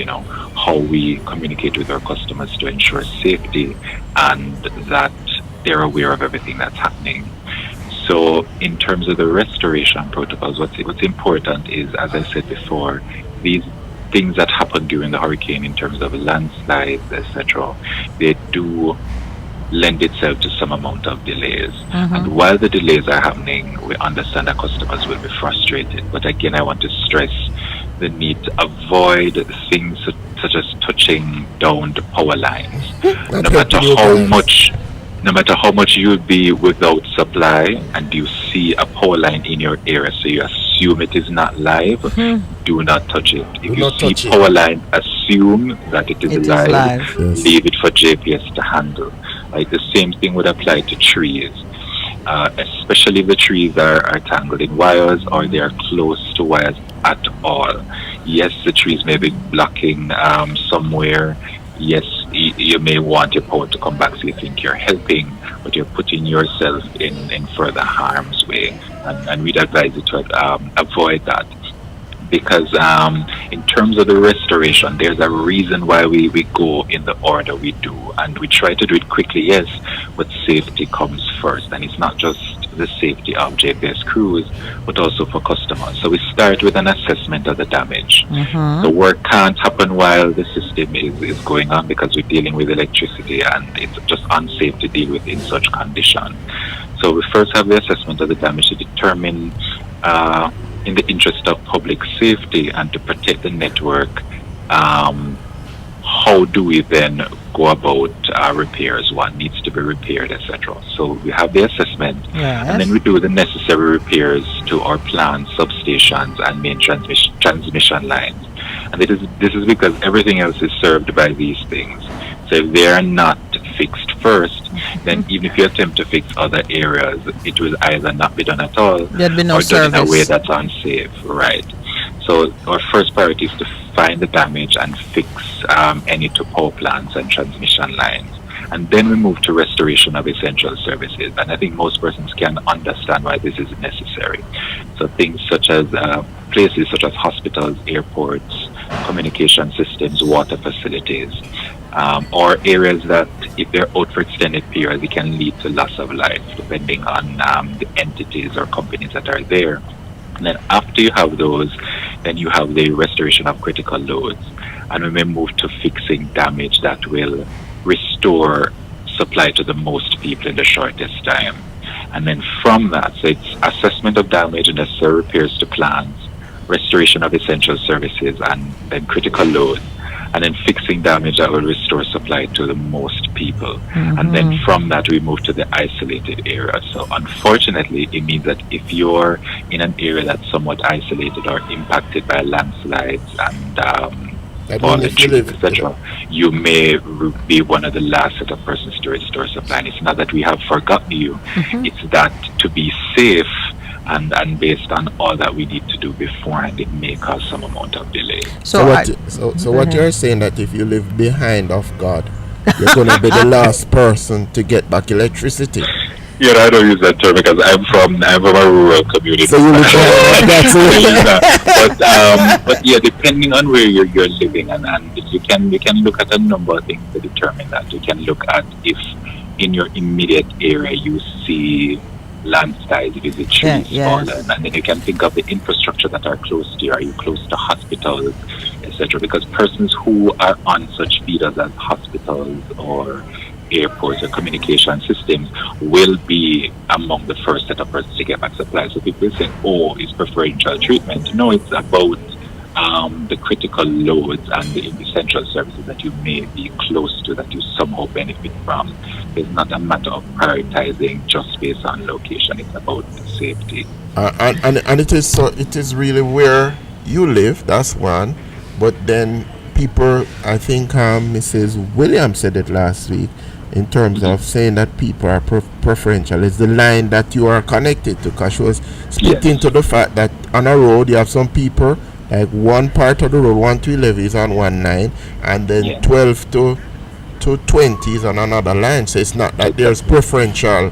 how we communicate with our customers to ensure safety and that they're aware of everything that's happening. So in terms of the restoration protocols, what's important is, as I said before, these things that happen during the hurricane in terms of landslides, etc., they do lend itself to some amount of delays. And while the delays are happening, we understand that customers will be frustrated. But again, I want to stress the need to avoid things such as touching down the power lines. No matter how much you'll be without supply and you see a power line in your area, so you assume it is not live, do not touch it. If you see power line, assume that it is live. Yes. Leave it for JPS to handle. Like the same thing would apply to trees, especially if the trees are tangled in wires or they are close to wires at all. Yes, the trees may be blocking somewhere. Yes, you may want your power to come back, so you think you're helping, but you're putting yourself in further harm's way. And we'd advise you to avoid that. Because in terms of the restoration, there's a reason why we go in the order we do. And we try to do it quickly, yes, but safety comes first. And it's not just the safety of JPS crews, but also for customers. So we start with an assessment of the damage. The work can't happen while the system is going on because we're dealing with electricity and it's just unsafe to deal with in such condition. So we first have the assessment of the damage to determine in the interest of public safety and to protect the network, how do we then go about repairs? What needs to be repaired, etc. So we have the assessment, and then we do the necessary repairs to our plant, substations, and main transmission lines. And this is because everything else is served by these things. So if they are not fixed first, then even if you attempt to fix other areas, it will either not be done at all, there'd be no or service. done in a way that's unsafe, right? So our first priority is to find the damage and fix any to power plants and transmission lines. And then we move to restoration of essential services. And I think most persons can understand why this is necessary. So things such as places such as hospitals, airports, communication systems, water facilities, or areas that if they're out for extended periods, it can lead to loss of life, depending on the entities or companies that are there. And then after you have those, then you have the restoration of critical loads. And we may move to fixing damage that will restore supply to the most people in the shortest time. And then from that, so it's assessment of damage and necessary repairs to plants, restoration of essential services, and then critical loads, and then fixing damage that will restore supply to the most people. And then from that, we move to the isolated area. So unfortunately, it means that if you're in an area that's somewhat isolated or impacted by landslides and fallen trees, etc., you may be one of the last set of persons to restore supply. And it's not that we have forgotten you, it's that to be safe and based on all that we need to do beforehand, it may cause some amount of delay. So what you're saying, that if you live behind of God, you're going to be the last person to get back electricity. Yeah, I don't use that term because I'm from a rural community. So you that's it. But yeah, depending on where you're living, and you can look at a number of things to determine that. You can look at if in your immediate area you see landslides, is it trees fallen, and then you can think of the infrastructure that are close to you. Are you close to hospitals, etc.? Because persons who are on such feeders as hospitals or airports or communication systems will be among the first set of persons to get back supplies. So people say, oh, it's preferential treatment. No, it's about the critical loads and the essential services that you may be close to, that you somehow benefit from. It's not a matter of prioritizing just based on location. It's about safety. And it is so. It is really where you live. That's one. But then people, I think Mrs. Williams said it last week, in terms of saying that people are preferential. It's the line that you are connected to, because she was speaking to the fact that on a road you have some people, like one part of the road, 1 to 11 is on one line, and then 12 to 20 is on another line. So it's not that there's preferential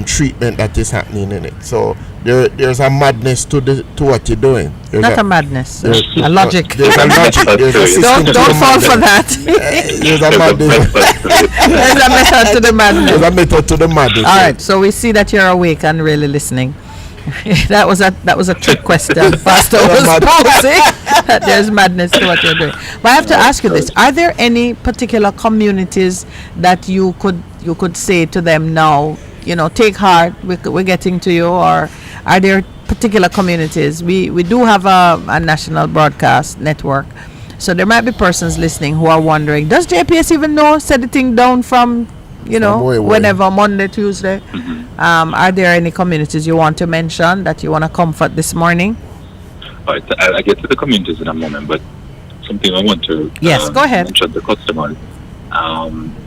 treatment that is happening in it. So there's a madness to what you're doing. There's not a madness, a logic. There's a logic. There's a system. Don't fall for that. There's a madness. There's a method to the madness. There's a method to the madness. All right, so we see that you're awake and really listening. that was a trick question Pastor was posing. That there's madness to what you're doing. But I have to ask you this: are there any particular communities that you could say to them now, take heart, we're getting to you? Or are there particular communities? We do have a national broadcast network, so there might be persons listening who are wondering, does JPS even know set the thing down from whenever, Monday, Tuesday? Are there any communities you want to mention that you want to comfort this morning? All right, I'll get to the communities in a moment, but something I want to go ahead. mention the customers.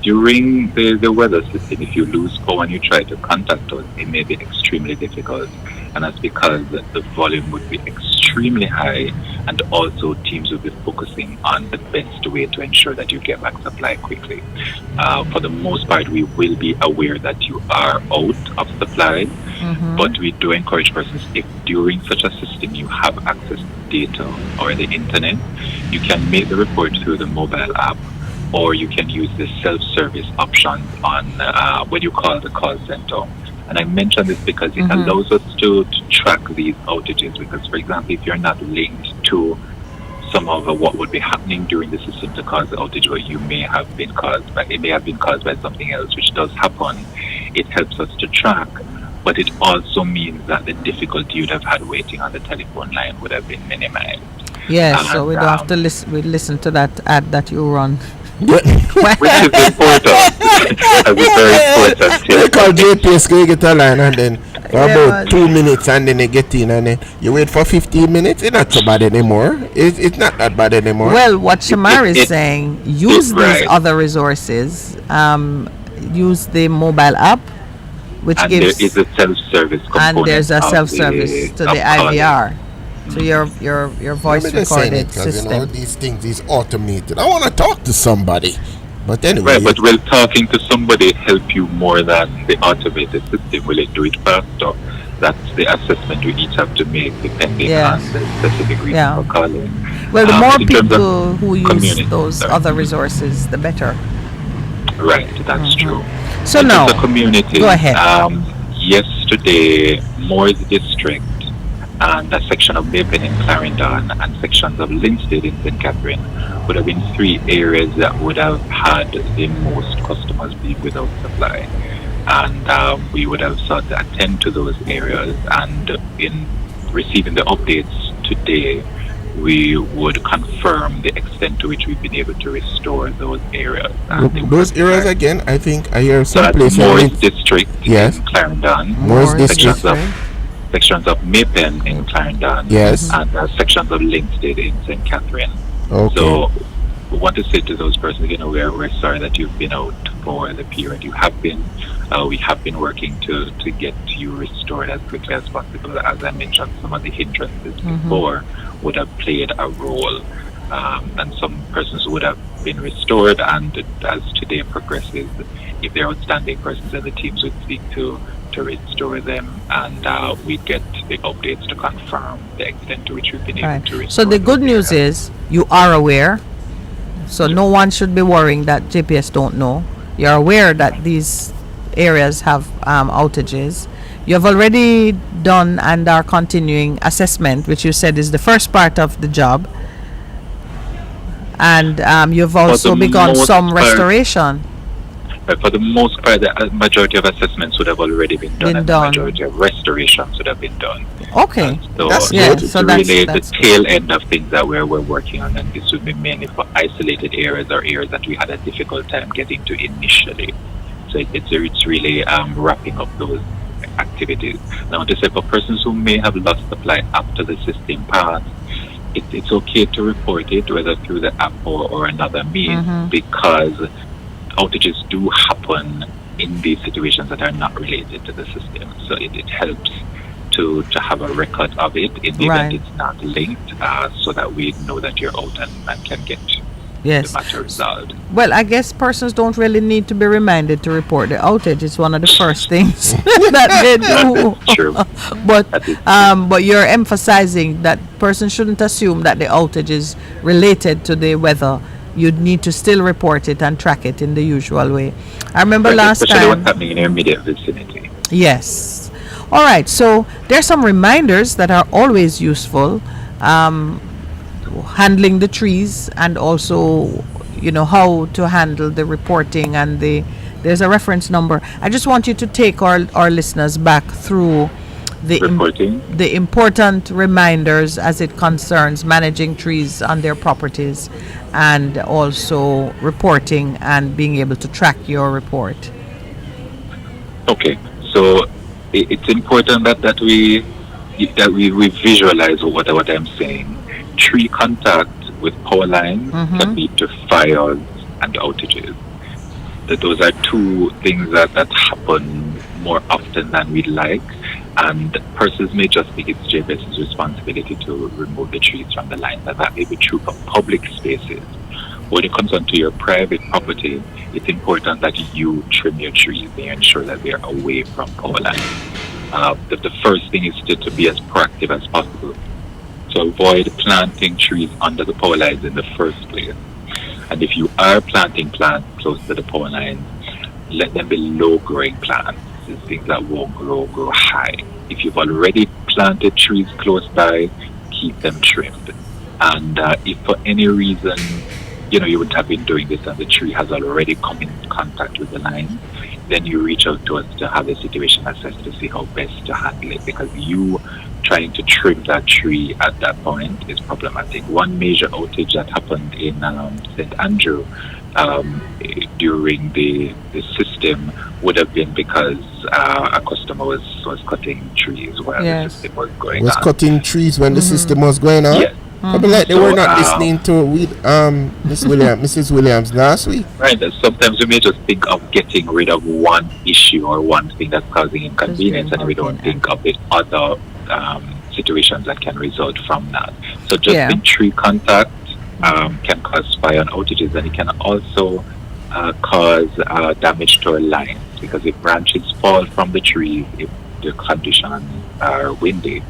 During the weather system, if you lose power and you try to contact us, it may be extremely difficult, and that's because the volume would be extremely high, and also teams will be focusing on the best way to ensure that you get back supply quickly. For the most part, we will be aware that you are out of supply, but we do encourage persons, if during such a system you have access to data or the internet, you can make the report through the mobile app, or you can use the self-service options on when you call the call center. And I mention this because it allows us to track these outages, because, for example, if you're not linked to some of what would be happening during the system to cause the outage, or it may have been caused by something else, which does happen, it helps us to track. But it also means that the difficulty you'd have had waiting on the telephone line would have been minimized. Yeah, so we don't have to listen to that ad that you run. Which is important. That's very important. They call JPS, go get a line, and then for about 2 minutes, and then they get in, and then you wait for 15 minutes. It's not so bad anymore. It's not that bad anymore. Well, what Shamar is saying, use these other resources. Use the mobile app, which and gives, there is a self-service component, and there's a self-service to the IVR. So your voice recorded system. These things is automated. I want to talk to somebody, but anyway. Right, but will talking to somebody help you more than the automated system? Will it do it faster? That's the assessment we each have to make, depending on the specific reason for calling. Well, the more people who use those other resources, the better. Right, that's true. So now, the community. Go ahead. Yesterday, Moore's District and a section of Mapen in Clarendon and sections of Linstead in St. Catherine would have been 3 areas that would have had the most customers being without supply. And we would have sought to attend to those areas, and in receiving the updates today, we would confirm the extent to which we've been able to restore those areas. Those areas again, I think I hear some places. Moore's District in Clarendon. Moore's District. Sections of Mapen in Clarendon, and sections of Linstead in St. Catherine. Okay. So we want to say to those persons, we're sorry that you've been out for the period you have been. We have been working to get you restored as quickly as possible. As I mentioned, some of the hindrances before would have played a role, and some persons would have been restored, and as today progresses, if they're outstanding persons, then the teams would seek to restore them, and we get the updates to confirm the extent to which we've been able to restore. So the good news is you are aware, so no one should be worrying that JPS don't know. You're aware that these areas have outages. You've already done and are continuing assessment, which you said is the first part of the job, and you've also begun some restoration. For the most part, the majority of assessments would have already been done, and the majority of restorations would have been done. Okay, so that's it's good. really that's the tail end of things that we're working on, and this would be mainly for isolated areas or areas that we had a difficult time getting to initially. So it's really wrapping up those activities. Now, to say for persons who may have lost supply after the system passed, it's okay to report it, whether through the app or another means, because outages do happen in these situations that are not related to the system. So it helps to have a record of it in the event it's not linked, so that we know that you're out and can get the matter resolved. Well, I guess persons don't really need to be reminded to report the outage. It's one of the first things that they do. True. But you're emphasizing that persons shouldn't assume that the outage is related to the weather. You'd need to still report it and track it in the usual way. I remember last especially time. what's happening in your immediate vicinity. Yes. All right. So there's some reminders that are always useful. Handling the trees, and also, how to handle the reporting, and there's a reference number. I just want you to take our listeners back through the important reminders as it concerns managing trees on their properties, and also reporting and being able to track your report. Okay, so it's important that we visualize what I'm saying. Tree contact with power lines can lead to fires and outages. Those are two things that happen more often than we'd like, and persons may just think it's JBS's responsibility to remove the trees from the lines, and that may be true for public spaces. When it comes onto your private property, it's important that you trim your trees and ensure that they're away from power lines. The first thing is to be as proactive as possible. So avoid planting trees under the power lines in the first place. And if you are planting plants close to the power lines, let them be low-growing plants. These things that won't grow high. If you've already planted trees close by, keep them trimmed. And if for any reason, you would have been doing this and the tree has already come in contact with the line, then you reach out to us to have the situation assessed to see how best to handle it, because you trying to trim that tree at that point is problematic. One major outage that happened in St. Andrew during the system would have been because a customer was cutting trees while the system was going on. Cutting trees when the system was going on? Yes. They were not listening to Mrs. Williams last week. Right. Sometimes we may just think of getting rid of one issue or one thing that's causing inconvenience, and we don't think of the other situations that can result from that. So just in tree contact can cause fire and outages, and it can also cause damage to our lines, because if branches fall from the trees, if the conditions are windy,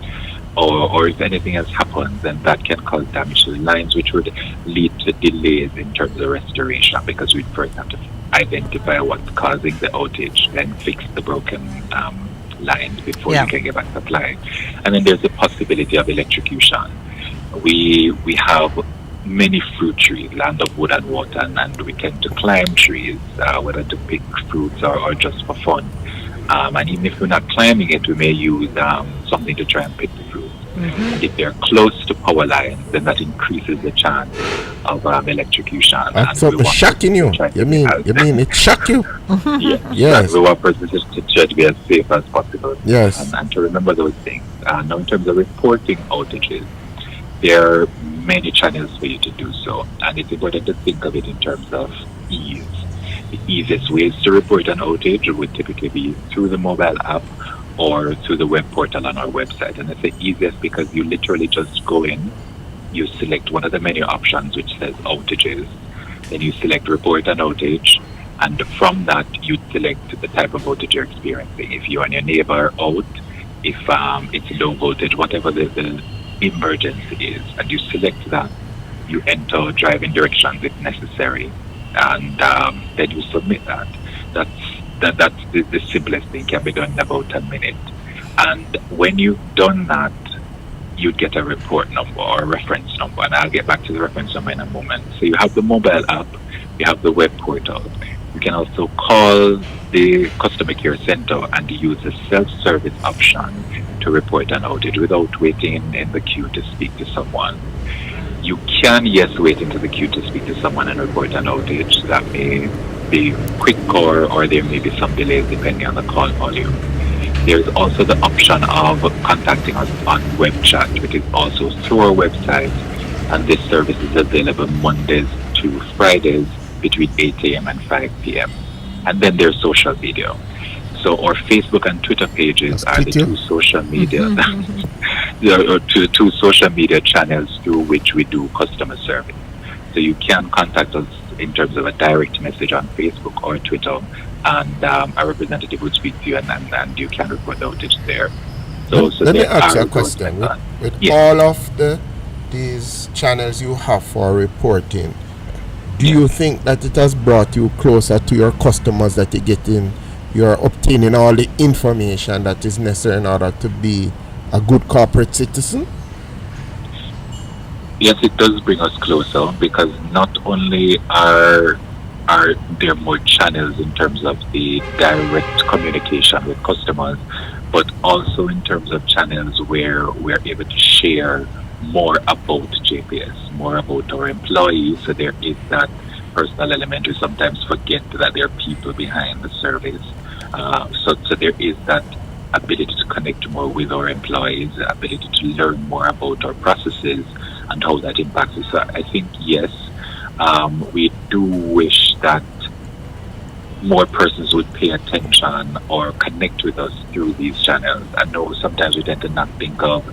or if anything has happened, then that can cause damage to the lines, which would lead to delays in terms of restoration, because we'd first have to identify what's causing the outage, then fix the broken lines before you can get back supply. And then there's the possibility of electrocution. We have many fruit trees, land of wood and water, and we tend to climb trees, whether to pick fruits or just for fun. And even if we're not climbing it, we may use something to try and pick the fruit. If they're close to power lines, then that increases the chance of electrocution. That's something shocking you. You mean it shocked you? Yes. We want persons to try to be as safe as possible. Yes. And to remember those things. Now, in terms of reporting outages, there are many channels for you to do so, and it's important to think of it in terms of ease. The easiest ways to report an outage would typically be through the mobile app or through the web portal on our website. And it's the easiest because you literally just go in, you select one of the menu options which says outages, then you select report an outage, and from that you select the type of outage you're experiencing. If you and your neighbor are out, if it's low voltage, whatever the emergency is, and you select that, you enter driving directions if necessary, and then you submit that. That's the simplest thing, can be done in about 10 minutes. And when you've done that, you'd get a report number or a reference number, and I'll get back to the reference number in a moment. So you have the mobile app, you have the web portal. You can also call the customer care center and use the self-service option to report an outage without waiting in the queue to speak to someone. You can, yes, wait into the queue to speak to someone and report an outage. That may be quicker, or there may be some delays depending on the call volume. There's also the option of contacting us on web chat, which is also through our website, and this service is available Mondays to Fridays between 8 a.m. and 5 p.m. And then there's social media. So our Facebook and Twitter pages are the two social media two social media channels through which we do customer service. So you can contact us in terms of a direct message on Facebook or Twitter, and a representative would speak to you, and you can report the outage there. So let me ask you a question. With all of these channels you have for reporting, do you think that it has brought you closer to your customers, that you're obtaining all the information that is necessary in order to be a good corporate citizen? Yes, it does bring us closer, because not only are there more channels in terms of the direct communication with customers, but also in terms of channels where we're able to share more about JPS, more about our employees. So there is that personal element. We sometimes forget that there are people behind the service. So there is that ability to connect more with our employees, the ability to learn more about our processes and how that impacts us. So I think, yes, we do wish that more persons would pay attention or connect with us through these channels. I know sometimes we tend to not think of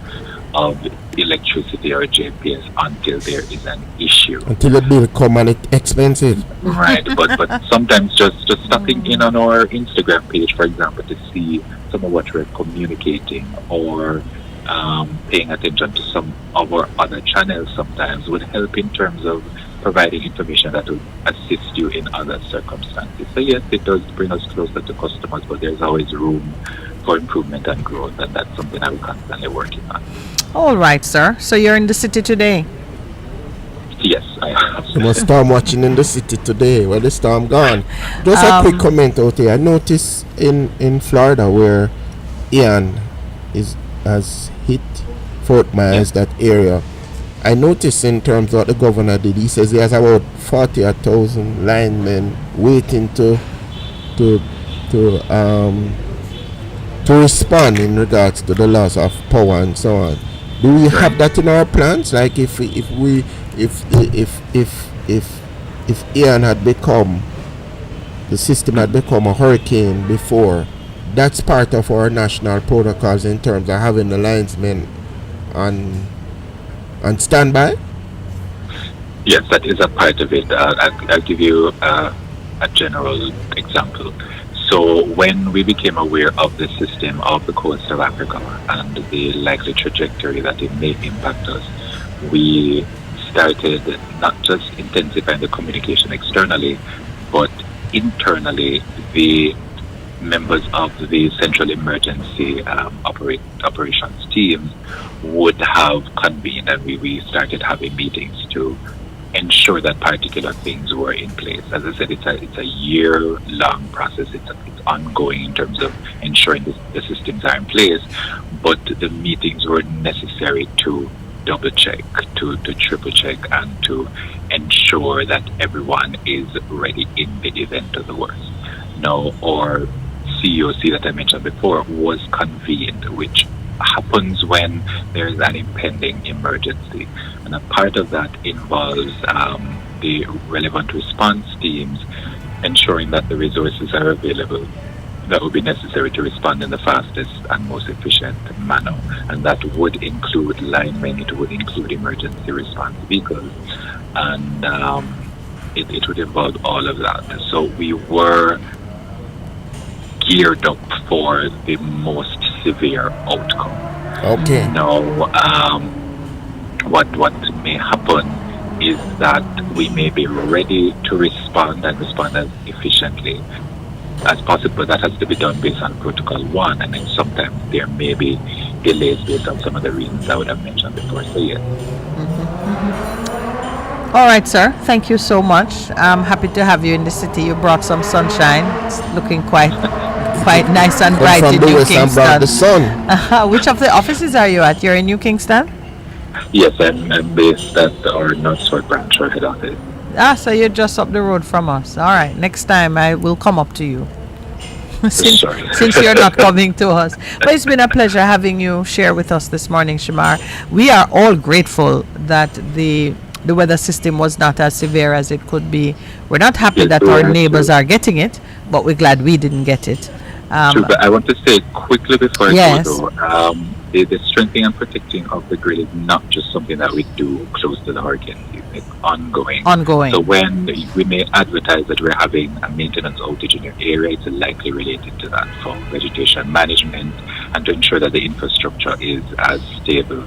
electricity or JPS until there is an issue. Until it become expensive. Right, but sometimes just stopping in on our Instagram page, for example, to see some of what we're communicating, or paying attention to some of our other channels sometimes would help in terms of providing information that will assist you in other circumstances. So yes, it does bring us closer to customers, but there's always room for improvement and growth, and that's something that we're constantly working on. All right, sir. So you're in the city today? Yes, I am. There was storm watching in the city today. Well, the storm gone. Just a quick comment out here. I noticed in Florida, where Ian has hit Fort Myers, that area. I noticed in terms of what the governor did, he says he has about 40,000 linemen waiting to respond in regards to the loss of power and so on. Do we have that in our plans? Like if Ian had become, the system had become a hurricane before, that's part of our national protocols in terms of having the linesmen on standby? Yes, that is a part of it. I'll give you a general example. So when we became aware of the system of the coast of Africa and the likely trajectory that it may impact us, we started not just intensifying the communication externally, but internally. The members of the Central Emergency Operations teams would have convened, and we started having meetings to ensure that particular things were in place. As I said, it's a year-long process. It's ongoing in terms of ensuring the systems are in place, but the meetings were necessary to double-check, to triple-check, and to ensure that everyone is ready in the event of the worst. Now, our COC that I mentioned before was convened, which happens when there is an impending emergency, and a part of that involves the relevant response teams ensuring that the resources are available that would be necessary to respond in the fastest and most efficient manner, and that would include linemen, it would include emergency response vehicles, and it would involve all of that. So we were geared up for the most severe outcome. Okay. Now, what may happen is that we may be ready to respond and respond as efficiently, as possible. That has to be done based on Protocol 1, and then sometimes there may be delays based on some of the reasons I would have mentioned before. So, yes. All right, sir. Thank you so much. I'm happy to have you in the city. You brought some sunshine. It's looking quite nice and bright From in the New west and brought the Kingston. sun. Which of the offices are you at? You're in New Kingston? Yes, I'm based at our Northford branch, our head office. So you're just up the road from us. All right. Next time I will come up to you. since you're not coming to us. But it's been a pleasure having you share with us this morning, Shamar. We are all grateful that the weather system was not as severe as it could be. We're not happy Yes, that we our are neighbors too. are getting it, but we're glad we didn't get it. True, but I want to say quickly before I Yes. go, though, the strengthening and protecting of the grid is not just something that we do close to the hurricane season. It's ongoing. Ongoing. So when we may advertise that we're having a maintenance outage in your area, it's likely related to that for vegetation management and to ensure that the infrastructure is as stable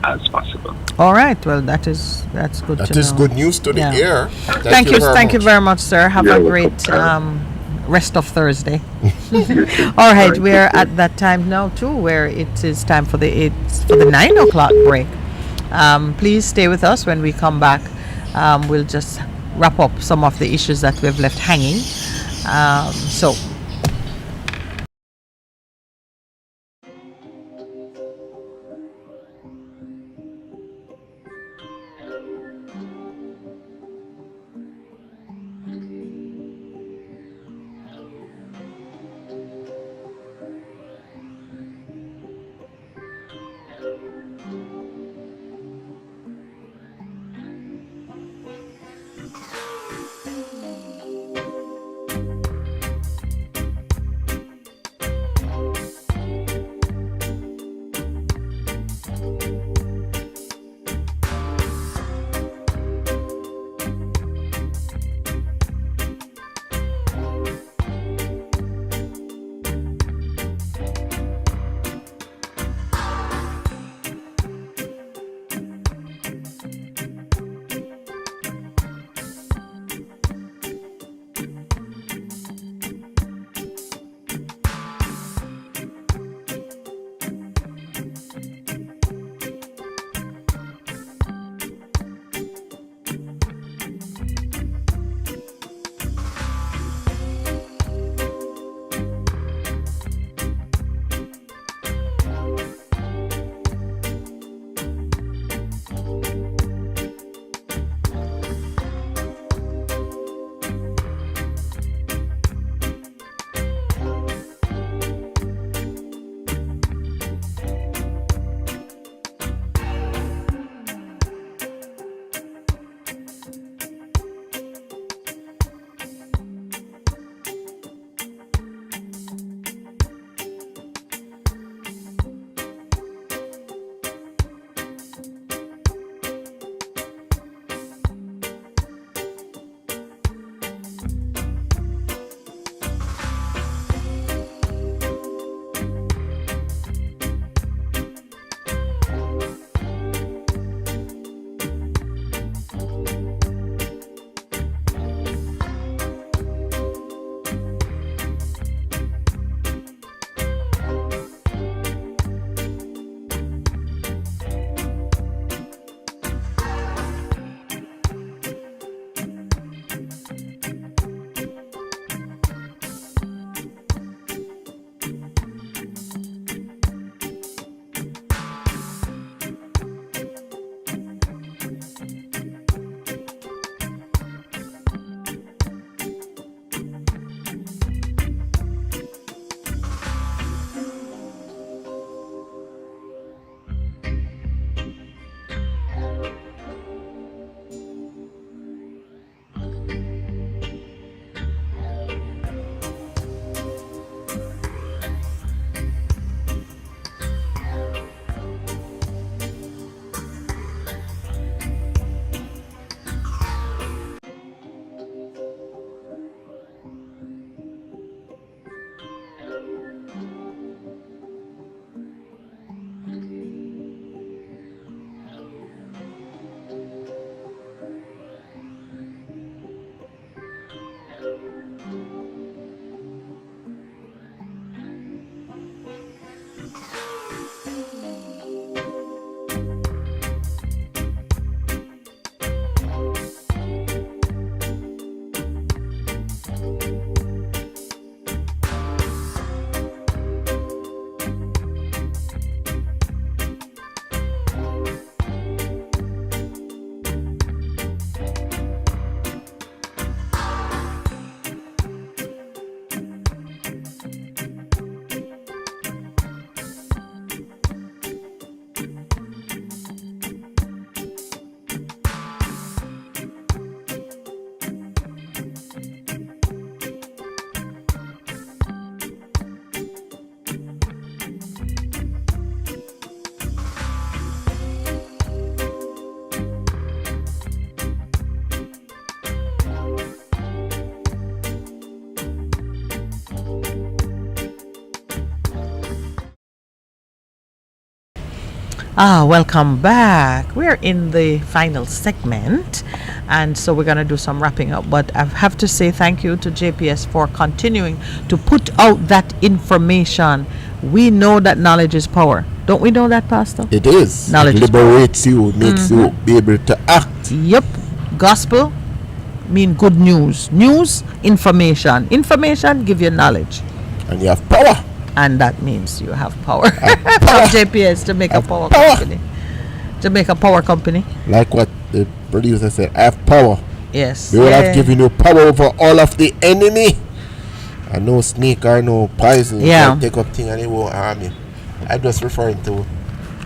as possible. All right. Well, that's good to know. That is good news to the Yeah. air. Thank you very much, sir. Have You're a welcome, great rest of Thursday. You too. All right, we're at that time now too, where it is time for the 9 o'clock break. Please stay with us when we come back. We'll just wrap up some of the issues that we've left hanging. So. Welcome back. We're in the final segment, and so we're going to do some wrapping up. But I have to say thank you to JPS for continuing to put out that information. We know that knowledge is power. Don't we know that, Pastor? It is. Knowledge it liberates you, makes you be able to act. Yep. Gospel mean good news. News, information. Information give you knowledge. And you have power. And that means you have power. From JPS to make a power company. To make a power company. Like what the producer said, I have power. Yes. They will have given you power over all of the enemy. And no snake or no poison. You can take up thing and it won't harm you. I'm just referring to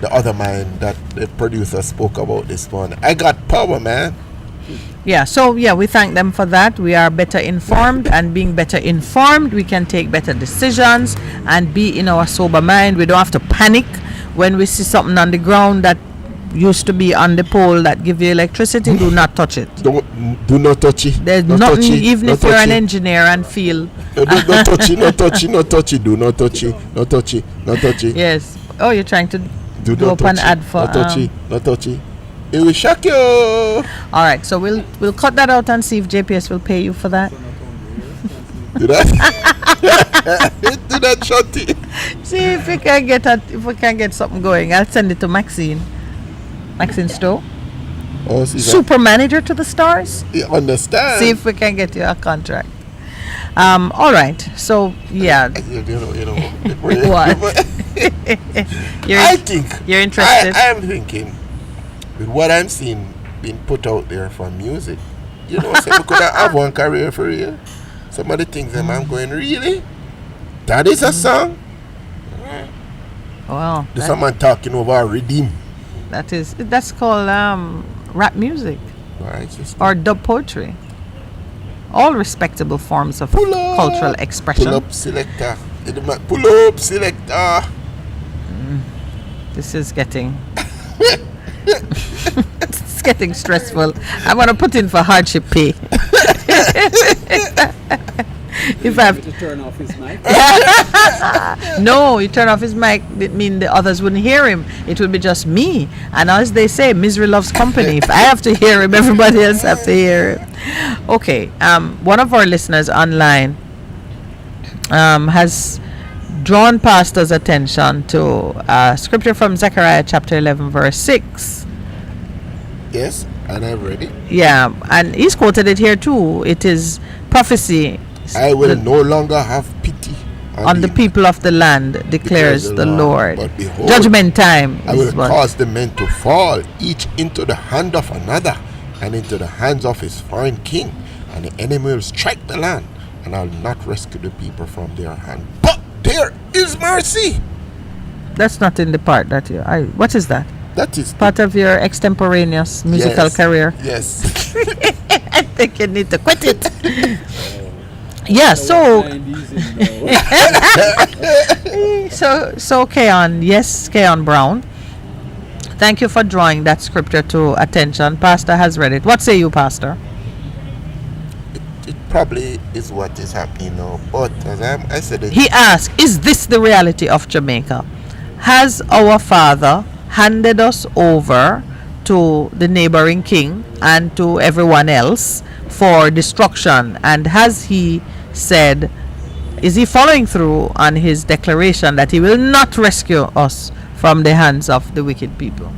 the other mind that the producer spoke about this morning. I got power, man. Yeah, so we thank them for that. We are better informed, and being better informed, we can take better decisions and be in our sober mind. We don't have to panic when we see something on the ground that used to be on the pole that give you electricity. Do not touch it. Do not touch it. There's nothing, even if you're an engineer and feel. No touch it, no touch it, no touch it. Do not touch it, no touch it, no touch it. Yes. Oh, you're trying to do up an ad for. No touch it, no touch it. It will shock you. All right, so we'll cut that out and see if JPS will pay you for that. Do that. Do that, Shotty. See if we can get something going. I'll send it to Maxine Stowe. Oh, see Super manager to the stars. You understand? See if we can get you a contract. All right. So yeah. You know. What? I think you're interested. I am thinking. With what I'm seeing being put out there for music, you know, so we could have one career for real. Some of the things that I'm going, really? That is a song? Well, there's someone talking over redeem. That's called rap music. Right, or dub poetry. All respectable forms of cultural expression. Pull up selector. Pull up selector. This is getting it's getting stressful. I'm gonna put in for hardship pay. If I have to turn off his mic. No, you turn off his mic, it mean the others wouldn't hear him. It would be just me. And as they say, misery loves company. If I have to hear him, everybody else have to hear him. Okay. One of our listeners online has drawn pastor's attention to scripture from Zechariah chapter 11 verse 6. Yes, and I've read it. Yeah, and he's quoted it here too. It is prophecy. I will no longer have pity on the people of the land, declares the Lord. But behold, judgment time. I will cause the men to fall, each into the hand of another, and into the hands of his foreign king, and the enemy will strike the land, and I'll not rescue the people from their hand. But there is mercy. That's not in the part that you. What is that? That is part of your extemporaneous musical career. Yes. I think you need to quit it. Yeah. So. So Keon, yes, Keon Brown. Thank you for drawing that scripture to attention. Pastor has read it. What say you, Pastor? It probably is what is happening now, but as I said it. He asked, is this the reality of Jamaica? Has our father handed us over to the neighboring king and to everyone else for destruction? And has he said, is he following through on his declaration that he will not rescue us from the hands of the wicked people?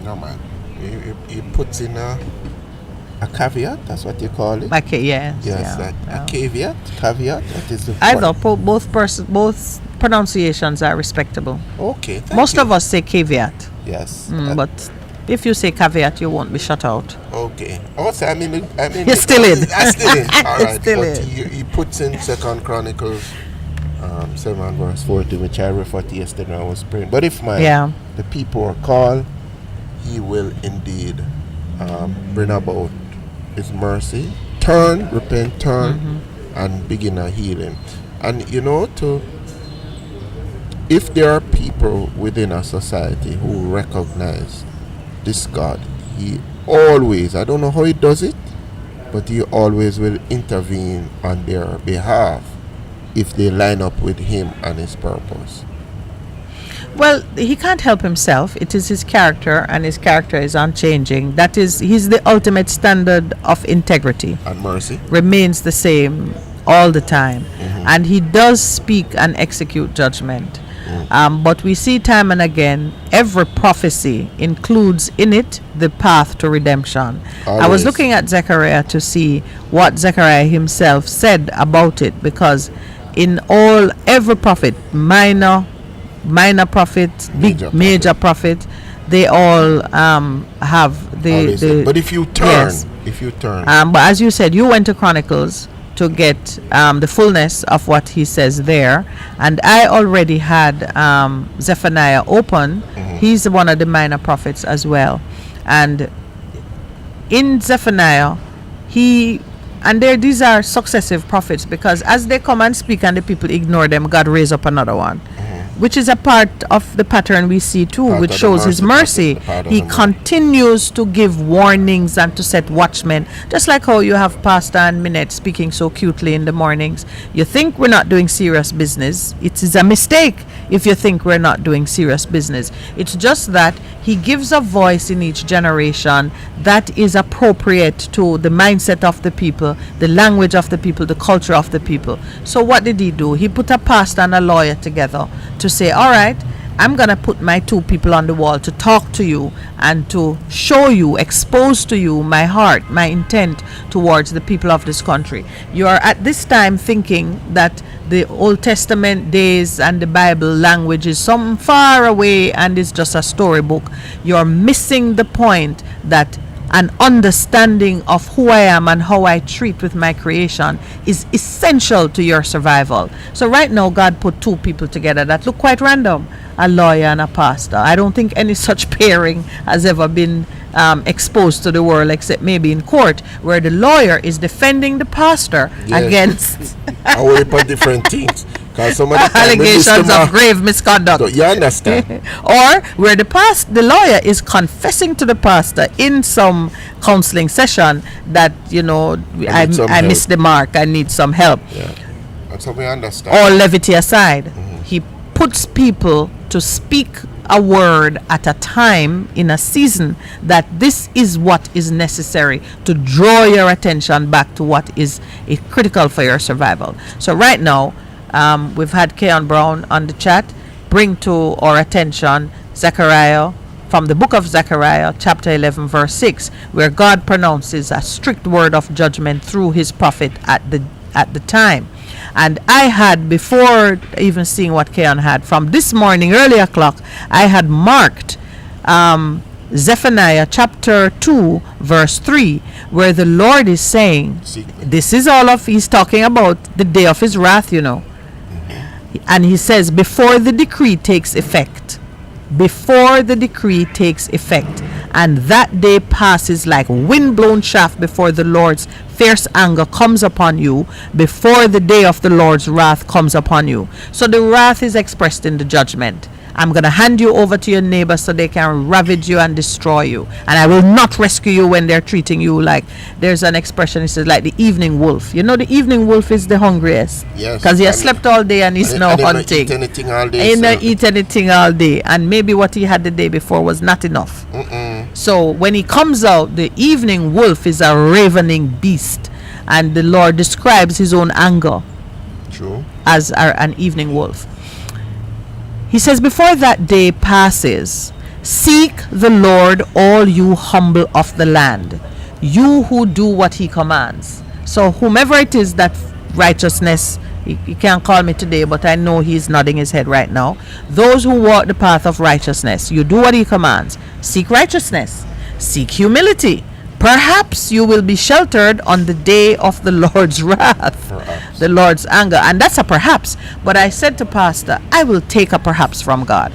No, man. He puts in a caveat, that's what you call it. Okay, yes. A caveat. That is the either both pronunciations are respectable. Okay. Most of us say caveat. Yes. But if you say caveat, you won't be shut out. Okay. Also, I mean, you're still in. I'm still in. All right. Still but in. He puts in 2 Chronicles 7 verse 40, which I referred to yesterday when I was praying. But if the people are called, he will indeed bring about his mercy. Repent, and begin a healing. And if there are people within a society who recognize this God, he always, I don't know how he does it, but he always will intervene on their behalf if they line up with him and his purpose. Well, he can't help himself. It is his character, and his character is unchanging. That is, he's the ultimate standard of integrity. And mercy. Remains the same all the time. And he does speak and execute judgment. But we see time and again, every prophecy includes in it the path to redemption. Always. I was looking at Zechariah to see what Zechariah himself said about it, because in every prophet, minor prophet, big major prophet, they all have the but if you turn, but as you said, you went to Chronicles to get the fullness of what he says there, and I already had Zephaniah open. He's one of the minor prophets as well, and in Zephaniah these are successive prophets, because as they come and speak and the people ignore them, God raise up another one, which is a part of the pattern we see too, which shows his mercy. He continues to give warnings and to set watchmen, just like how you have Pastor and Minette speaking so cutely in the mornings. You think we're not doing serious business. It is a mistake if you think we're not doing serious business. It's just that he gives a voice in each generation that is appropriate to the mindset of the people, the language of the people, the culture of the people. So what did he do? He put a pastor and a lawyer together to say, all right, I'm going to put my two people on the wall to talk to you and to show you, expose to you my heart, my intent towards the people of this country. You are at this time thinking that the Old Testament days and the Bible language is something far away and it's just a storybook. You're missing the point that an understanding of who I am and how I treat with my creation is essential to your survival. So right now, God put two people together that look quite random, a lawyer and a pastor. I don't think any such pairing has ever been exposed to the world, except maybe in court, where the lawyer is defending the pastor against a whole heap of different things. Some of the allegations of grave misconduct. So you understand? Or where the lawyer is confessing to the pastor in some counseling session that, I missed the mark, I need some help. Yeah. And so we understand. All levity aside, he puts people to speak a word at a time in a season that this is what is necessary to draw your attention back to what is critical for your survival. So right now, we've had Keon Brown on the chat bring to our attention Zechariah, from the book of Zechariah, chapter 11, verse 6, where God pronounces a strict word of judgment through his prophet at the time. And I had, before even seeing what Keon had, from this morning, early o'clock, I had marked Zephaniah chapter 2, verse 3, where the Lord is saying, this is he's talking about the day of his wrath, And he says, before the decree takes effect, and that day passes like wind-blown shaft before the Lord's fierce anger comes upon you, before the day of the Lord's wrath comes upon you. So the wrath is expressed in the judgment. I'm going to hand you over to your neighbors so they can ravage you and destroy you. And I will not rescue you when they're treating you like, there's an expression, it says, like the evening wolf. The evening wolf is the hungriest. Yes. Because he has slept all day and he's now hunting. He don't eat anything all day. He don't eat anything all day. And maybe what he had the day before was not enough. So when he comes out, the evening wolf is a ravening beast. And the Lord describes his own anger as an evening wolf. He says, before that day passes, seek the Lord, all you humble of the land, you who do what he commands. So whomever it is that righteousness, he can't call me today, but I know he's nodding his head right now. Those who walk the path of righteousness, you do what he commands. Seek righteousness, seek humility. Perhaps you will be sheltered on the day of the Lord's wrath, the Lord's anger. And that's a perhaps. But I said to Pastor, I will take a perhaps from God.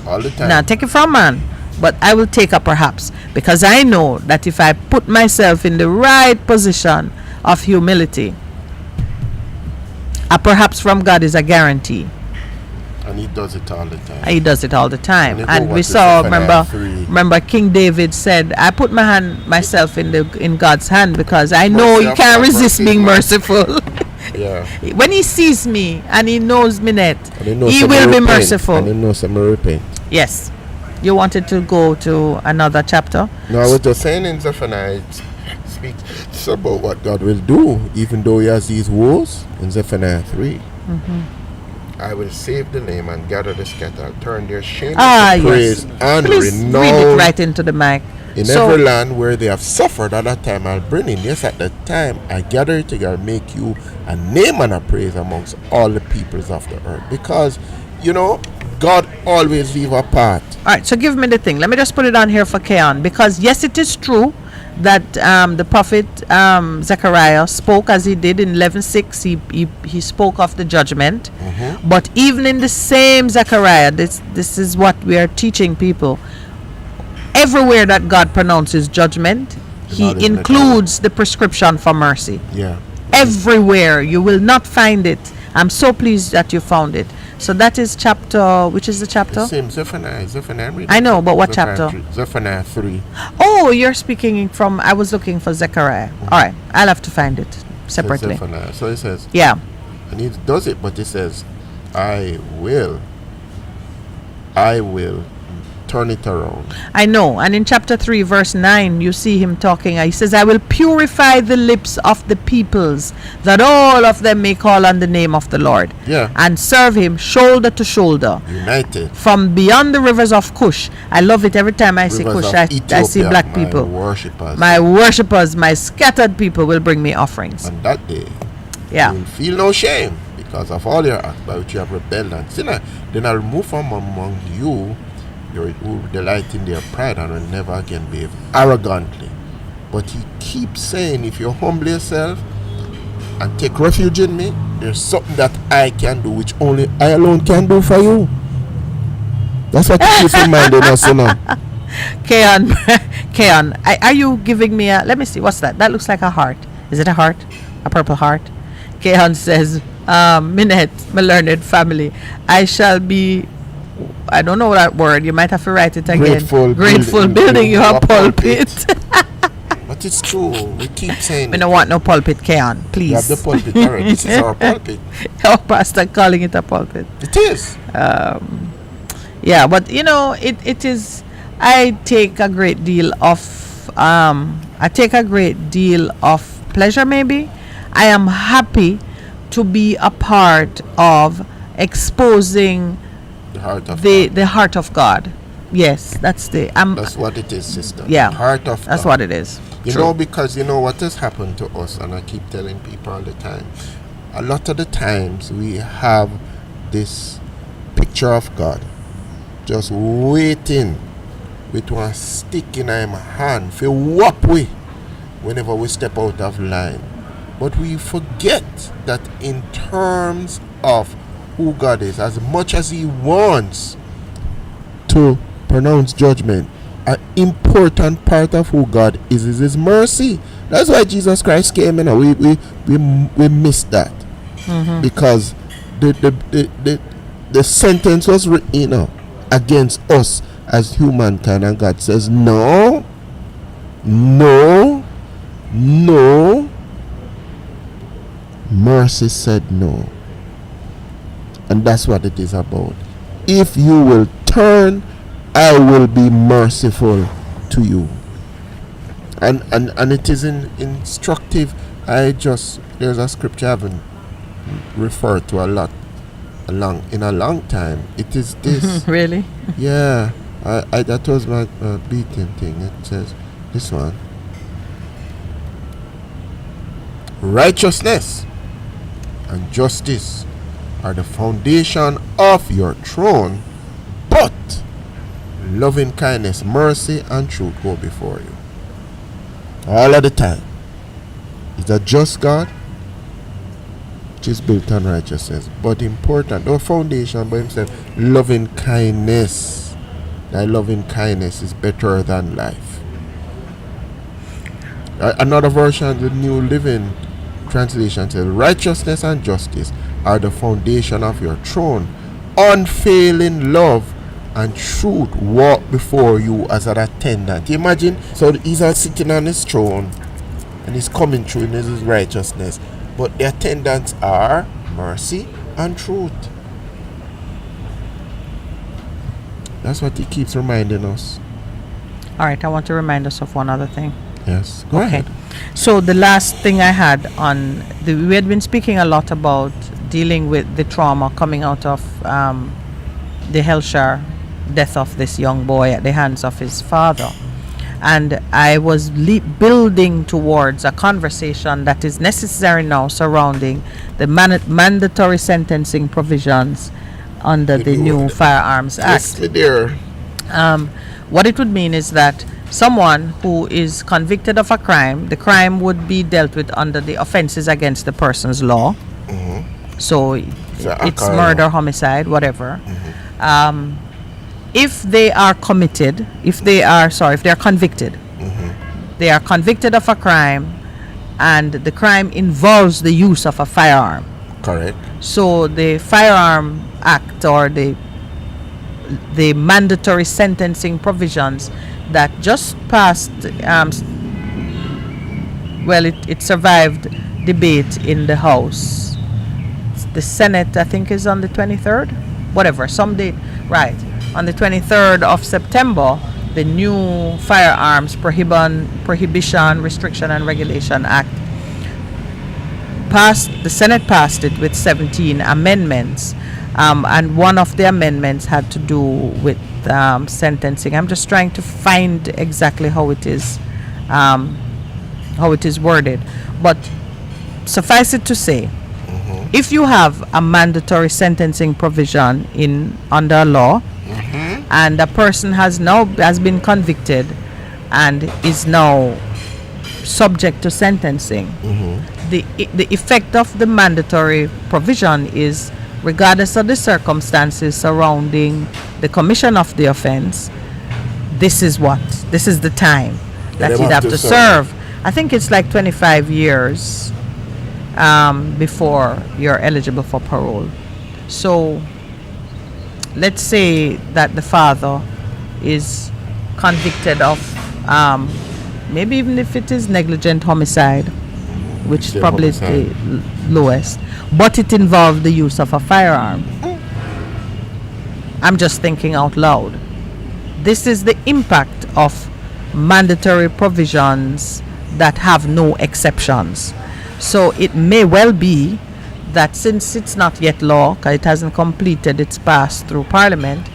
All the time. Not take it from man, but I will take a perhaps. Because I know that if I put myself in the right position of humility, a perhaps from God is a guarantee. And he does it all the time. He does it all the time. And we saw, remember King David said, I put myself in God's hand because I know you can't resist being merciful. Yeah. When he sees me and he knows Minette, And he he will be merciful. And he knows I'm repent. Yes. You wanted to go to another chapter? No, I was just saying in Zephaniah, it speaks about what God will do, even though he has these woes in Zephaniah 3. I will save the name and gather the scattered, turn their shame into praise and Please renown. read it right into the mic. In every land where they have suffered at that time, I'll bring in. Yes, at that time, I gather it together, make you a name and a praise amongst all the peoples of the earth. Because, God always leave a part. All right, so give me the thing. Let me just put it on here for Keon. Because, yes, it is true that the prophet Zechariah spoke as he did in 11:6. He spoke of the judgment. But even in the same Zechariah, this is what we are teaching people. Everywhere that God pronounces judgment, he includes the prescription for mercy. Yeah. Everywhere. You will not find it. I'm so pleased that you found it. So that is chapter, which is the chapter? The same, Zephaniah. I know, but what chapter? Zephaniah 3. Oh, you're speaking from, I was looking for Zechariah. All right, I'll have to find it separately. So it says, yeah. And he does it, but it says, I will turn it around. I know. And in chapter 3, verse 9, you see him talking. He says, I will purify the lips of the peoples, that all of them may call on the name of the Lord. Yeah. And serve him shoulder to shoulder. United. From beyond the rivers of Cush. I love it every time I see Cush. I see black people. My worshippers, my scattered people will bring me offerings. On that day, yeah, you will feel no shame because of all your acts by which you have rebelled and sinned. Then I'll remove from among you who delight in their pride and will never again behave arrogantly. But he keeps saying, if you humble yourself and take refuge in me, there's something that I can do which only I alone can do for you. That's what he keeps reminding us, Keon, are you giving me let me see, what's that? That looks like a heart. Is it a heart? A purple heart? Keon says, Minette, my learned family, I shall be, I don't know that word. You might have to write it again. Grateful building your pulpit. But it's true. We keep saying we don't want no pulpit, Keon. Please. You have the pulpit already. This is our pulpit. Our pastor calling it a pulpit. It is. Yeah, but it is. I take a great deal of pleasure. Maybe I am happy to be a part of exposing the heart of God. Yes, that's what it is, sister. Yeah, the heart of that's God. what it is. Because what has happened to us, and I keep telling people all the time, a lot of the times we have this picture of God just waiting with one stick in our hand for whop we whenever we step out of line. But we forget that in terms of who God is, as much as he wants to pronounce judgment, an important part of who God is his mercy. That's why Jesus Christ came in. We missed that. Because the sentence was written against us as humankind, and God says no. Mercy said no. And that's what it is about. If you will turn, I will be merciful to you. And it is instructive. There's a scripture I haven't referred to in a long time. It is this. Really? Yeah. That was my beating thing. It says this one. Righteousness and justice are the foundation of your throne, but loving kindness, mercy, and truth go before you. All of the time. It's a just God, which is built on righteousness, but important, no foundation by himself, loving kindness. Thy loving kindness is better than life. Another version, the New Living Translation, says, righteousness and justice are the foundation of your throne. Unfailing love and truth walk before you as an attendant. Imagine, so he's sitting on his throne and he's coming through in his righteousness, but the attendants are mercy and truth. That's what he keeps reminding us. All right, I want to remind us of one other thing. Yes, go ahead. So the last thing I had we had been speaking a lot about dealing with the trauma coming out of the Hellshire death of this young boy at the hands of his father. And I was building towards a conversation that is necessary now surrounding the mandatory sentencing provisions under the new Firearms Act. Yes, dear. What it would mean is that someone who is convicted of a crime, the crime would be dealt with under the offenses against the person's law. So it's murder, homicide, whatever. If they are convicted, they are convicted of a crime and the crime involves the use of a firearm. Correct. So the Firearm Act, or the mandatory sentencing provisions that just passed, it survived debate in the House. The Senate, I think, is on the 23rd, whatever, some date, right. On the 23rd of September, the new Firearms Prohibition, Restriction and Regulation Act passed. The Senate passed it with 17 amendments, and one of the amendments had to do with sentencing. I'm just trying to find exactly how it is worded, but suffice it to say, if you have a mandatory sentencing provision under a law, and a person has been convicted and is now subject to sentencing, the effect of the mandatory provision is, regardless of the circumstances surrounding the commission of the offense, this is the time that you'd have to serve. I think it's like 25 years before you're eligible for parole. So let's say that the father is convicted of maybe even if it is negligent homicide, which is probably the lowest, but it involved the use of a firearm. I'm just thinking out loud. This is the impact of mandatory provisions that have no exceptions. So it may well be that since it's not yet law, because it hasn't completed its pass through Parliament,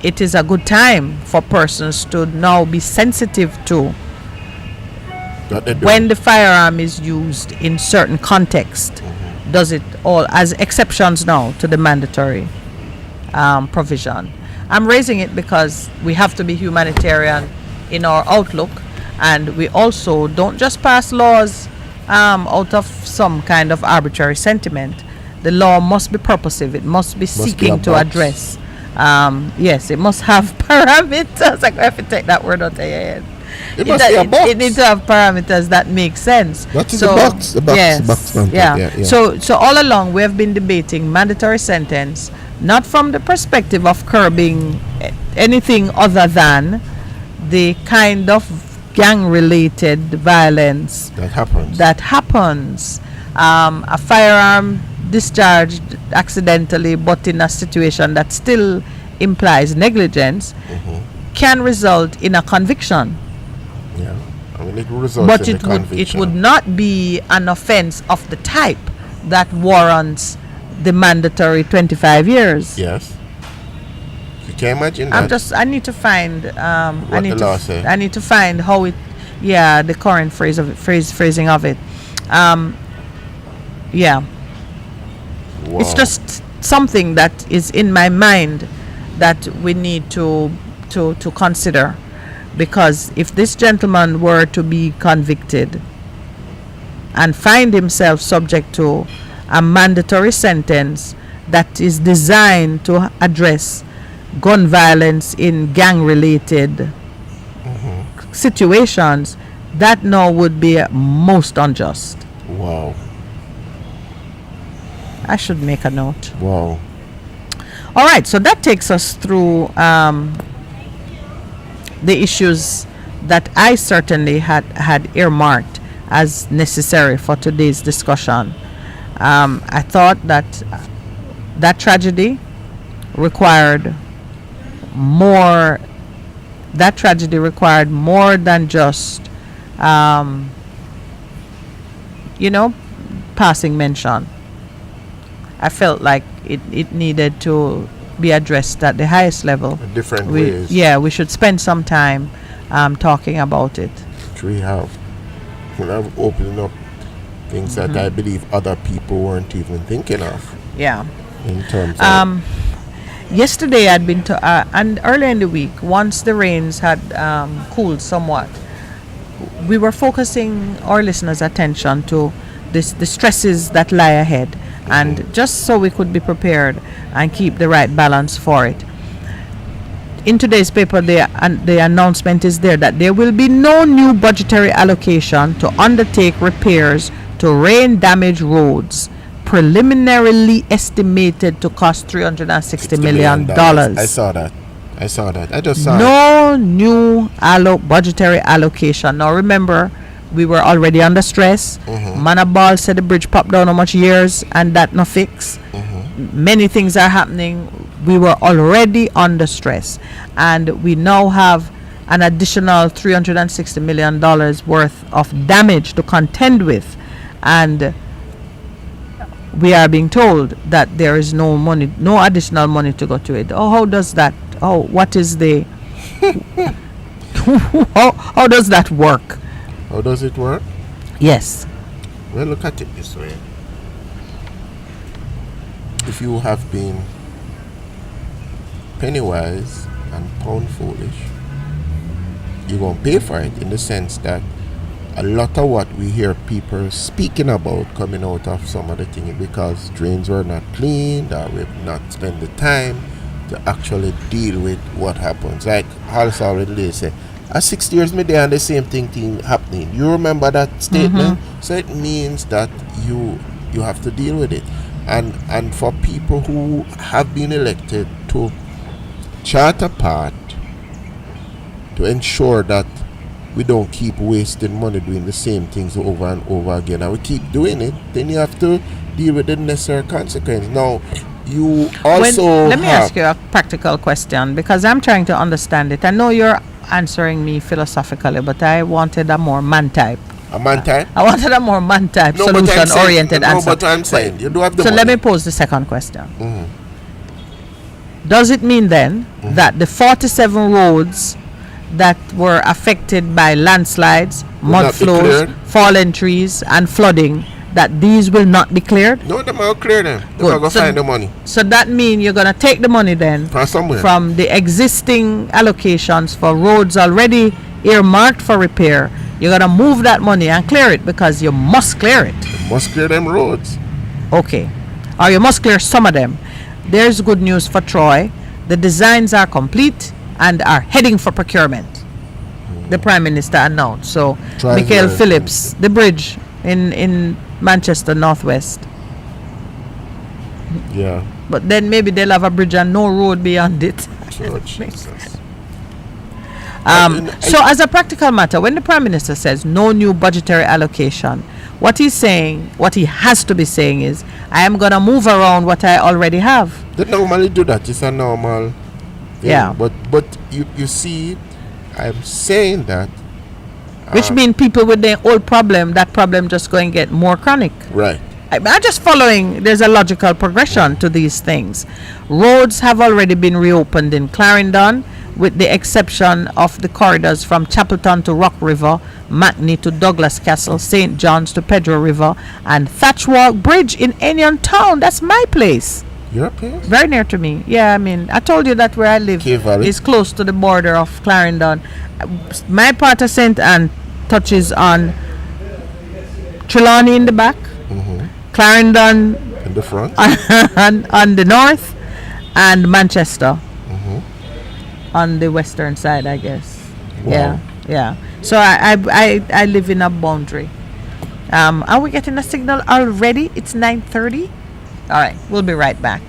it is a good time for persons to now be sensitive to when the firearm is used in certain context. Does it all as exceptions now to the mandatory provision? I'm raising it because we have to be humanitarian in our outlook, and we also don't just pass laws out of some kind of arbitrary sentiment. The law must be purposive. It must be seeking to address. Yes, it must have parameters. I have to take that word out of your head. It must be a box. It needs to have parameters that make sense. That is the box. The box. Yes, the box content. yeah. So all along we have been debating mandatory sentence, not from the perspective of curbing anything other than the kind of gang-related violence that happens. A firearm discharged accidentally, but in a situation that still implies negligence, can result in a conviction. Yeah, I mean, it will result but in a conviction. It would not be an offense of the type that warrants the mandatory 25 years. Yes. You can imagine that. I need to find what the law says. I need to find how it, the current phrasing of it. Yeah. Wow. It's just something that is in my mind that we need to consider, because if this gentleman were to be convicted and find himself subject to a mandatory sentence that is designed to address gun violence in gang-related situations, that now would be most unjust. Wow. I should make a note. Wow. All right, so that takes us through the issues that I certainly had earmarked as necessary for today's discussion. I thought that that tragedy required more. That tragedy required more than just, um, you know, passing mention. I felt like it needed to be addressed at the highest level. Different ways. Yeah, we should spend some time talking about it. Which we have. We have opening up things that I believe other people weren't even thinking of. Yeah. In terms of. Yesterday I'd been to, and earlier in the week, once the rains had cooled somewhat, we were focusing our listeners' attention to the stresses that lie ahead, and just so we could be prepared and keep the right balance for it. In today's paper, the announcement is there that there will be no new budgetary allocation to undertake repairs to rain-damaged roads, preliminarily estimated to cost $360 million. I saw that. I just saw it. No new budgetary allocation. Now remember, we were already under stress. Manabal said the bridge popped down how much years and that no fix. Many things are happening. We were already under stress, and we now have an additional $360 million worth of damage to contend with, and we are being told that there is no money, no additional money to go to it. Oh, how does that? Oh, what is the? how does that work? How does it work? Yes. Well, look at it this way. If you have been penny wise and pound foolish, you're going to pay for it, in the sense that a lot of what we hear people speaking about coming out of some of the things because drains were not cleaned, or we've not spent the time to actually deal with what happens. Like Hal's already said, at 6 years me there and the same thing happening. You remember that statement? So it means that you have to deal with it. And for people who have been elected to chart a path to ensure that we don't keep wasting money doing the same things over and over again, and we keep doing it, then you have to deal with the necessary consequence. Now, you also let me ask you a practical question, because I'm trying to understand it. I know you're answering me philosophically, but I wanted a more man type. A man type? I wanted a more man type, solution-oriented answer. No, but I'm saying, you do have the So money. let me pose the second question. Does it mean then that the 47 roads that were affected by landslides, mud flows, fallen trees, and flooding, that these will not be cleared? No, they will clear them. They will go find the money. So that means you're going to take the money then from somewhere, from the existing allocations for roads already earmarked for repair. You're going to move that money and clear it, because you must clear it. You must clear them roads. Okay. Or you must clear some of them. There's good news for Troy. The designs are complete and are heading for procurement. The Prime Minister announced. So, Michael Phillips, the bridge in Manchester Northwest. Yeah. But then maybe they'll have a bridge and no road beyond it. Oh, Jesus. So as a practical matter, when the Prime Minister says no new budgetary allocation, what he's saying, what he has to be saying is, I am going to move around what I already have. They normally do that. It's a normal thing. Yeah. But you see, I'm saying that. Which means people with their old problem, that problem just going to get more chronic. Right. I'm just following, there's a logical progression to these things. Roads have already been reopened in Clarendon, with the exception of the corridors from Chapelton to Rock River, Mackney to Douglas Castle, St. John's to Pedro River, and Thatchwalk Bridge in Enion Town. That's my place. Your place? Very near to me. Yeah, I mean, I told you that where I live is close to the border of Clarendon. My part of St. Anne touches on Trelawney in the back, Clarendon in the front, on the north, and Manchester on the western side, I guess. Wow. Yeah. So I live in a boundary. Are we getting a signal already? It's 9:30. All right, we'll be right back.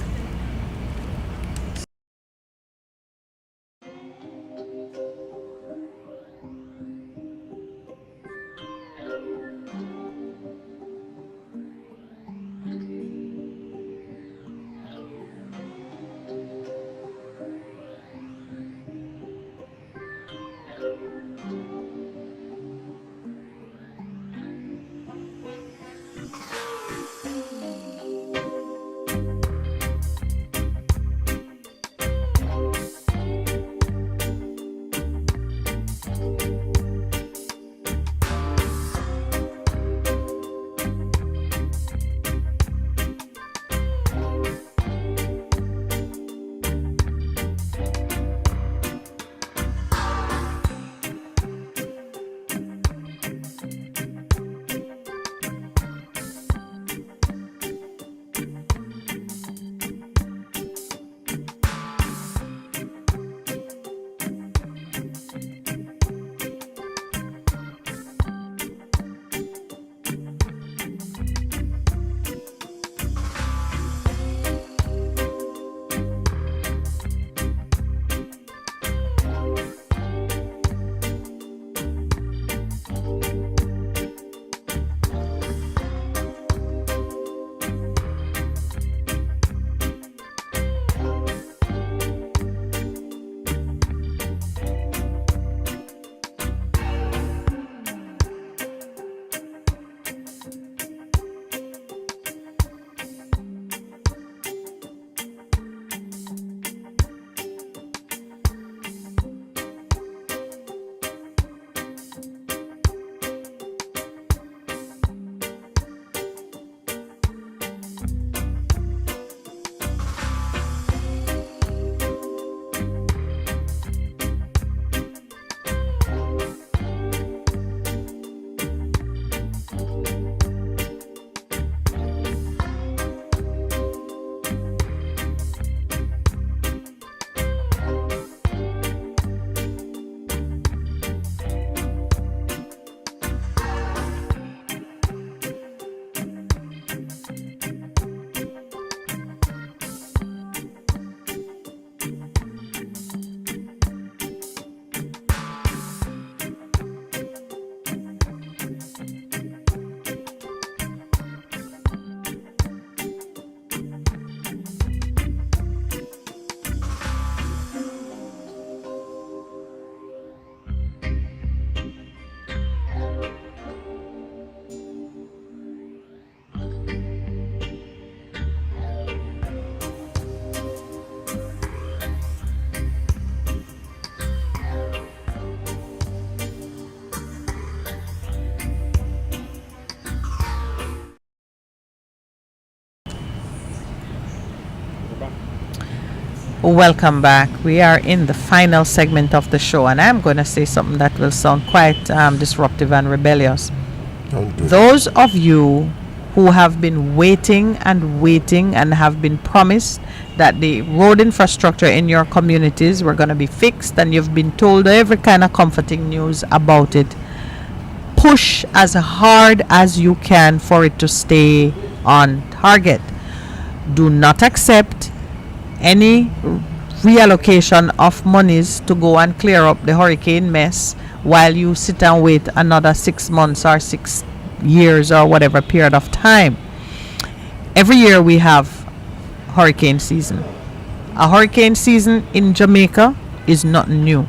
Welcome back. We are in the final segment of the show, and I'm going to say something that will sound quite disruptive and rebellious. Those of you who have been waiting and have been promised that the road infrastructure in your communities were going to be fixed, and you've been told every kind of comforting news about it, push as hard as you can for it to stay on target. Do not accept any reallocation of monies to go and clear up the hurricane mess while you sit and wait another 6 months or 6 years or whatever period of time. Every year we have hurricane season. A hurricane season in Jamaica is not new.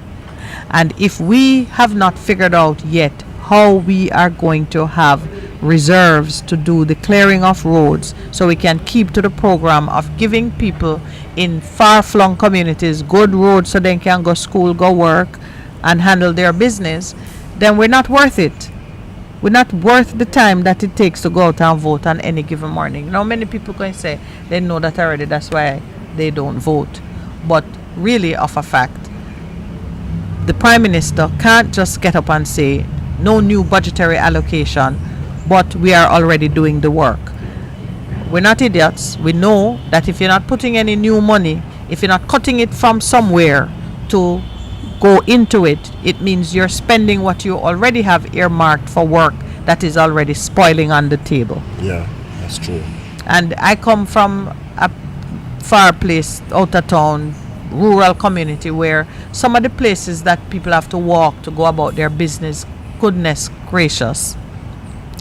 And if we have not figured out yet how we are going to have reserves to do the clearing of roads so we can keep to the program of giving people in far-flung communities good roads so they can go school, go work, and handle their business, then we're not worth it. We're not worth the time that it takes to go out and vote on any given morning. Now, many people can say they know that already, that's why they don't vote. But really, of a fact, the Prime Minister can't just get up and say, no new budgetary allocation, but we are already doing the work. We're not idiots. We know that if you're not putting any new money, if you're not cutting it from somewhere to go into it, it means you're spending what you already have earmarked for work that is already spoiling on the table. Yeah, that's true. And I come from a far place, out of town, rural community where some of the places that people have to walk to go about their business, goodness gracious,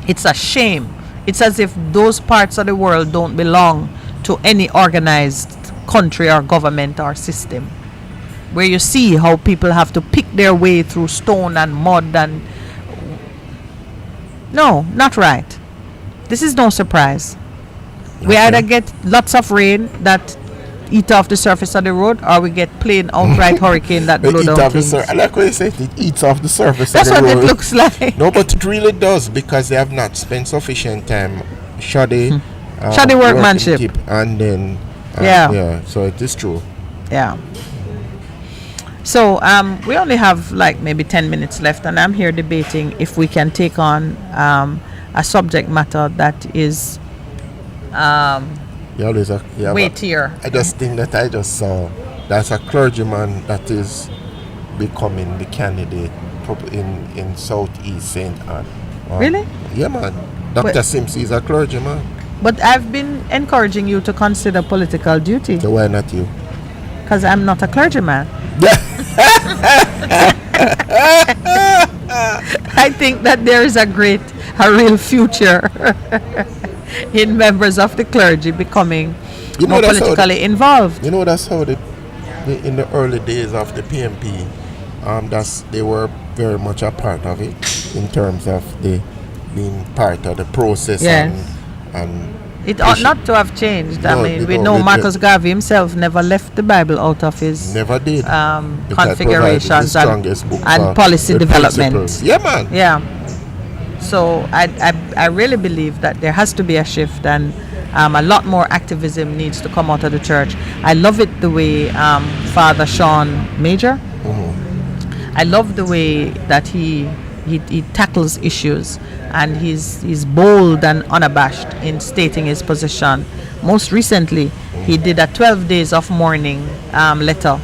it's a shame. It's as if those parts of the world don't belong to any organized country or government or system, where you see how people have to pick their way through stone and mud and... No, not right. This is no surprise. We either get lots of rain that eat off the surface of the road, or we get plain outright hurricane that blow down things. I like what you say, it eats off the surface That's of the road. what it looks like. No, but it really does, because they have not spent sufficient time shoddy workmanship, and then so it is true. Yeah. So we only have like maybe 10 minutes left, and I'm here debating if we can take on a subject matter that is weightier. I just think that I just saw that's a clergyman that is becoming the candidate in Southeast St. Anne. Really? Yeah, man. Dr. Sims is a clergyman. But I've been encouraging you to consider political duty. So why not you? Because I'm not a clergyman. I think that there is a real future in members of the clergy becoming more politically involved. You know, that's how in the early days of the PMP, they were very much a part of it in terms of being part of the process. Yes. And it ought not to have changed. No, we know Marcus Garvey himself never left the Bible out of his configurations and policy development. Principles. Yeah, man. Yeah. So I really believe that there has to be a shift, and a lot more activism needs to come out of the church. I love it the way Father Sean Major, I love the way that he tackles issues, and he's bold and unabashed in stating his position. Most recently, he did a 12 days of mourning letter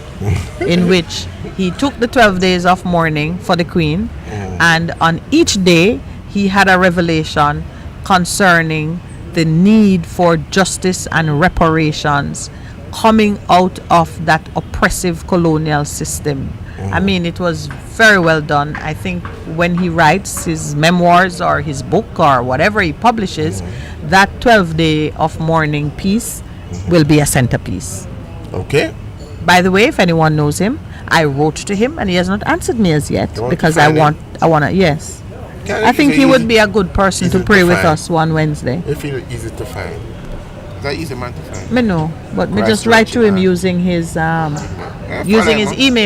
in which he took the 12 days of mourning for the Queen, and on each day he had a revelation concerning the need for justice and reparations coming out of that oppressive colonial system. I mean, it was very well done. I think when he writes his memoirs or his book or whatever he publishes, that 12-day of mourning piece will be a centerpiece. Okay. By the way, if anyone knows him, I wrote to him and he has not answered me as yet, because I want to, yes. I think he would be a good person to pray with us one Wednesday. If he's easy to find. Is that easy man to find? Me no, but me just write to him using his email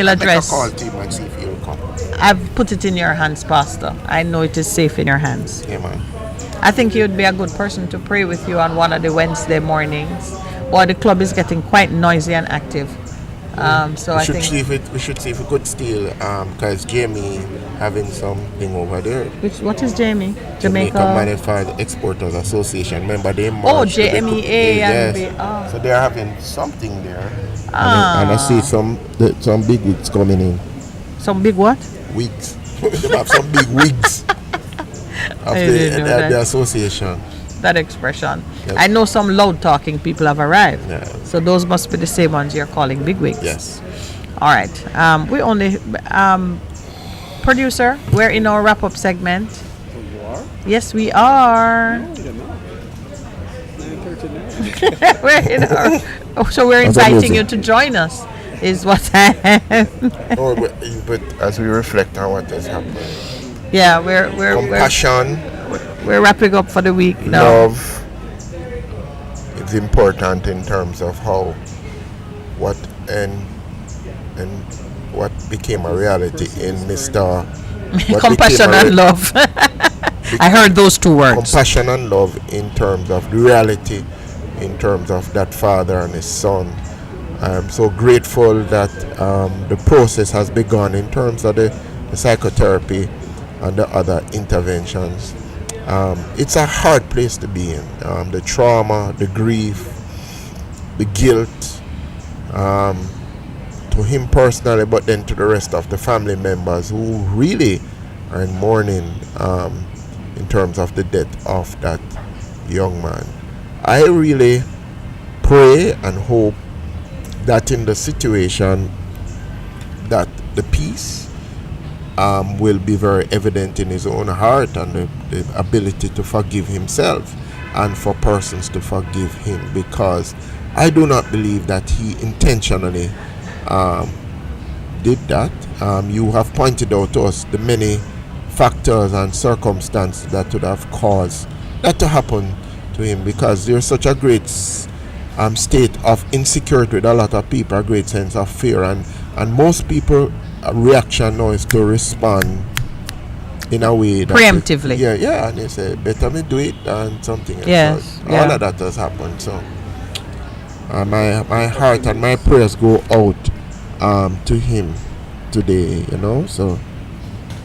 address. Call to him and see if he'll come. I've put it in your hands, Pastor. I know it is safe in your hands. Yeah, man. I think he would be a good person to pray with you on one of the Wednesday mornings. Or the club is getting quite noisy and active. So we I should think see if we should see if we could steal because Jamie having something over there. what is Jamie? Jamaica Manufactured Exporters Association. Remember they marched. Oh, JMEA and So they're having something there. And I see some big wigs coming in. Some big what? Wigs. They have some big wigs of the association. That expression. Yes. I know some loud talking people have arrived. Yeah. So those must be the same ones you're calling bigwigs. Yes. All right. We only producer. We're in our wrap up segment. You are? Yes, we are. No, you're not. 9:39. We're in our. So we're That's inviting amazing. you to join us. Is what happened. Oh, but as we reflect on what has happened, Yeah, we're compassion, we're wrapping up for the week now. love is important in terms of how what what became a reality in Mr. what Compassion became a and love. I heard those two words. compassion and love in terms of the reality, in terms of that father and his son. I'm so grateful that the process has begun in terms of the psychotherapy and the other interventions. It's a hard place to be in. The trauma, the grief, the guilt, to him personally, but then to the rest of the family members who really are in mourning in terms of the death of that young man. I really pray and hope that in the situation that the peace will be very evident in his own heart and the ability to forgive himself and for persons to forgive him, because I do not believe that he intentionally did that. You have pointed out to us the many factors and circumstances that would have caused that to happen to him, because there's such a great state of insecurity with a lot of people, a great sense of fear, and most people reaction now is to respond in a way that Preemptively. and they say better me do it than something else. Yes, So yeah. all of that has happened. So my heart and my prayers go out to him today, so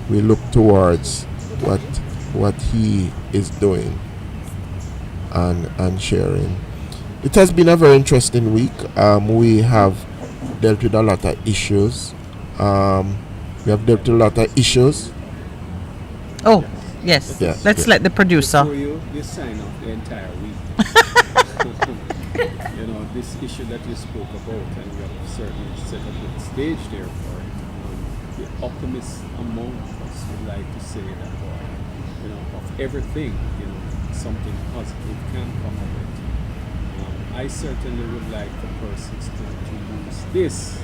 we look towards what he is doing and sharing. It has been a very interesting week. We have dealt with a lot of issues. Oh, yes. Yeah, Let's yeah. let the producer. For you sign off the entire week. This issue that you spoke about, and you have certainly set up the stage there for it. The optimists among us would like to say that, of everything, something positive can come of it. I certainly would like for persons to use this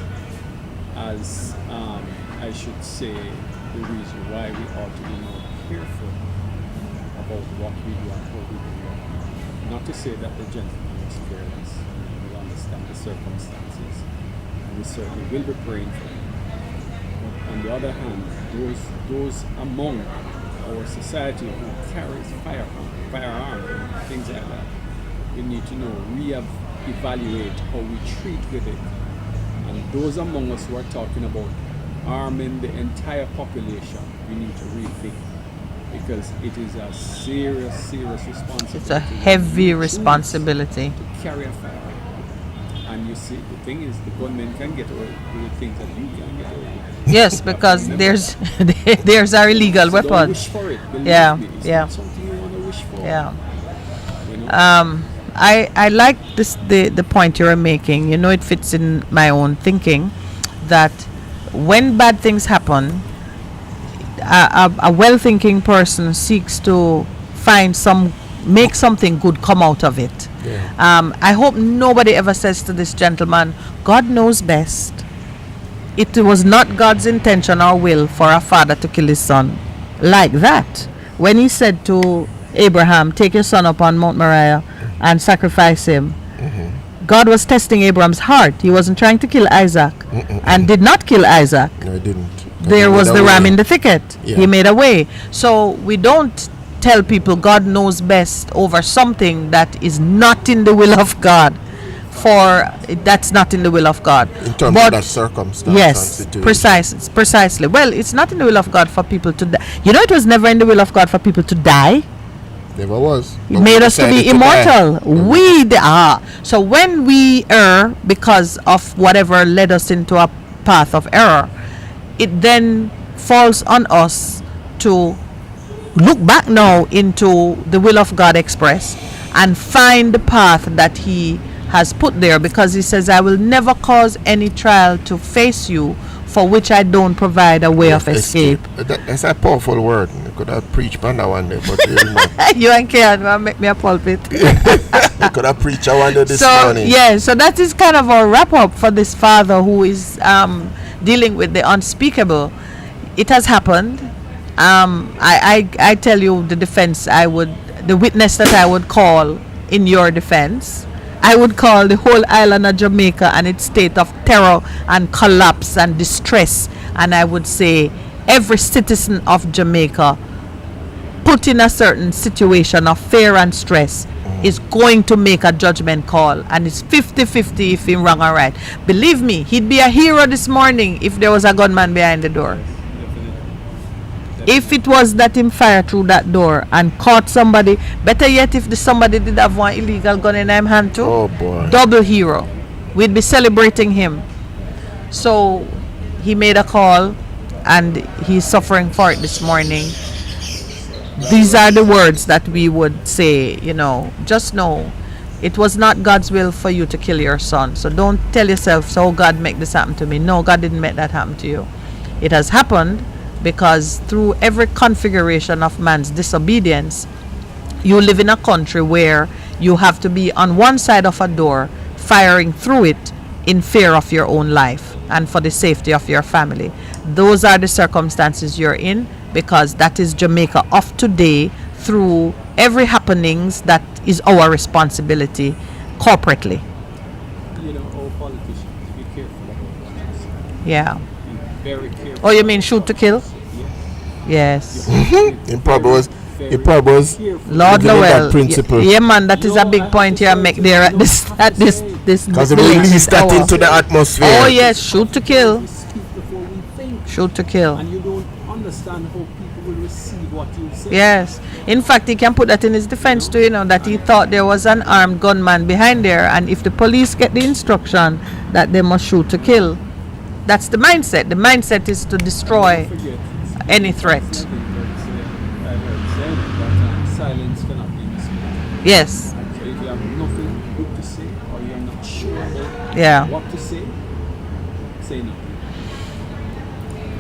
as, I should say, the reason why we ought to be more careful about what we do and how we do it. Not to say that the gentleman was fearless. We understand the circumstances, and we certainly will be praying for him. But on the other hand, those among our society who carries firearms, things like that, we need to evaluate how we treat with it. And those among us who are talking about arming the entire population, we need to rethink, because it is a serious responsibility. It's a heavy responsibility. To carry a firearm. And you see, the thing is, the gunmen can get away with things that you can't get away with. Yes, because there's our illegal So don't weapons. wish for it. Believe Yeah, me, it's yeah. not something you want to wish for. Yeah. You know? I like the point you were making. It fits in my own thinking that when bad things happen, a well-thinking person seeks to make something good come out of it. Yeah. I hope nobody ever says to this gentleman, God knows best. It was not God's intention or will for a father to kill his son like that. When he said to Abraham, take your son up on Mount Moriah and sacrifice him, God was testing Abraham's heart. He wasn't trying to kill Isaac and did not kill Isaac. No, I didn't. There was the ram in the thicket. Yeah. He made a way. So we don't tell people God knows best over something that is not in the will of God. for that's not in the will of God. In terms But of that circumstance. yes, and situation. precisely. Well, it's not in the will of God for people to die. You know, it was never in the will of God for people to die. Never was. He But made we us to be decided die. immortal. So when we err because of whatever led us into a path of error, it then falls on us to look back now into the will of God expressed and find the path that He has put there, because He says, I will never cause any trial to face you for which I don't provide a way of escape. That's a powerful word. You could have preached on that one day, but you know. You and Kian make me a pulpit. You could have preached on one day this So morning. yeah, so that is kind of a wrap up for this father who is dealing with the unspeakable. It has happened. I tell you the witness that I would call in your defense, I would call the whole island of Jamaica and its state of terror and collapse and distress, and I would say every citizen of Jamaica put in a certain situation of fear and stress is going to make a judgment call, and it's 50-50 if he's wrong or right. Believe me, he'd be a hero this morning if there was a gunman behind the door. If it was that him fire through that door and caught somebody, better yet if the somebody did have one illegal gun in him hand too. Oh boy. Double hero. We'd be celebrating him. So he made a call and he's suffering for it this morning. These are the words that we would say, just know it was not God's will for you to kill your son. So don't tell yourself, so God make this happen to me. No, God didn't make that happen to you. It has happened because through every configuration of man's disobedience, you live in a country where you have to be on one side of a door firing through it in fear of your own life and for the safety of your family. Those are the circumstances you're in, because that is Jamaica of today. Through every happenings, that is our responsibility corporately. All politicians, be careful about what you say. Yeah. Very careful. Oh, you mean shoot to kill? Yes. It probably was Lord giving that Lowell. principle. Yeah, man, that is a big point you make there at this Because we late release that hour. into the atmosphere. Oh yes, shoot to kill. We speak before we think. Shoot to kill. And you don't understand how people will receive what you say. Yes. In fact, he can put that in his defense too, that he thought there was an armed gunman behind there, and if the police get the instruction that they must shoot to kill, that's the mindset. The mindset is to destroy any threat. Silence cannot be mistaken. Yes. So if you have nothing good to say, or you're not sure about Yeah. what to say nothing.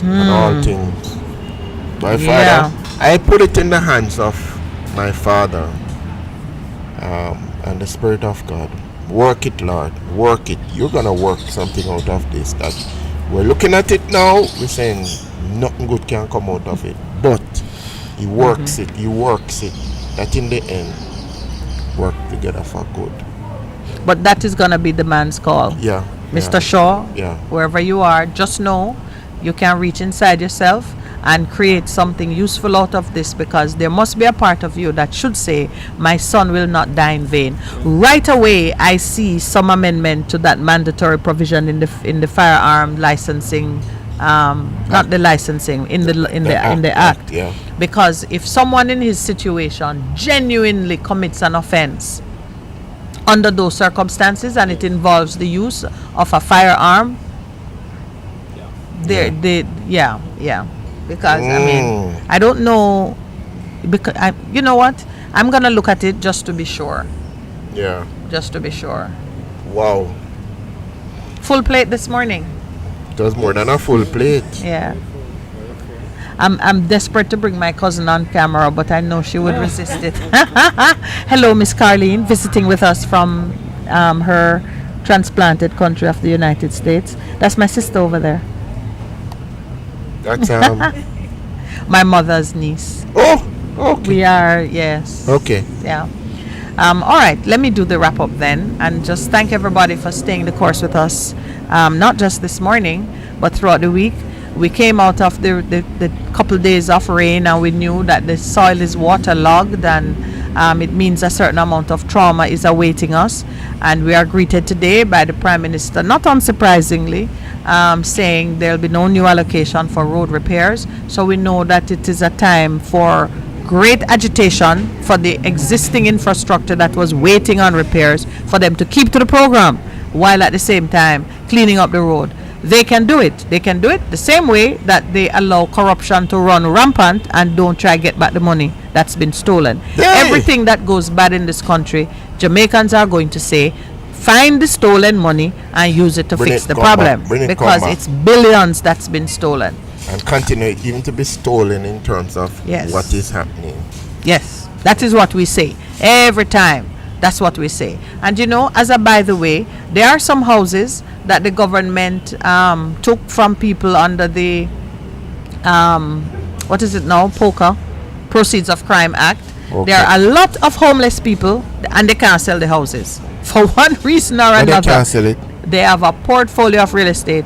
And all things. My Yeah. father, I put it in the hands of my father and the Spirit of God. Work it, Lord. Work it. You're going to work something out of this. That we're looking at it now, we're saying nothing good can come out of it. But He works it. He works it. That in the end, work together for good. But that is gonna be the man's call. Yeah. Mr. Shaw, Yeah. wherever you are, just know you can reach inside yourself and create something useful out of this, because there must be a part of you that should say, my son will not die in vain. Right away, I see some amendment to that mandatory provision in the firearm licensing, not the licensing, in the act. Yeah. Because if someone in his situation genuinely commits an offense under those circumstances and it involves the use of a firearm, because I mean, I don't know, because you know what, I'm gonna look at it just to be sure. Yeah. Just to be sure. Wow. Full plate this morning. It was more than a full plate. Yeah. I'm desperate to bring my cousin on camera, but I know she would resist it. Hello, Miss Carlene, visiting with us from her transplanted country of the United States. That's my sister over there. That's my mother's niece. Oh, okay. We are, yes. Okay. Yeah. All right, let me do the wrap up then, and just thank everybody for staying the course with us, not just this morning, but throughout the week. We came out of the couple days of rain, and we knew that the soil is waterlogged, and It means a certain amount of trauma is awaiting us. And we are greeted today by the Prime Minister, not unsurprisingly, saying there'll be no new allocation for road repairs. So we know that it is a time for great agitation for the existing infrastructure that was waiting on repairs for them to keep to the program while at the same time cleaning up the road. They can do it. They can do it the same way that they allow corruption to run rampant and don't try to get back the money that's been stolen. Yay! Everything that goes bad in this country, Jamaicans are going to say, find the stolen money and use it to fix the problem, because it's billions that's been stolen. And continue it even to be stolen in terms of what is happening. Yes, that is what we say every time. That's what we say. And you know, as a by the way, there are some houses that the government took from people under the what is it now, POCA, Proceeds of Crime Act. Okay. There are a lot of homeless people and they can't sell the houses for one reason or another. They can't sell it. They have a portfolio of real estate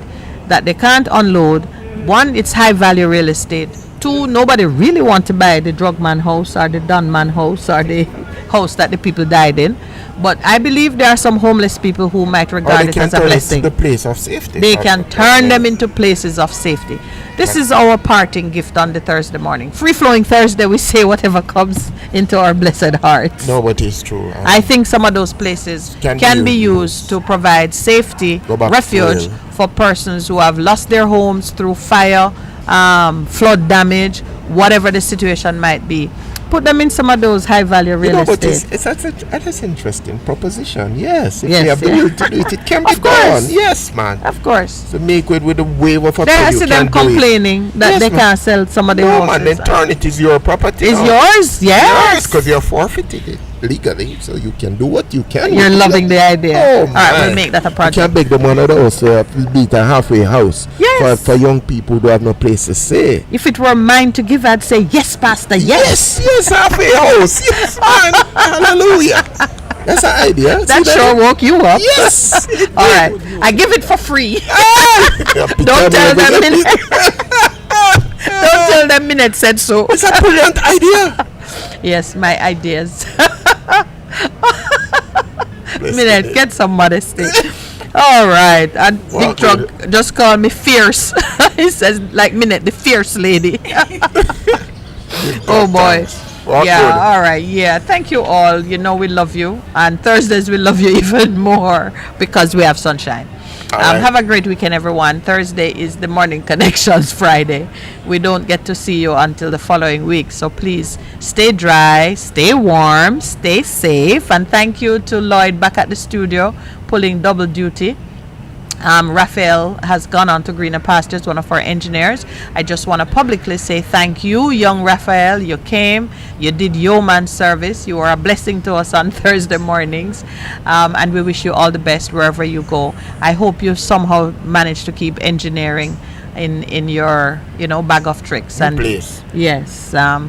that they can't unload. One, it's high value real estate. Two, nobody really want to buy the drug man house or the Don man house or the house that the people died in. But I believe there are some homeless people who might regard it as a blessing. The place of safety. They can turn them into places of safety. This is our parting gift on the Thursday morning. Free flowing Thursday, we say whatever comes into our blessed hearts. No, but it's true. I think some of those places can be used to provide safety, refuge for persons who have lost their homes through fire, flood damage, whatever the situation might be. Put them in some of those high value real estate. But that's an interesting proposition. Yes, if they have the will to do it, it can be done. Yes, man. Of course. So make it with a wave of a I see them complaining that they can't sell some of the houses. Man, then turn it is your property. It's yours, yes. Because you're forfeited it legally, so you can do what you can. You're loving the idea. Oh, all right, we'll make that a project. You can beg them one of those beat a halfway house. Yes. For young people who have no place to stay. If it were mine to give, I'd say yes, Pastor. Yes, halfway house. Yes, man. Hallelujah. That's an idea. That sure woke you up. Yes. All right, I give it for free. Don't tell them minute. Don't tell them minute said so. It's a brilliant idea. Yes, my ideas. Minute, get some modesty. All right, and Big Truck just called me fierce. He says, like Minute, the fierce lady. Oh boy. Yeah, all right. Yeah, thank you all. You know we love you, and Thursdays we love you even more because we have sunshine. Have a great weekend, everyone. Thursday is the Morning Connections Friday. We don't get to see you until the following week, so please stay dry, stay warm, stay safe, and thank you to Lloyd back at the studio pulling double duty. Raphael has gone on to greener pastures, one of our engineers. I just want to publicly say thank you, young Raphael. You came, you did yeoman service. You are a blessing to us on Thursday mornings, and we wish you all the best wherever you go. I hope you somehow managed to keep engineering in your bag of tricks. And please. Yes,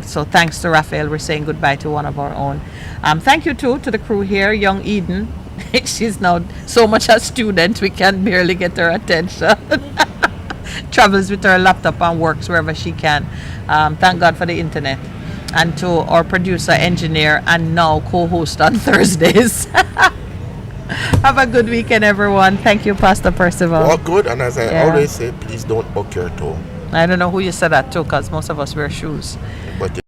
so thanks to Raphael. We're saying goodbye to one of our own. Thank you too to the crew here, young Eden. She's now so much a student we can barely get her attention. Travels with her laptop and works wherever she can. Thank God for the internet. And to our producer, engineer, and now co-host on Thursdays. Have a good weekend, everyone. Thank you, Pastor Percival. All good, and as I always say, please don't buck your toe. I don't know who you said that to, because most of us wear shoes. But